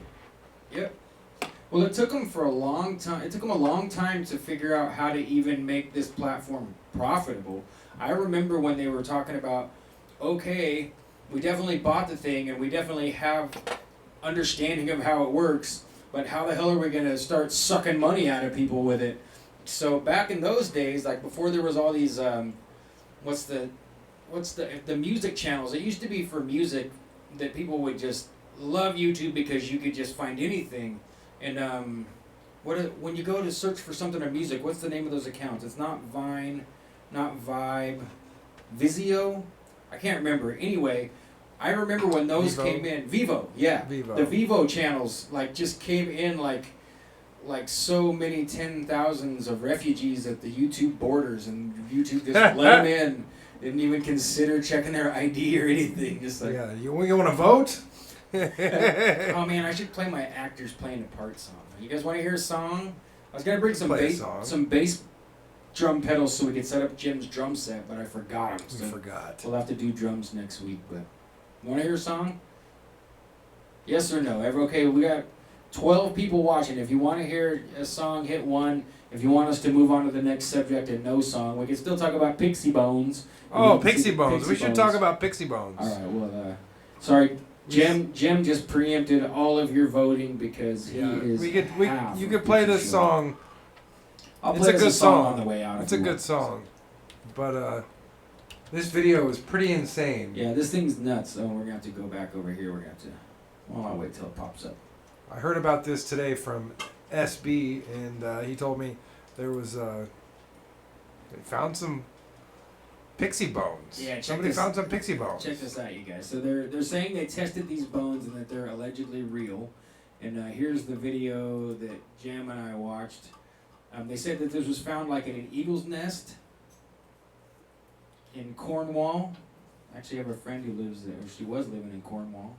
Well, it took them a long time to figure out how to even make this platform profitable. I remember when they were talking about, okay, we definitely bought the thing and we definitely have understanding of how it works, but how the hell are we going to start sucking money out of people with it? So back in those days, like before there was all these, what's the music channels? It used to be for music that people would just love YouTube because you could just find anything. And when you go to search for something on music, what's the name of those accounts? It's not Vine, not Vibe, Vizio? I can't remember. Anyway, I remember when those Vivo. came in. Vivo, yeah. Vivo. The Vivo channels just came in like so many 10,000s of refugees at the YouTube borders, and YouTube just let them in. Didn't even consider checking their ID or anything. Just like, Yeah, you want to vote? oh man, I should play my actors playing a part song. You guys want to hear a song? I was gonna bring some Play a song. some bass drum pedals so we could set up Jim's drum set, but I forgot them. So We forgot. we'll have to do drums next week. But want to hear a song? Yes or no? Okay, we got 12 people watching. If you want to hear a song, hit 1. If you want us to move on to the next subject and no song, we can still talk about Pixie Bones. Oh, We can Pixie see Bones. Pixie We should Bones. talk about Pixie Bones. All right. Well, sorry, Jim just preempted all of your voting because he is. You could play this song. I'll It's play a us good song song. on the way out. It's if a you good want. song. But this video is pretty insane. Yeah, this thing's nuts. Oh, we're gonna have to go back over here. We're gonna have to. Well, I'll wait till it pops up. I heard about this today from SB, and he told me there was they found some Pixie Bones. Yeah, check Somebody this- found some Pixie Bones. Check this out, you guys. So they're saying they tested these bones and that they're allegedly real. And here's the video that Jam and I watched. They said that this was found like in an eagle's nest in Cornwall. I actually have a friend who lives there. She was living in Cornwall.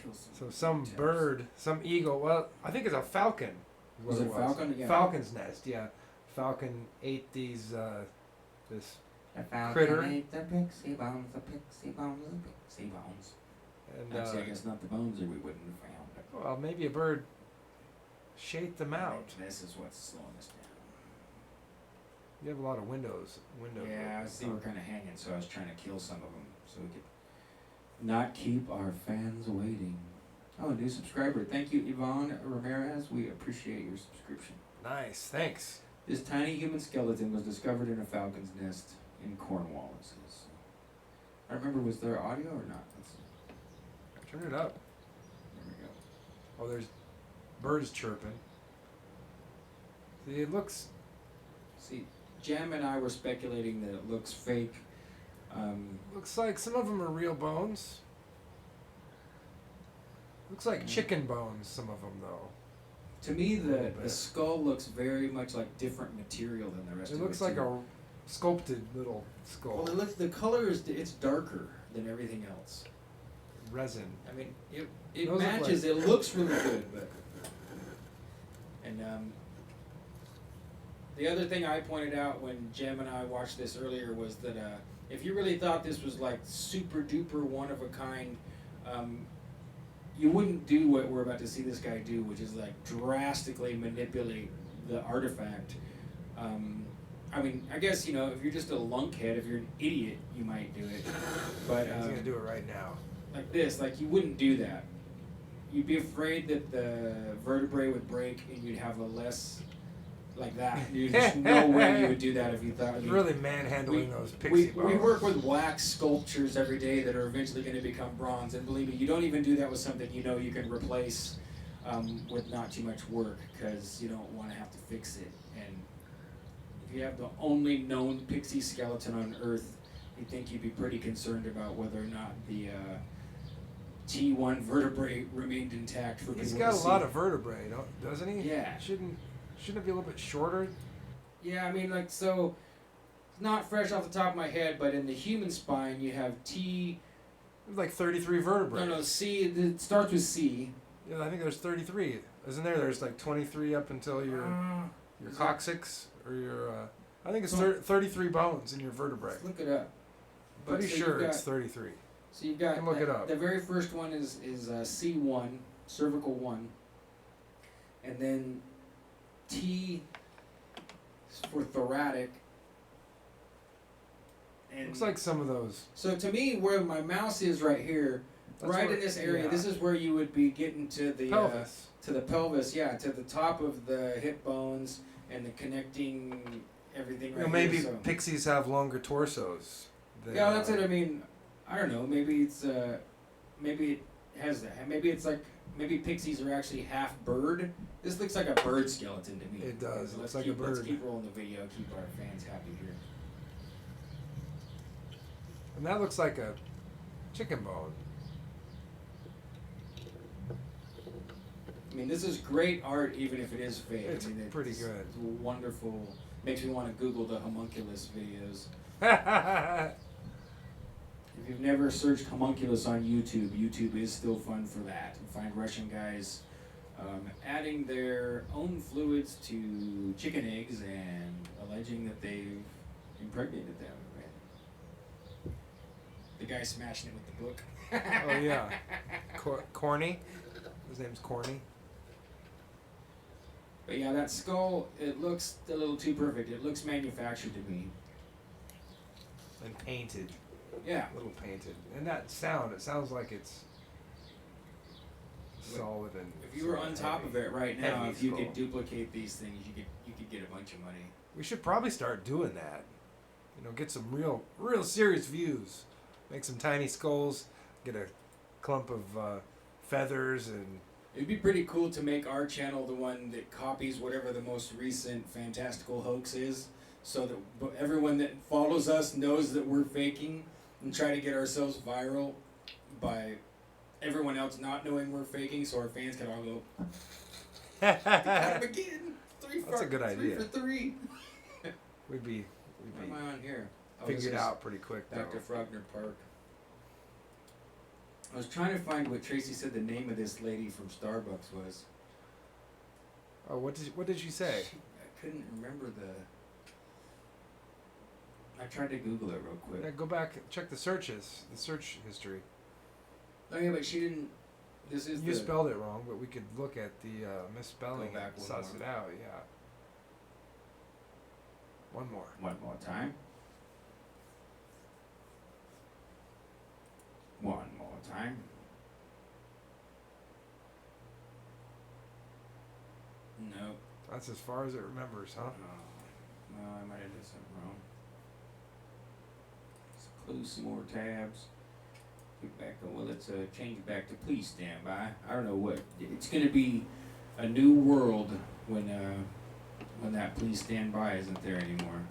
kill some. So some tails. bird, some eagle. Well, I think it's a falcon. is what Was it a falcon? Yeah. Falcon's nest. Yeah, falcon ate these. This The falcon critter. ate the pixie bones, the pixie bones, the pixie bones. and Actually, I guess not the bones, or we wouldn't have found it. well, maybe a bird shaped them out. This is what's slowing us down. You have a lot of windows. Yeah, I see we're kind of hanging, so I was trying to kill some of them so we could not keep our fans waiting. Oh, a new subscriber. Thank you, Yvonne Ramirez. We appreciate your subscription. Nice, thanks. This tiny human skeleton was discovered in a falcon's nest in Cornwall, it says. I remember, was there audio or not? Turn it up. There we go. Oh, there's birds chirping. See, it looks. See, Jam and I were speculating that it looks fake. Looks like some of them are real bones. Looks like chicken bones, some of them though. To me, little the bit. skull looks very much like different material than the rest It of looks it. like too. a sculpted little skull. Well, it looks, the color is, it's darker than everything else. Resin. I mean, it Those look matches. like- It looks really good, but. And the other thing I pointed out when Jem and I watched this earlier was that if you really thought this was like super duper one of a kind, you wouldn't do what we're about to see this guy do, which is like drastically manipulate the artifact. I mean, I guess, you know, if you're just a lunkhead, if you're an idiot, you might do it. But He's gonna do it right now. like this, like you wouldn't do that. You'd be afraid that the vertebrae would break and you'd have a less like that. There's just no way you would do that if you thought. I He's mean, really manhandling those we pixie bones. work with wax sculptures every day that are eventually going to become bronze, and believe me, you don't even do that with something you know you can replace with not too much work, because you don't want to have to fix it. And if you have the only known pixie skeleton on Earth, you'd think you'd be pretty concerned about whether or not the T1 vertebrae remained intact for He's people got to a see. lot of vertebrae, doesn't he? Yeah. Shouldn't it be a little bit shorter? Yeah, I mean, like, so, it's not fresh off the top of my head, but in the human spine, you have T, Like 33 vertebrae. no, C, it starts with C. Yeah, I think there's 33. Isn't there? There's like 23 up until your Is coccyx or your. I think it's So- 33 bones in your vertebrae. Let's look it up. But Pretty so sure you've it's got, 33. so you've got, You can look it up. the very first one is C1, cervical 1, and then T is for thoracic. And Looks like some of those. so to me, where my mouse is right here, That's right where- in this area, yeah. this is where you would be getting to the Pelvis. to the pelvis, yeah, to the top of the hip bones and the connecting everything You right know, maybe here. So. pixies have longer torsos. Than, Yeah, that's it. I mean, I don't know. Maybe it's maybe it has that. Maybe it's like maybe pixies are actually half bird. This looks like a bird skeleton to me. It does. It looks Let's like a keep, Let's bird. keep rolling the video. Keep our fans happy here. And that looks like a chicken bone. I mean, this is great art, even if it is fake. It's I mean, pretty good. It's wonderful. Makes me want to Google the homunculus videos. If you've never searched homunculus on YouTube, YouTube is still fun for that. You find Russian guys adding their own fluids to chicken eggs and alleging that they've impregnated them. Right? The guy smashing it with the book. Oh yeah, Corny. His name's Corny. But yeah, that skull, it looks a little too perfect. It looks manufactured to me. And painted. Yeah. A little painted. And that sound, it sounds like it's solid and. If you were on top of it right now, heavy if you skull. could duplicate these things, you could get a bunch of money. We should probably start doing that. You know, get some real serious views. Make some tiny skulls. Get a clump of feathers and. It'd be pretty cool to make our channel the one that copies whatever the most recent fantastical hoax is, so that everyone that follows us knows that we're faking, and try to get ourselves viral by everyone else not knowing we're faking, so our fans can all go, got him again! That's a good idea. 3 for 3! We'd be Where am I on here? Oh, this figured is out pretty quick though. Dr. Frogner Park. I was trying to find what Tracy said the name of this lady from Starbucks was. Oh, what did she say? I couldn't remember the. I tried to Google it real quick. Yeah, go back and check the search history. Oh yeah, but she didn't. This is You the, spelled it wrong, but we could look at the misspelling Go back and one suss more. it out. Yeah. One more. One more time. One more time. Nope. That's as far as it remembers, huh? No, I might have done something wrong. Let's close some more tabs. Get back to, well, let's change back to please stand by. I don't know what. It's going to be a new world when that please stand by isn't there anymore.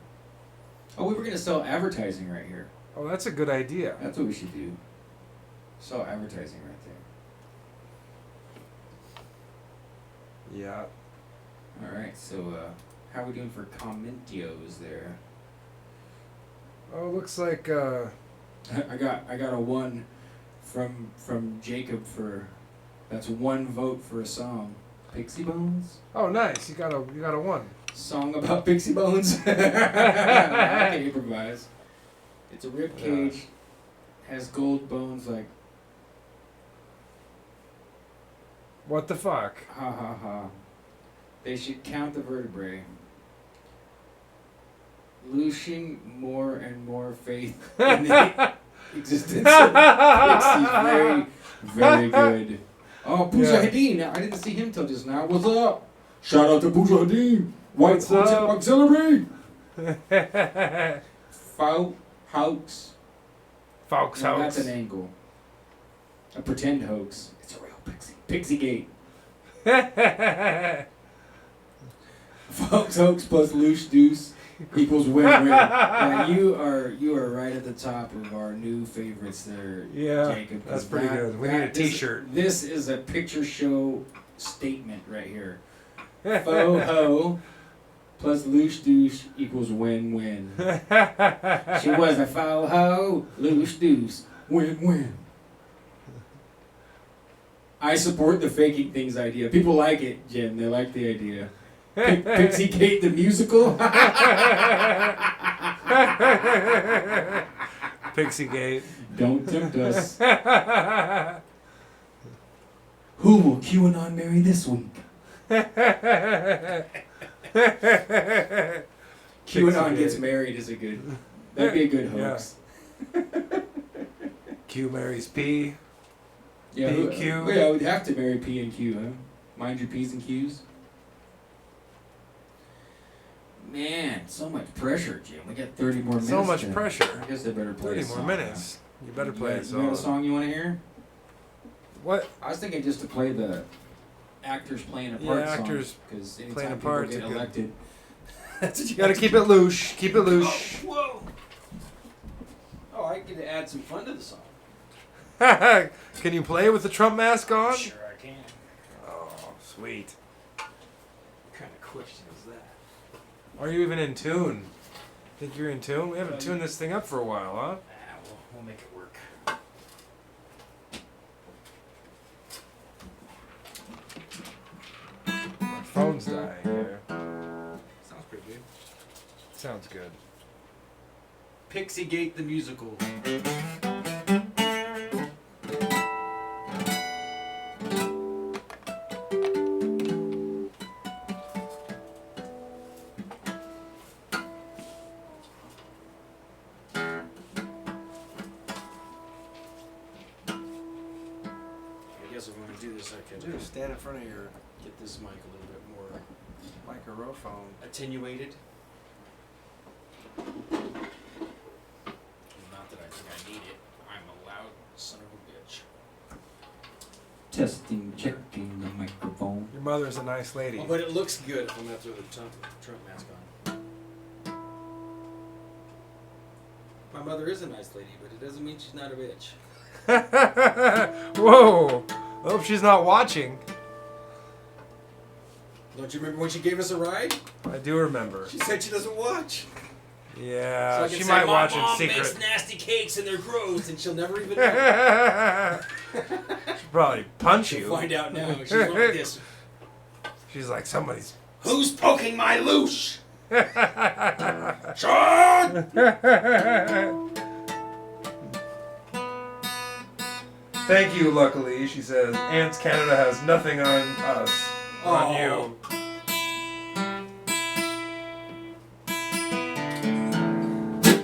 Oh, we were going to sell advertising right here. Oh, that's a good idea. That's what we should do. Sell advertising right there. Yeah. All right, so how are we doing for commentios there? Oh, looks like I got a 1 from Jacob for that's 1 vote for a song. Pixie Bones? oh, nice. You got a 1. Song about Pixie Bones? I can improvise. It's a rib cage, has gold bones like What the fuck? ha ha ha. They should count the vertebrae. Losing more and more faith in the existence of Pixie. Very, very good. Oh, Pujahideen. I didn't see him till just now. What's up? Shout out to Pujahideen. White What's up? Auxiliary. Hoax. Folks, No, hoax. that's an angle. A pretend hoax. It's a real Pixie. Pixie Gate. Folks hoax plus loose deuce equals win-win. Yeah, you are right at the top of our new favorites there, Yeah, Jacob. 'cause that's pretty good. We need a t-shirt. This is a picture show statement right here. Faux ho plus loose deuce equals win-win. She was a faux ho, loose deuce, win-win. I support the faking things idea. People like it, Jim. They like the idea. Pixie Kate the musical? Pixie Gate. Don't tempt us. Who will QAnon marry this week? QAnon gets married is a good. That'd be a good hoax. Q marries P. Yeah, P and Q. Yeah, we'd have to marry P and Q, huh? Mind your P's and Q's. Man, so much pressure, Jim. We got 30 more minutes. So much to- pressure. I guess I better play 30 a more song, minutes. You better play huh? a You got a song. song you want to hear? What? I was thinking just to play the actors playing a part Yeah, actors because playing anytime a people part's get a good- elected, that's what You gotta keep it loose. Keep it loose. Whoa! Oh, I get to add some fun to the song. Can you play with the Trump mask on? Sure, I can. Oh, sweet. What kind of question is that? Are you even in tune? Think you're in tune? We haven't tuned this thing up for a while, huh? We'll make it work. My phone's dying here. Sounds pretty good. Sounds good. Pixie Gate the musical. I guess if I'm gonna do this, I could Dude, stand in front of your get this mic a little bit more microphone. attenuated. Not that I think I need it. I'm a loud son of a bitch. Testing, checking the microphone. Your mother's a nice lady. Oh, but it looks good if I'm gonna throw the Trump mask on. My mother is a nice lady, but it doesn't mean she's not a bitch. Whoa! I hope she's not watching. Don't you remember when she gave us a ride? I do remember. She said she doesn't watch. Yeah, So I can she say, might my watch in mom secret. makes nasty cakes and they're gross, and she'll never even know. She'll probably punch She'll you. find out now. She's going like this. She's like, somebody's. Who's poking my loosh? Sean! Thank you, luckily, she says. Ants Canada has nothing on us. On you.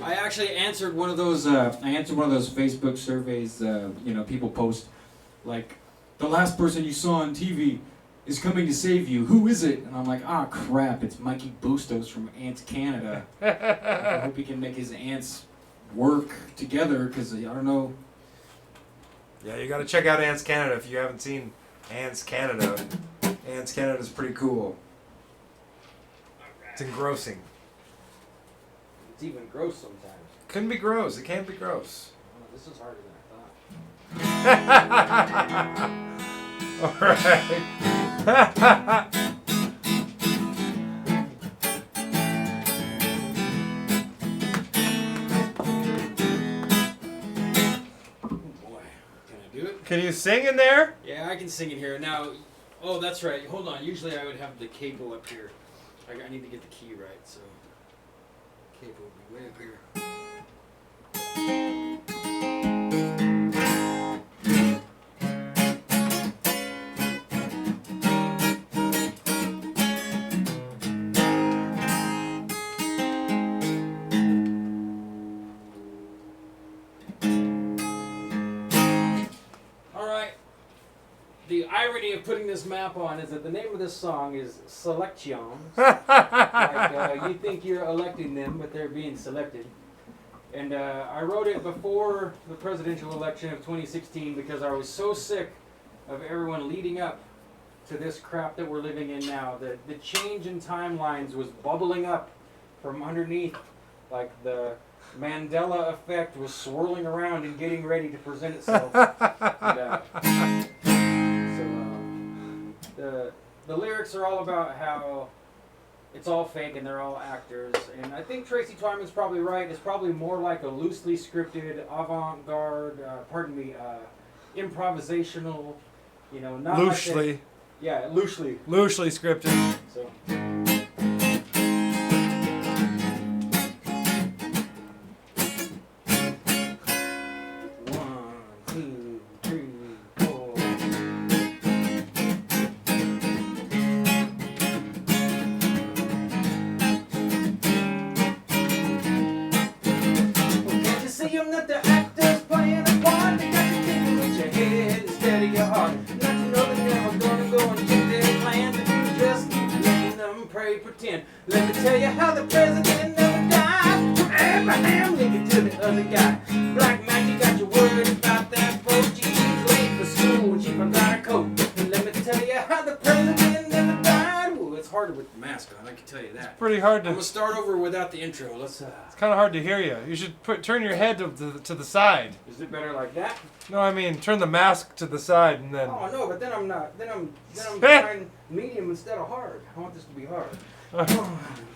I actually answered one of those. I answered one of those Facebook surveys. People post like, the last person you saw on TV is coming to save you. Who is it? And I'm like, crap! It's Mikey Bustos from Ants Canada. I hope he can make his ants work together, because I don't know. Yeah, you gotta check out Ants Canada if you haven't seen Ants Canada. Ants Canada's pretty cool. It's engrossing. It's even gross sometimes. Couldn't be gross. It can't be gross. This is harder than I thought. Alright. Can you sing in there? Yeah, I can sing it here. Now, oh, that's right. Hold on. Usually I would have the cable up here. I need to get the key right, so cable will be way up here. The irony of putting this map on is that the name of this song is Selections. You think you're electing them, but they're being selected. And I wrote it before the presidential election of 2016 because I was so sick of everyone leading up to this crap that we're living in now. The change in timelines was bubbling up from underneath, like the Mandela effect was swirling around and getting ready to present itself. The lyrics are all about how it's all fake and they're all actors. And I think Tracy Twyman's probably right. It's probably more like a loosely scripted, avant-garde, improvisational, not Loosely. Like yeah, loosely. Loosely scripted. So. Pretend. Let me tell you how the president never died. From Abraham Lincoln to the other guy. Black man, you got your word about that boat. You keep late for school and she forgot a coat. And let me tell you how the president never died. Ooh, it's harder with the mask on, I can tell you that. It's pretty hard to. I'm gonna start over without the intro. Let's. It's kind of hard to hear you. You should turn your head to the side. Is it better like that? No, I mean turn the mask to the side and then. Oh no, but then I'm not. Then I'm trying medium instead of hard. I want this to be hard. 1,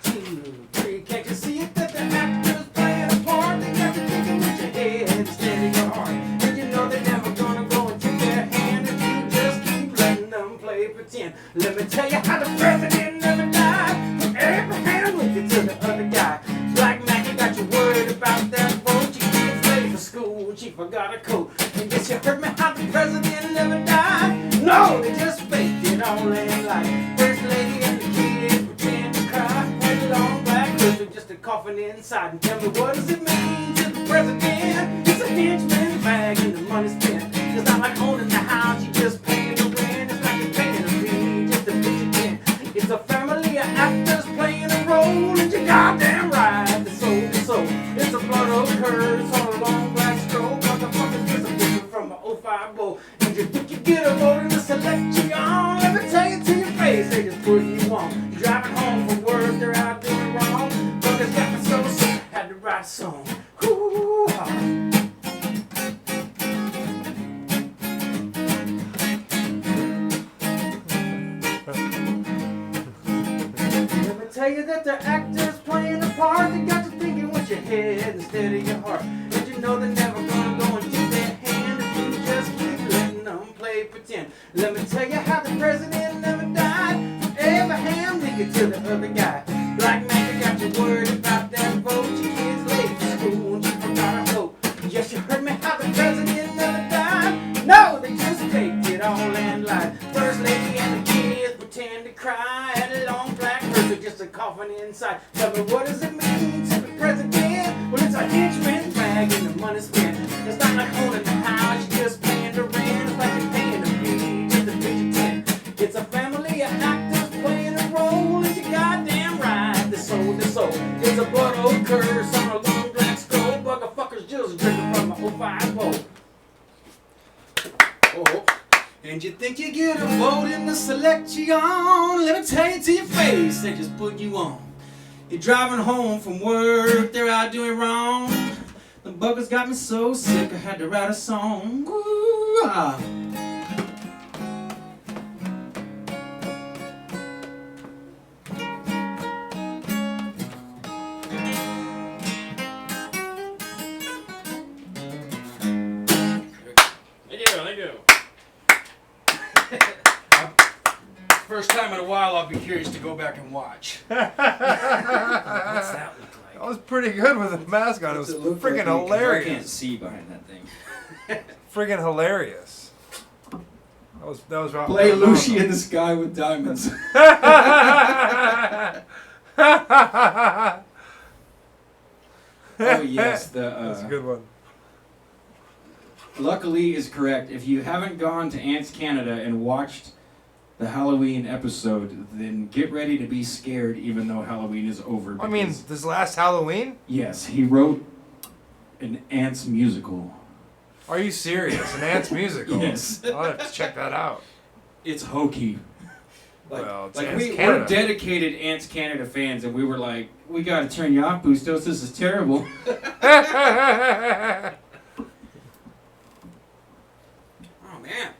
2, 3. Can't you see it that the actors playing a part? They got you thinking with your head instead of your heart. And you know they're never gonna go and take their hand if you just keep letting them play pretend. Let me tell you how the president never died. From Abraham Lincoln to the other guy. Black man, you got your word about that vote. Your kids ready for school and she forgot a coat. And guess you heard me how the president never died. No, they just faked it all in life. First lady and the kid pretend to cry. Had long black hair just a coffin inside. And tell me what does it mean to the president? It's a henchman's bag and the money spent. It's not like owning the house, you just paying the rent. It's like you're paying a fee just to pitch again. It's a family of actors playing a role. And you're goddamn right, the soul to soul. It's a blood old curse on a long black stroke. Motherfuckers is a picture from an 05 bowl. And you think you get a vote in the selection? Let me tell you to your face, they just put you on. You're driving home from work, they're out doing wrong. Brothers got me so sick, had to write a song. Ooh-ha. Let me tell you that the actors playing a part. They got you thinking head instead of your heart. And you know they're never gonna go and take their hand if you just keep letting them play pretend. Let me tell you how the president never died. From Abraham Lincoln to the other guy. Black man, you got you worried about that vote. Your kids late for school and you forgot a hope. Yes, you heard me how the president never died. No, they just faked it all and lied. First lady and the kids pretend to cry. Had a long black person just a coffin inside. Tell me, what does it mean to be president? Well, it's a henchman bag and the money spent. It's not like owning the house, you're just paying the rent. It's like you're paying the fee just to pitch a tent. It's a family of actors playing a role. It's your goddamn right, they sold their soul. It's a blood old curse on a long black skull. Buggerfuckers just drinking from a 05 bowl. Oh, and you think you get a vote in the selection? Let me tell you to your face, they just put you on. You're driving home from work, they're out doing wrong. The buggers got me so sick, I had to write a song. Ooh-ah. Thank you. First time in a while, I'll be curious to go back and watch. What's that look like? I was pretty good with the mask on. It was What's look freaking like? 'Cause I can't hilarious. see behind that thing. Friggin' hilarious. That was wrong. Play Lucy in the Sky with Diamonds. Oh yes, That's a good one. Luckily is correct. If you haven't gone to Ants Canada and watched the Halloween episode, then get ready to be scared even though Halloween is over. I mean, because- this last Halloween? yes, he wrote an Ants musical. Are you serious? An Ants musical? Yes. I'll have to check that out. It's hokey. Well, it's Like Ants we're Canada. dedicated Ants Canada fans, and we were like, we gotta turn you off, Bustos. This is terrible. Oh man.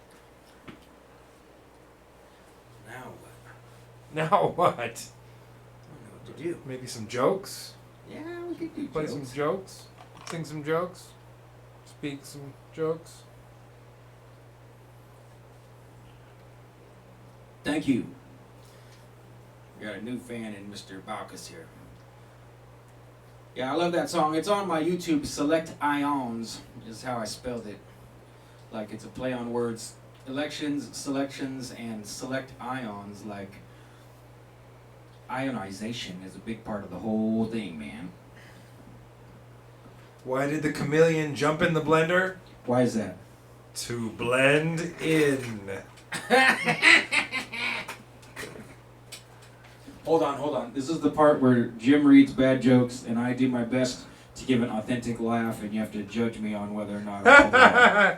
Now what? Now what? I don't know what to do. Maybe some jokes? Yeah, we could do Play jokes. some jokes? Sing some jokes? Speak some jokes? Thank you. We got a new fan in Mr. Baucus here. Yeah, I love that song. It's on my YouTube. Select Ions is how I spelled it. Like it's a play on words. Elections, selections, and select ions. Like ionization is a big part of the whole thing, man. Why did the chameleon jump in the blender? Why is that? To blend in. Hold on. This is the part where Jim reads bad jokes and I do my best to give an authentic laugh, and you have to judge me on whether or not I pull it off.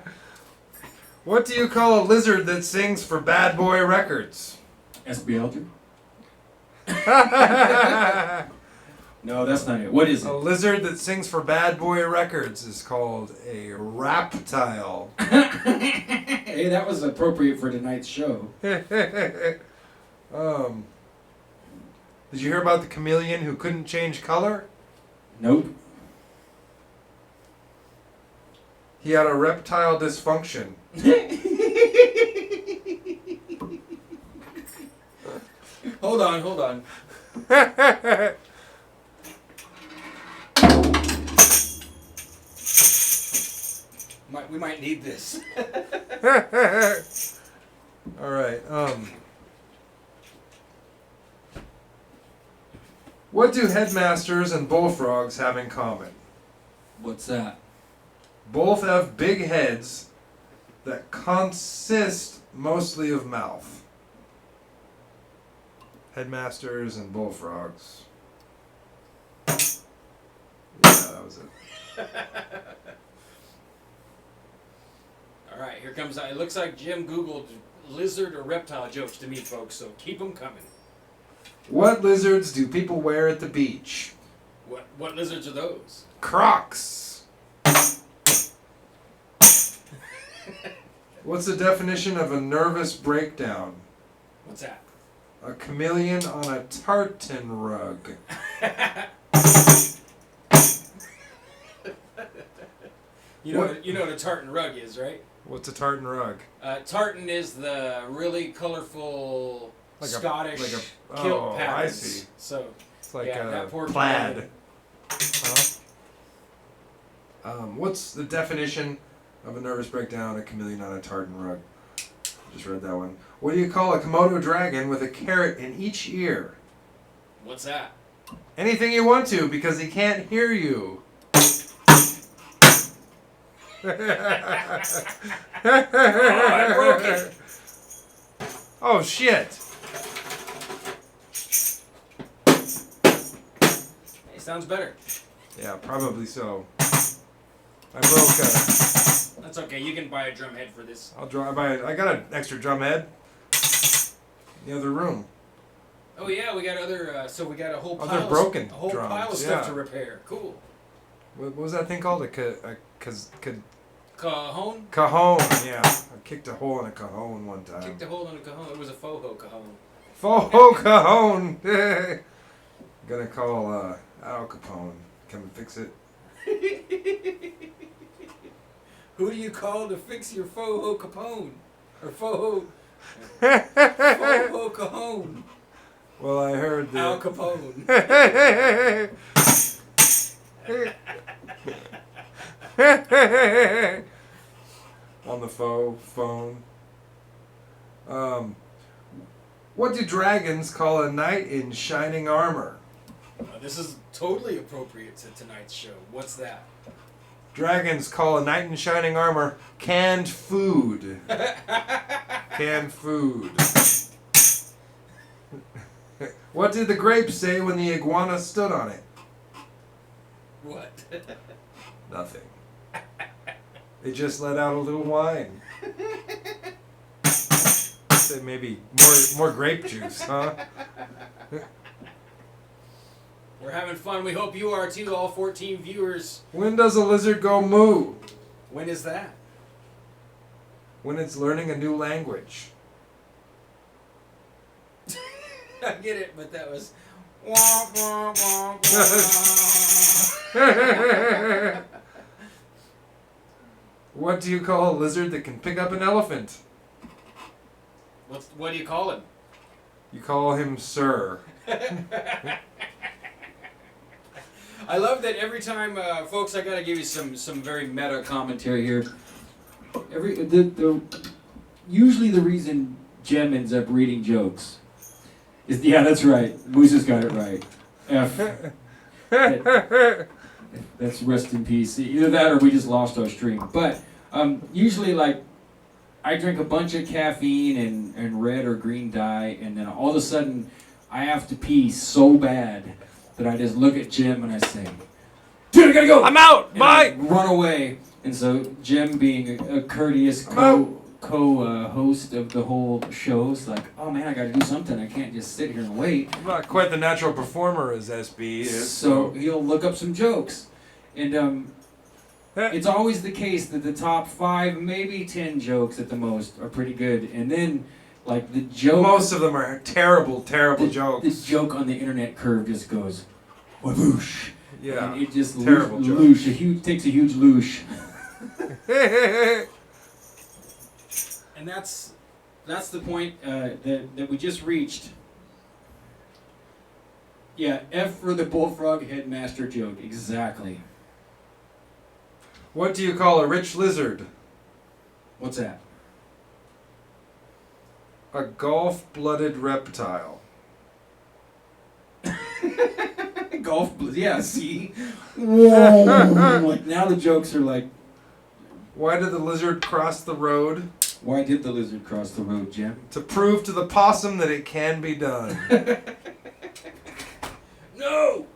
What do you call a lizard that sings for Bad Boy Records? SBL? No, that's not it. What is A it? lizard that sings for Bad Boy Records is called a reptile. Hey, that was appropriate for tonight's show. Did you hear about the chameleon who couldn't change color? Nope. He had a reptile dysfunction. Hold on. We might need this. All right. What do headmasters and bullfrogs have in common? What's that? Both have big heads that consist mostly of mouth. Headmasters and bullfrogs. Yeah, that was it. All right, here comes. It looks like Jim Googled lizard or reptile jokes to me, folks. So keep them coming. What lizards do people wear at the beach? What lizards are those? Crocs. What's the definition of a nervous breakdown? What's that? A chameleon on a tartan rug. You know what a tartan rug is, right? What's a tartan rug? Tartan is the really colorful Scottish kilt patterns. I see. So It's like that poor plaid. What's the definition of a nervous breakdown, a chameleon on a tartan rug? Just read that one. What do you call a Komodo dragon with a carrot in each ear? What's that? Anything you want to, because he can't hear you. I broke it. Oh shit! Hey, sounds better. Yeah, probably so. I broke. That's okay. You can buy a drum head for this. I got an extra drum head. In the other room. Oh yeah, we got other. So we got a whole pile. Other broken a whole drums, pile of stuff yeah. to repair. Cool. What was that thing called? Cajon. Cajon. Yeah, I kicked a hole in a cajon one time. Kicked a hole in a cajon. It was a faux cajon. Faux cajon. Gonna call Al Capone. Come and fix it. Who do you call to fix your faux capone? Or faux cajon? Well, I heard that. Al Capone. On the phone. What do dragons call a knight in shining armor? This is totally appropriate to tonight's show. What's that? Dragons call a knight in shining armor canned food. Canned food. What did the grape say when the iguana stood on it? What? Nothing. It just let out a little wine. Said maybe more grape juice, huh? We're having fun. We hope you are too, all 14 viewers. When does a lizard go moo? When is that? When it's learning a new language. I get it, but that was. What do you call a lizard that can pick up an elephant? What do you call him? You call him Sir. I love that every time, folks. I gotta give you some very meta commentary here. Usually the reason Jem ends up reading jokes is that's right. Moose has got it right. That's rest in peace. Either that or we just lost our stream. But usually, like, I drink a bunch of caffeine and red or green dye, and then all of a sudden I have to pee so bad that I just look at Jim and I say, "Dude, I gotta go! I'm out! And Bye!" I run away. And so Jim, being a courteous co-host of the whole show, is like, "Oh man, I gotta do something. I can't just sit here and wait." I'm not quite the natural performer as SB is. So he'll look up some jokes. And it's always the case that the top 5, maybe 10 jokes at the most are pretty good. And then, like, the joke... Most of them are terrible jokes. The joke on the internet curve just goes, whoosh. Yeah, And it just terrible joke. takes a huge loosh. And that's the point that we just reached. Yeah, F for the bullfrog headmaster joke, exactly. What do you call a rich lizard? What's that? A golf-blooded reptile. Yeah, see? Whoa! Like, now the jokes are like... Why did the lizard cross the road? Why did the lizard cross the road, Jim? To prove to the possum that it can be done. No!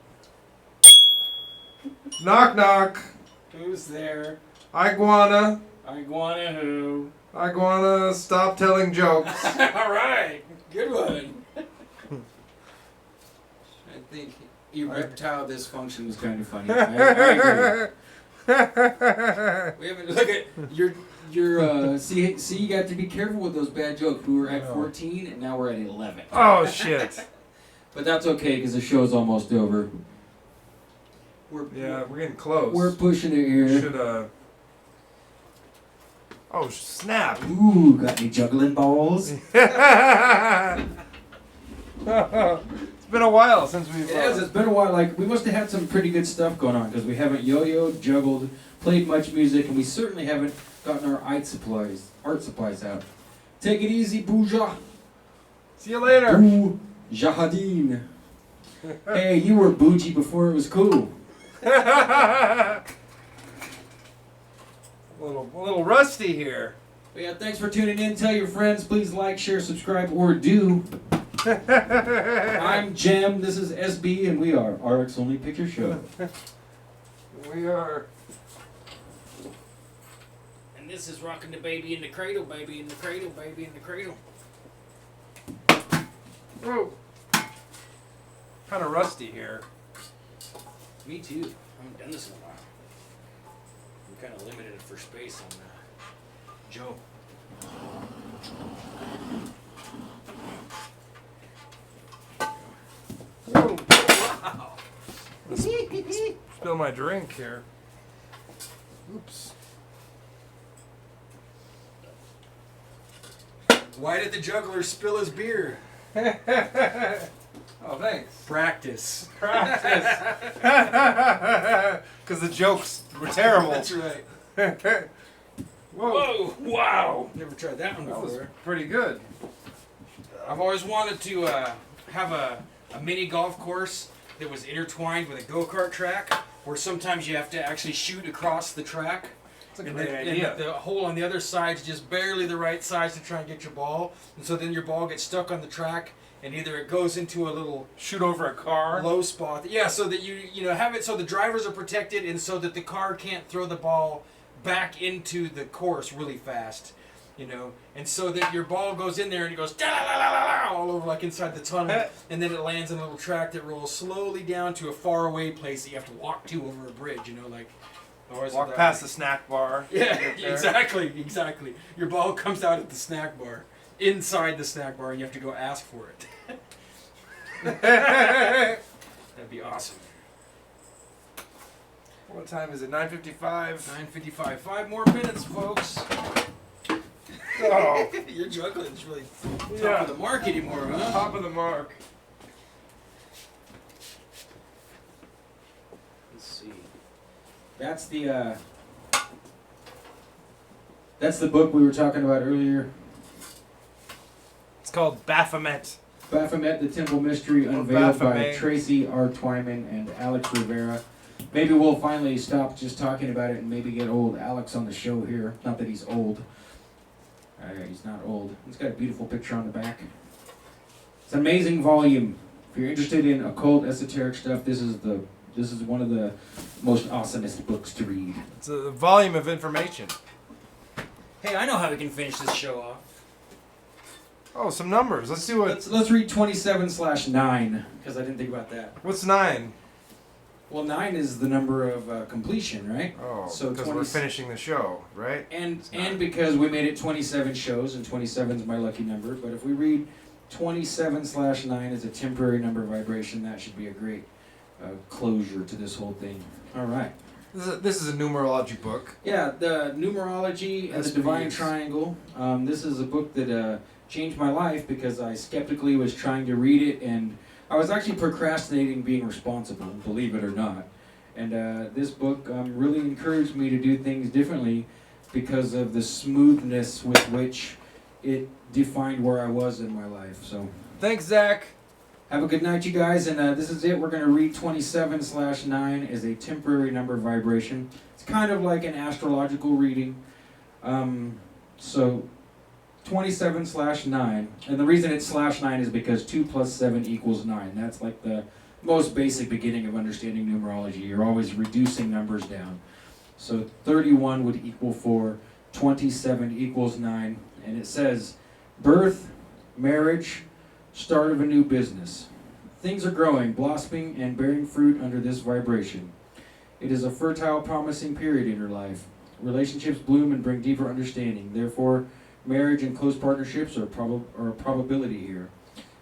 Knock knock. Who's there? Iguana. Iguana who? Iguana, stop telling jokes. Alright, good one. I think erectile dysfunction was kind of funny. I agree. We haven't look at your see you got to be careful with those bad jokes. We were at 14 and now we're at 11. Oh shit. But that's okay because the show's almost over. We're getting close. We're pushing it here. Oh, snap. Ooh, got any juggling balls? It's been a while since we've. It has. It's been a while. Like, we must have had some pretty good stuff going on because we haven't yo-yoed, juggled, played much music, and we certainly haven't gotten our art supplies out. Take it easy, Bouja. See you later. Boo Jahadine. Hey, you were bougie before it was cool. a little rusty here. But yeah, thanks for tuning in. Tell your friends. Please like, share, subscribe, or do. I'm Jem. This is SB, and we are RX Only Picture Show. We are. And this is rocking the baby in the cradle, baby in the cradle, baby in the cradle. Whoa. Kind of rusty here. Me too. I haven't done this in a while. I'm kind of limited for space on Joe. Whoa. Wow. Spill my drink here. Oops. Why did the juggler spill his beer? Oh, thanks. Practice. Because the jokes were terrible. That's right. Whoa. Whoa! Wow! Never tried that one That was before. pretty good. I've always wanted to have a mini golf course that was intertwined with a go-kart track, where sometimes you have to actually shoot across the track. That's a And great the, idea. and the hole on the other side is just barely the right size to try and get your ball. And so then your ball gets stuck on the track, and either it goes into a little Shoot over a car. low spot. Yeah, so that you know have it so the drivers are protected, and so that the car can't throw the ball back into the course really fast. You know, and so that your ball goes in there and it goes da-la-la-la-la all over like inside the tunnel, and then it lands in a little track that rolls slowly down to a faraway place that you have to walk to over a bridge. You know, like Walk past the snack bar. Yeah, Get there. exactly. Your ball comes out at the snack bar, inside the snack bar, and you have to go ask for it. That'd be awesome. What time is it? 9:55. 9:55. 5 more minutes, folks. Oh, Your juggling's really top yeah. of the mark anymore, huh? Top of the mark. Let's see. That's the book we were talking about earlier. It's called Baphomet. Baphomet, the Temple Mystery, unveiled by Baphomet. Tracy R. Twyman and Alex Rivera. Maybe we'll finally stop just talking about it and maybe get old Alex on the show here. Not that he's old. He's not old. He's got a beautiful picture on the back. It's an amazing volume. If you're interested in occult, esoteric stuff, this is one of the most awesomest books to read. It's a volume of information. Hey, I know how we can finish this show off. Oh, some numbers. Let's do it. Let's read 27/9 because I didn't think about that. What's 9? Well, 9 is the number of completion, right? Oh, So because we're finishing the show, right? And It's 9. because we made it 27 shows, and 27 is my lucky number. But if we read 27/9 as a temporary number vibration, that should be a great closure to this whole thing. All right. This is a numerology book. Yeah, the numerology and the divine SBs. triangle. This is a book that changed my life because I skeptically was trying to read it, and I was actually procrastinating being responsible, believe it or not. And this book really encouraged me to do things differently because of the smoothness with which it defined where I was in my life. So Thanks, Zach. have a good night, you guys, and this is it. We're going to read 27/9 as a temporary number vibration. It's kind of like an astrological reading. So 27/9, and the reason it's /9 is because 2 + 7 = 9. That's like the most basic beginning of understanding numerology. You're always reducing numbers down. So 31 would equal 4, 27 = 9, and it says, birth, marriage, start of a new business. Things are growing, blossoming, and bearing fruit under this vibration. It is a fertile, promising period in your life. Relationships bloom and bring deeper understanding. Therefore, marriage and close partnerships are a probability here.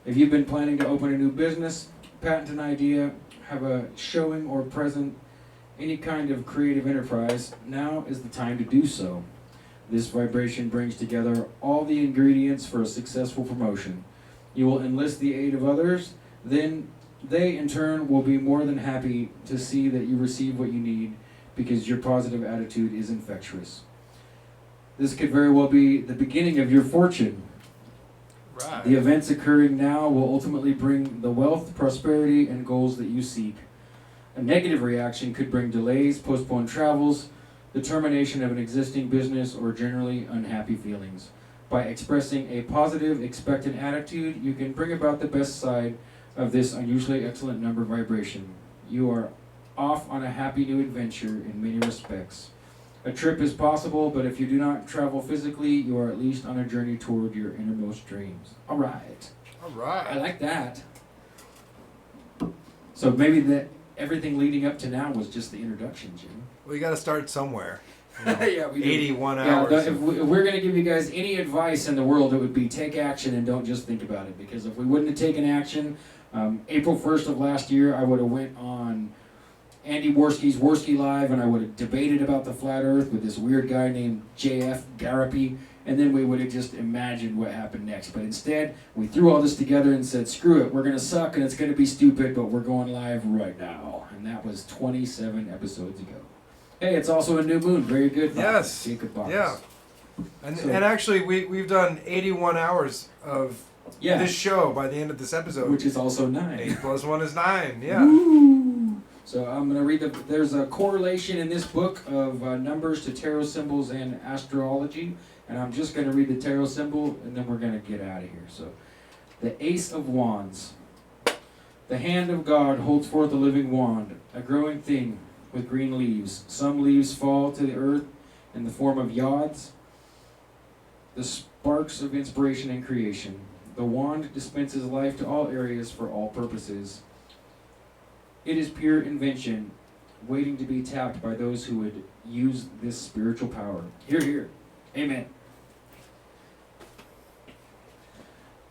If you've been planning to open a new business, patent an idea, have a showing or present any kind of creative enterprise, now is the time to do so. This vibration brings together all the ingredients for a successful promotion. You will enlist the aid of others, then they in turn will be more than happy to see that you receive what you need because your positive attitude is infectious. This could very well be the beginning of your fortune. Right. The events occurring now will ultimately bring the wealth, prosperity, and goals that you seek. A negative reaction could bring delays, postponed travels, the termination of an existing business, or generally unhappy feelings. By expressing a positive, expectant attitude, you can bring about the best side of this unusually excellent number vibration. You are off on a happy new adventure in many respects. A trip is possible, but if you do not travel physically, you are at least on a journey toward your innermost dreams. All right. All right. I like that. So maybe everything leading up to now was just the introduction, Jim. We got to start somewhere. Yeah, we do. 81 Yeah, hours. if we're going to give you guys any advice in the world, it would be take action and don't just think about it. Because if we wouldn't have taken action, April 1st of last year, I would have went on Andy Worski's Worski Live, and I would have debated about the flat Earth with this weird guy named J.F. Garapi, and then we would have just imagined what happened next. But instead, we threw all this together and said, screw it, we're going to suck and it's going to be stupid, but we're going live right now. And that was 27 episodes ago. Hey, it's also a new moon. Very good. Yes. Jacob Box. Yeah. And, So- and actually, we've done 81 hours of Yeah. this show by the end of this episode. Which is also 9. 8 plus 1 is 9. Yeah. Woo. So I'm going to read there's a correlation in this book of numbers to tarot symbols and astrology. And I'm just going to read the tarot symbol and then we're going to get out of here. So the Ace of Wands. The hand of God holds forth a living wand, a growing thing with green leaves. Some leaves fall to the earth in the form of yods, the sparks of inspiration and creation. The wand dispenses life to all areas for all purposes. It is pure invention, waiting to be tapped by those who would use this spiritual power. Hear, hear. Amen.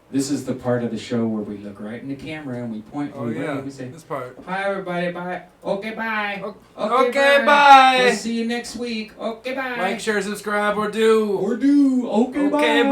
This is the part of the show where we look right in the camera and we point and Oh, we wave yeah. and we say, This part. hi everybody, bye. Okay, bye. Okay, bye. We'll see you next week. Okay, bye. Like, share, subscribe, or do. Or do. Okay, bye. Okay, bye.